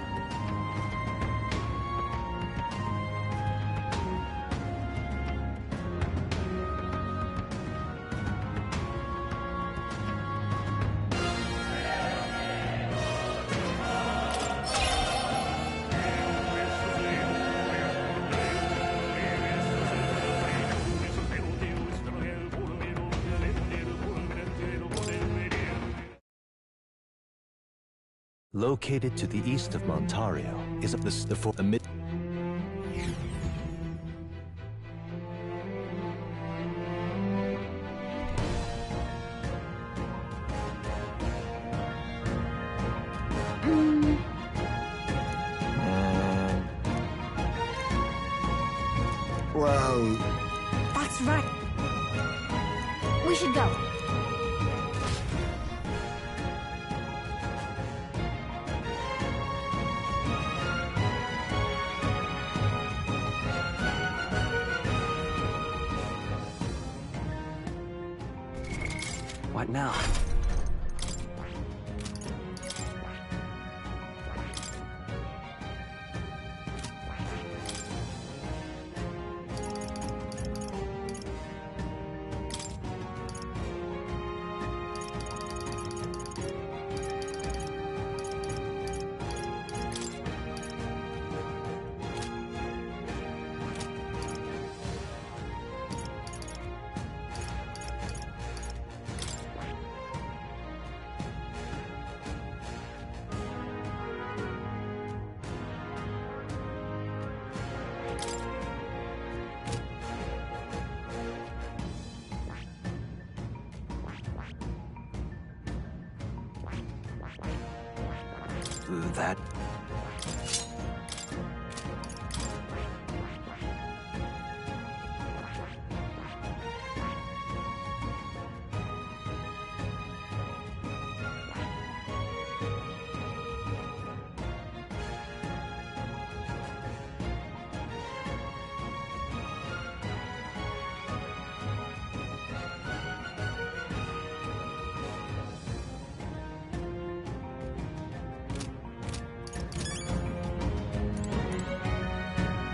Located to the east of Montario is the mid. Well, that's right. We should go. What now? that.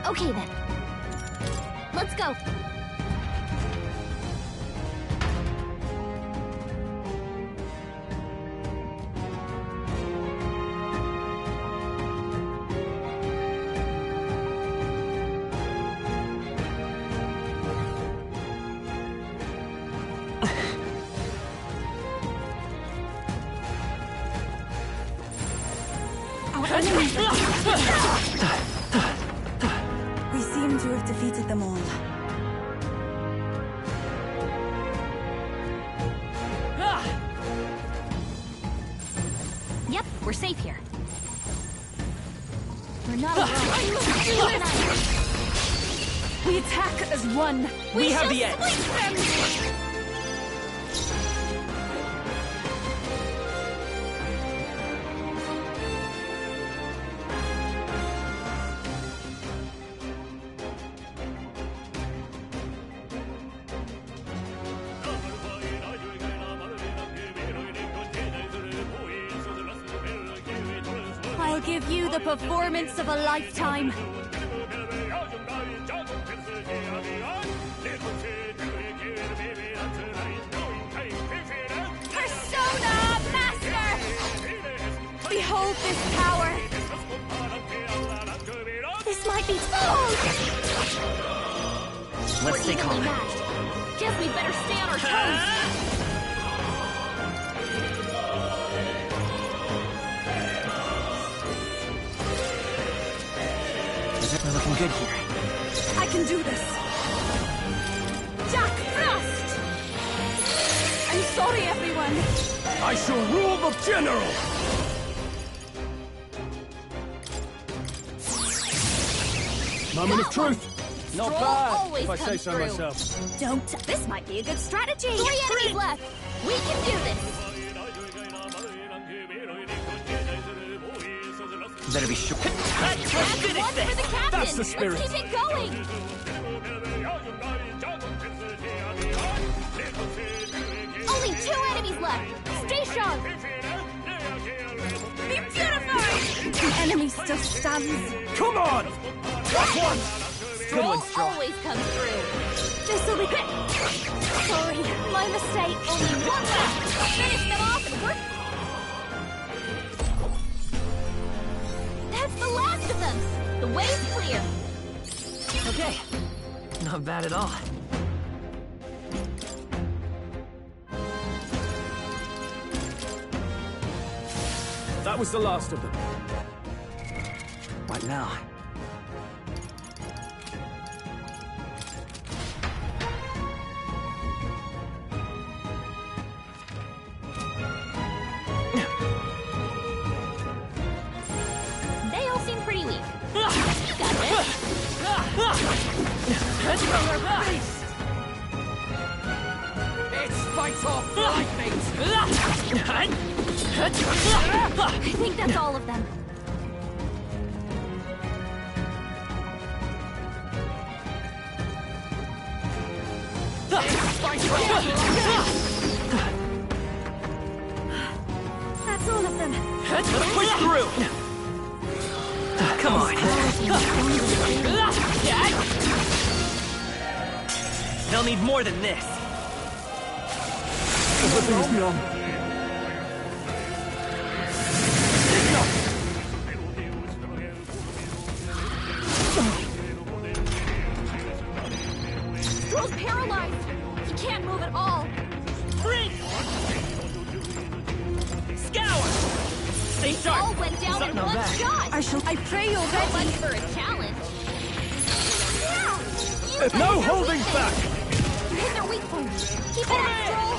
Okay then. Let's go. Our enemies are We seem to have defeated them all. Yep, we're safe here. We're not alone. We attack as one. We have shall the edge. sweep them! I'll give you the performance of a lifetime. Persona Master! Behold this power! This might be... Let's stay calm. Guess we better stay on our toes. We're looking good here. I can do this. Jack Frost! I'm sorry, everyone. I shall rule the general! Moment of truth. Not bad, if I say so myself. Don't. This might be a good strategy. 3 enemies left. We can do this. Better be sure. That's one for the captain. That's the spirit. Let's keep it going. Only 2 enemies left. Stay sharp. Be beautified. The enemy still stands. Come on! That's one! Good one, Stroll Straw. always comes through. This'll be good. Sorry, my mistake. Only 1 left. Finish them off and we're... That's the last of them. The way's clear. Okay. Not bad at all. That was the last of them. What now? They all seem pretty weak. You got this. It's fight or flight, mate! I think that's all of them. That's all of them. Let's push through! Come on! They'll need more than this. Everything's beyond. Stroll's paralyzed. He can't move at all. Freeze! Scour! Stay sharp! All went down in Something on one that. shot. I pray you're So ready. much for a challenge. Yeah! You No guys are holding weak. back! You hit their weak point. Keep it up, Stroll.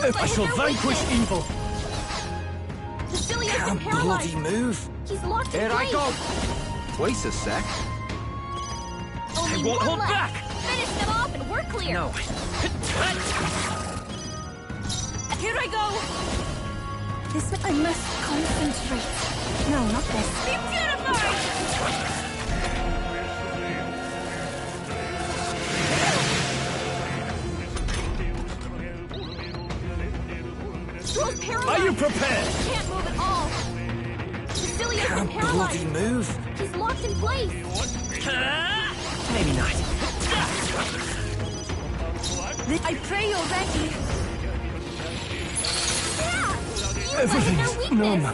I shall vanquish evil. Cecilia's been Can't paralyzed. bloody move. He's locked in Here I place. go. Wait a sec. Only I won't one hold left. back. Finish them off and we're clear. No. Here I go! This I must concentrate. No, not this. Be purified! Stroll's paralyzed. Are you prepared? Can't move at all. Cecilia's been Can't paralyzed. bloody move. He's locked in place. Maybe not. I pray you're ready. Everything's numb.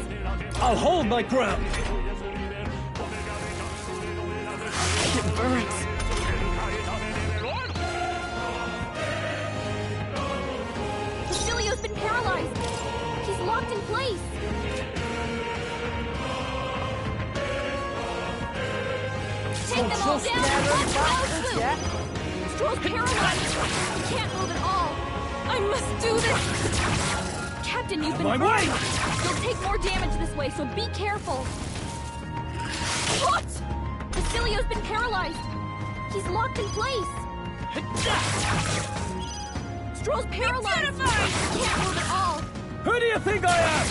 I'll hold my ground. It burns. Cecilia's been paralyzed. He's locked in place. Take them all down. Stroll's paralyzed. He can't move at all. I must do this. Captain, you've been My burned. way! You'll take more damage this way, so be careful. What? Cecilia's been paralyzed. He's locked in place. Stroll's paralyzed. He can't move at all. Who do you think I am?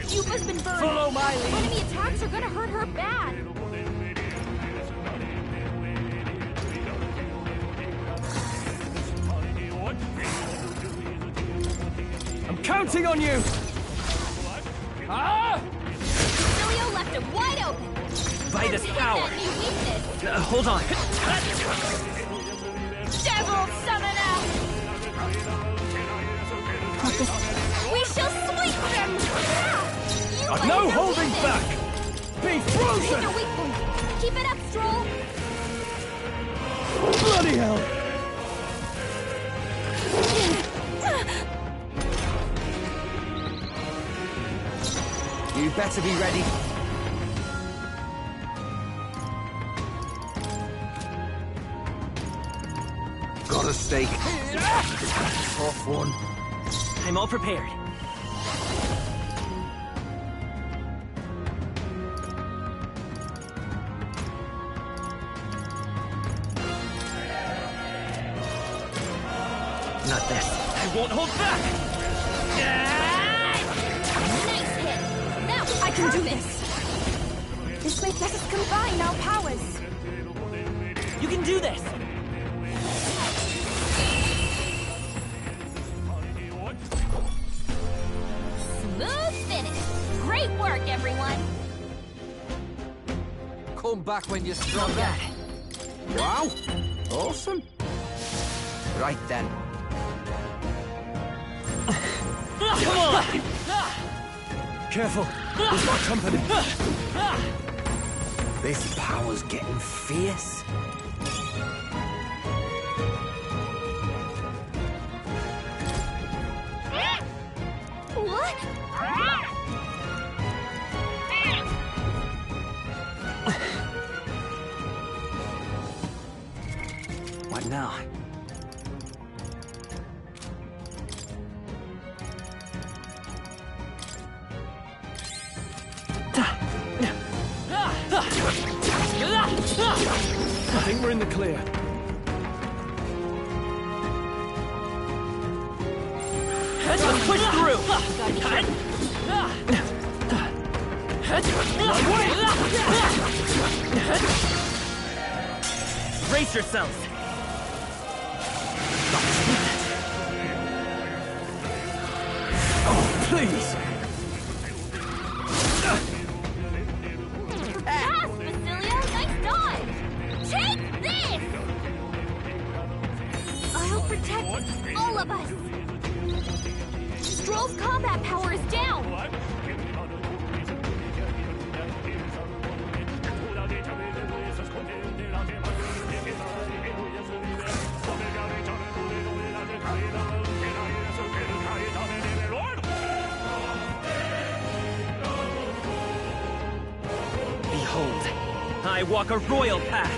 Yuba's been burned. Follow my lead. Enemy attacks are gonna hurt her bad. I'm counting on you. Ah! Cecilia left him wide open. By this Hit power. that new weakness. Hold on. Devil summoner! We shall sweep them! I've no holding back. Be Hit frozen. their weak point. Keep it up, Stroll. Bloody hell. You better be ready. Got a stake. Off one. I'm all prepared. Not this. I won't hold back! Nice hit. Now I can do this. This may let us combine our powers. You can do this! smooth finish. Great work, everyone. Come back when you're stronger. Wow! Awesome. Right then. Come on! Careful. There's more company. This power's getting fierce. What? What now? I think we're in the clear. Let's push through! Brace yourselves! Oh, please! Pass, Basilio! Nice dodge! Take this! I'll protect all of us! Stroll's combat power is down! I walk a royal path.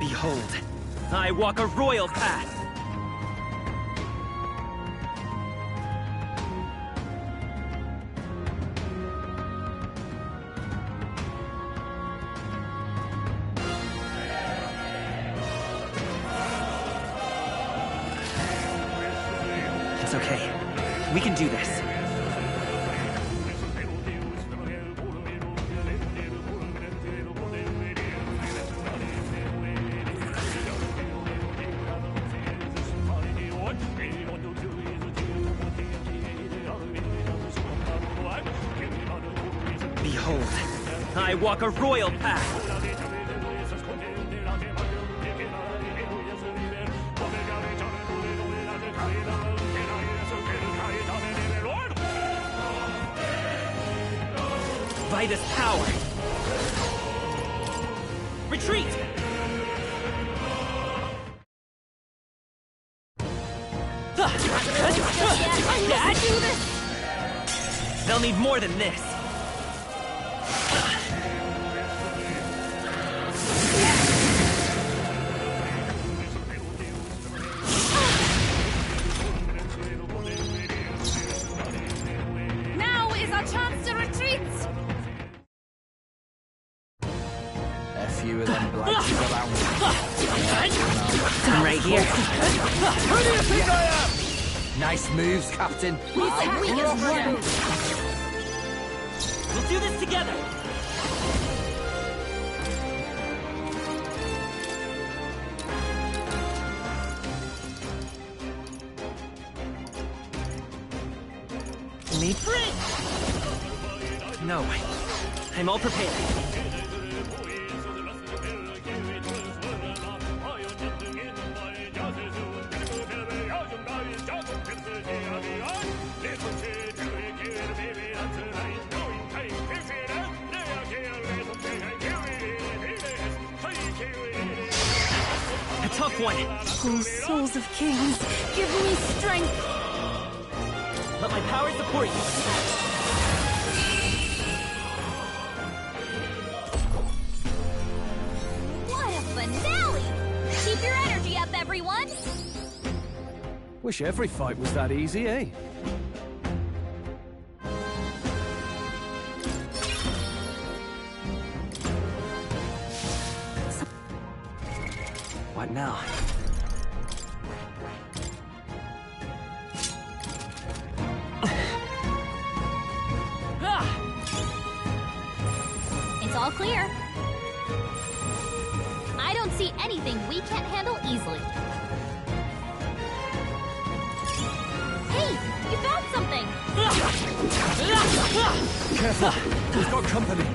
Behold, I walk a royal path. It's okay. We can do this. Behold, I walk a royal path. By this power. Retreat! They'll need more than this. Now is our chance to retreat! A few of them blighters around. I'm right here. Who do you think I am? Nice moves, Captain. We'll do this together. Need friend. No, I'm all prepared. A tough one. Oh, souls of kings, give me strength. Let my power support you. What a finale! Keep your energy up, everyone! Wish every fight was that easy, eh? What now? It's all clear. I don't see anything we can't handle easily. Hey, you found something! Careful, we've got company.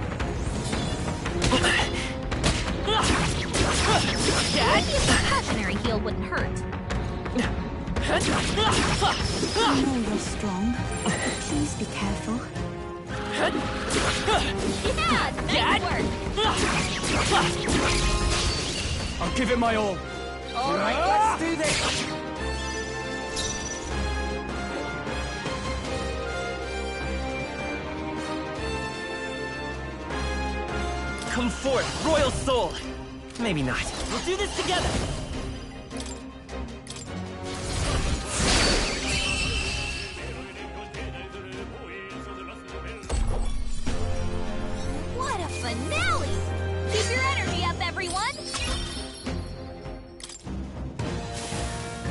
Maybe a precautionary heal wouldn't hurt. I know you're strong, but please be careful. Yeah, nice work! I'll give it my all. All right, let's do this. Come forth, royal soul. Maybe not. We'll do this together. What a finale! Keep your energy up, everyone!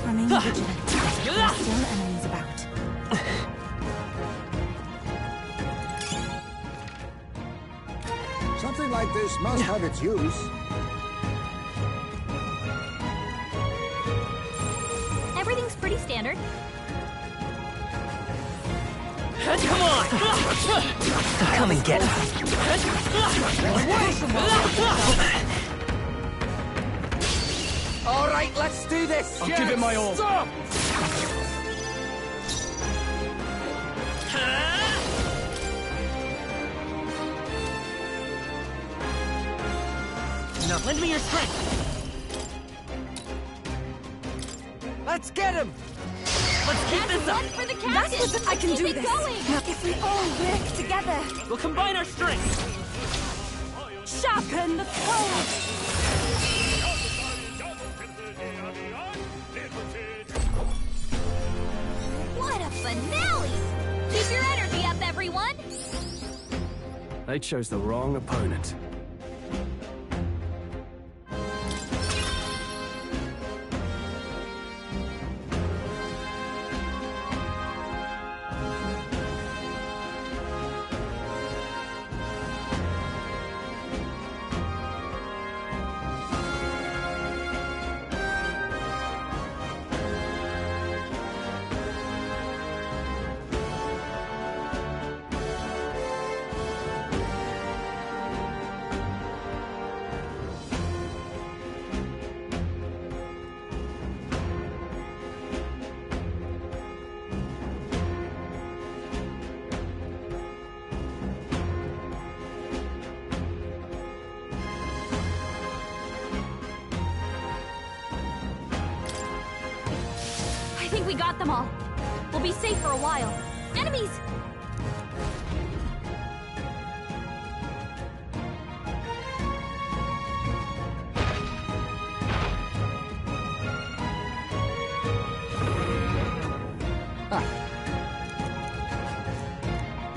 Remain vigilant. There are still enemies about. Something like this must have its use. Everything's pretty standard. Come on! Come and get me. All right, let's do this. I'll give it my all. Stop! Now lend me your strength. Let's get him! Let's keep this up! For the captain. That's what I can Keep do it this. going. Now, if we all work together, We'll combine our strength. sharpen the pole. What a finale! Keep your energy up, everyone! They chose the wrong opponent. I think we got them all. We'll be safe for a while. Enemies!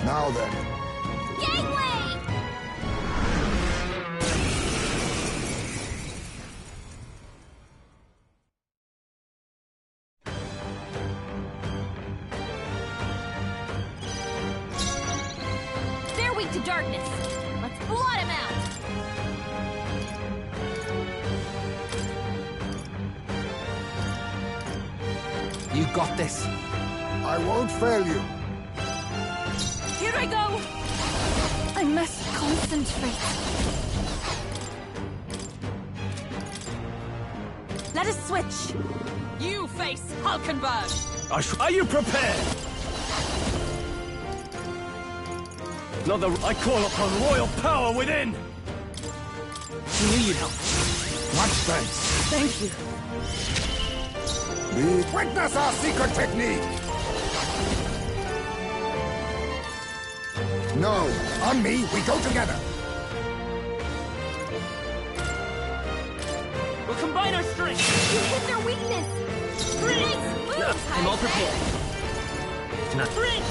Now then. Gangway! They're weak to darkness. Let's blot him out. You got this. I won't fail you. Here I go! I must concentrate. Let us switch. You face Hulkenberg! Are you prepared? I call upon royal power within! You knew you'd help. Much thanks. Thank you. Witness our secret technique! No, on me, we go together. We'll combine our strength. You hit their weakness. Nice moves, I'm all Heisman. prepared. Not three.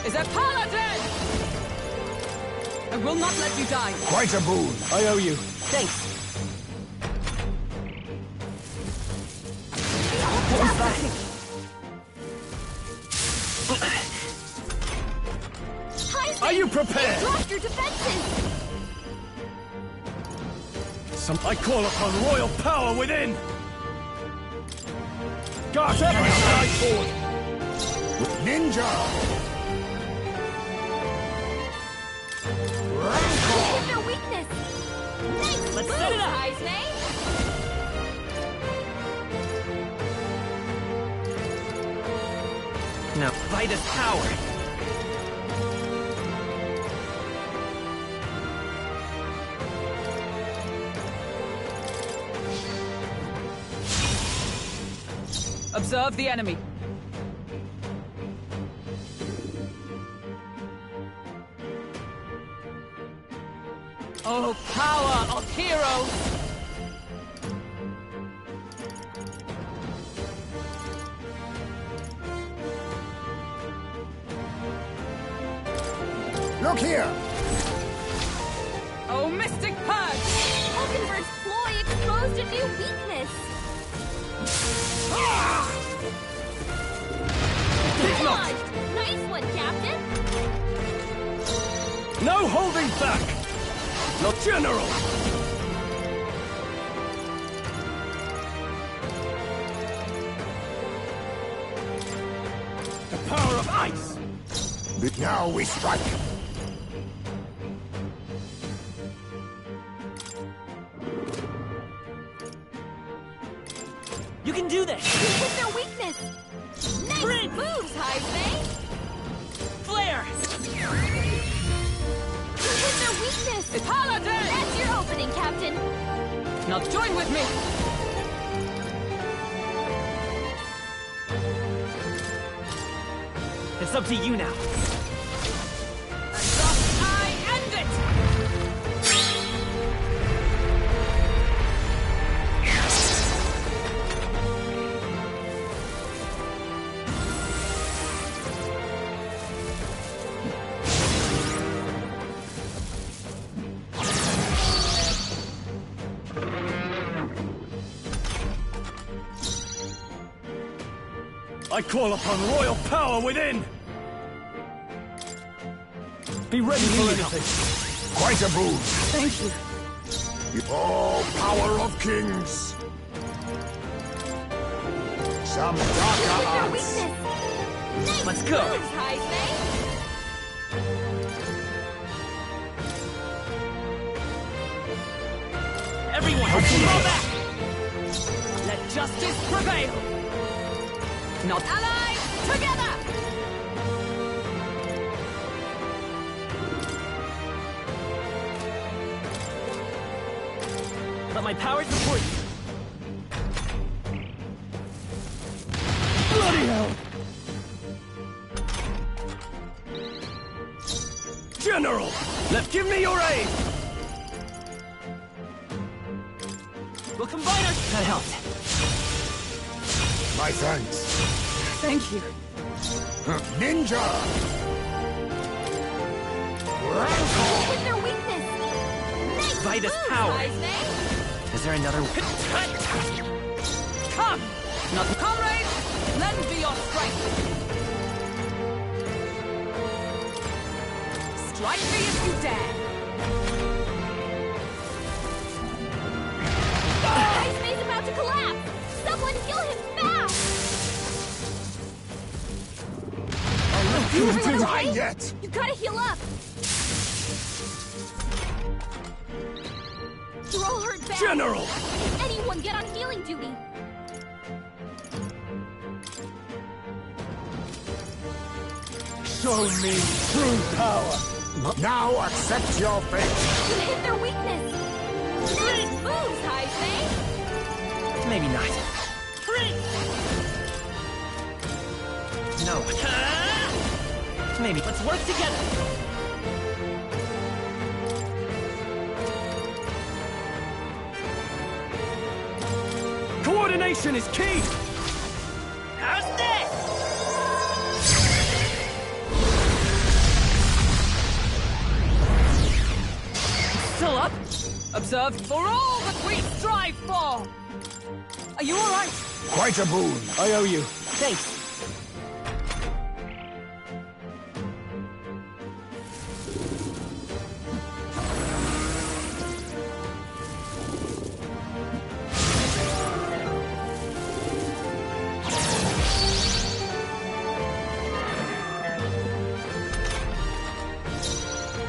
Is a paladin! I will not let you die. Quite a boon. I owe you. Thanks. What's that? Heisman, Are you prepared? drop your defenses. I call upon royal power within! Guard every side forward! Ninja! You hit their weakness. Nice Let's moves, set it up. Heisman. Now, Vida's power. Observe the enemy. Oh, power of heroes! Look here! Oh, Mystic Purge! Hulkenberg's ploy exposed a new weakness. Dodged. Nice one, Captain. No holding back! Not general! The power of ice! Now we strike. You can do this! You hit their weakness. Nice moves, Heisman. Flare! You hit their weakness! Paladin! That's your opening, Captain! Now join with me! It's up to you now. And thus I end it! I call upon royal power within! Be ready for anything. Quite a boon. Thank you. Oh, power of kings! Some darker arts. Let's go! Moves, Heisman! Everyone, fall back! Let justice prevail! Not allies together! Let my powers support you. Bloody hell! General! Give me your aid! We'll combine our... That helped. My thanks. Thank you. Ninja! With their weakness! Nice By this moves, power. Heisman! Is there another... Come! Not comrades! Lend me your strength! Strike me if you dare! Heisman's about to collapse! Someone heal him fast! Everyone okay? Yet. You gotta heal up! You're all hurt bad! General! Can anyone get on healing duty? Show me true power! Now accept your fate! You hit their weakness! Nice moves, Heisman! Maybe not. No. Maybe. Let's work together. Coordination is key! How's this? Still up? Observed for all that we strive for! Are you alright? Quite a boon. I owe you. Thanks.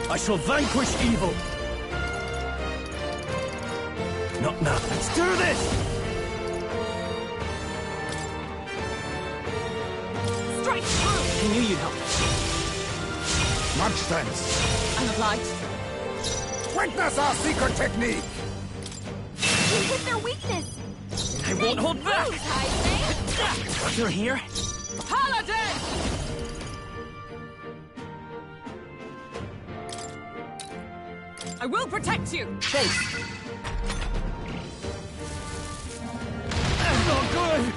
I shall vanquish evil. Not now. Let's do this! Strike through! I knew you'd help. Much thanks. I'm obliged. Witness our secret technique! You hit their weakness! I won't hold back! Moves, Heisman! You're here? Paladin! I will protect you! Thanks. That's not good!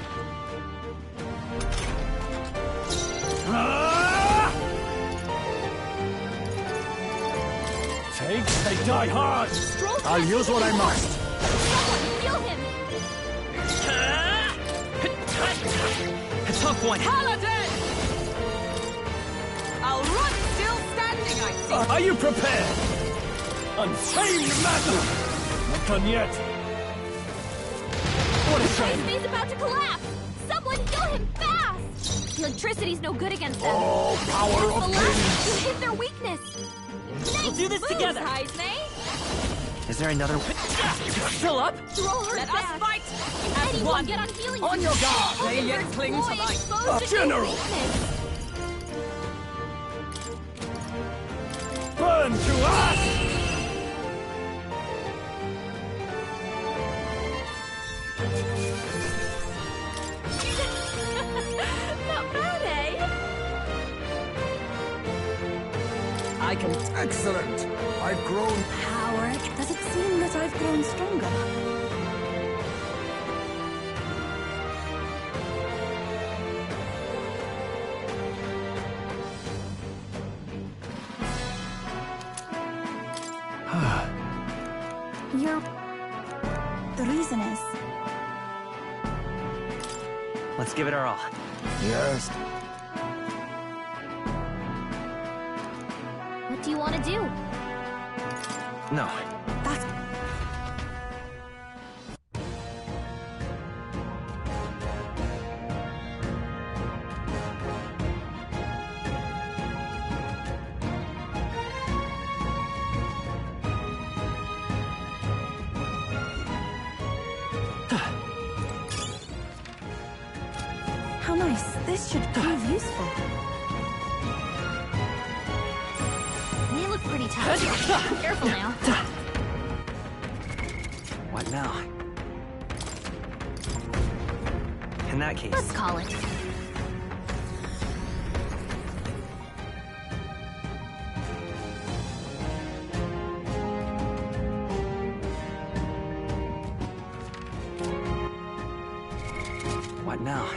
They die hard! I'll use what I must. Someone heal him! A tough one. Paladin! I'll run still standing, I see! Are you prepared? Untamed madness! Not done yet. What a shame! Heisman's about to collapse! Someone heal him fast! Electricity's no good against them. Oh, power of kings! You hit their weakness! We'll do this together! Heisman! Is there another... Still up? You're all hurt Let bad. us fight! Anyone one. get on healing On your guard! They yet cling to life. life! General! Burn to ash! I can... Excellent! I've grown... Howard, does it seem that I've grown stronger? The reason is... Let's give it our all. Yes. What do you want to do? No. That's... How nice. This should prove useful. They look pretty tough. Careful now. What now? In that case... Let's call it. What now?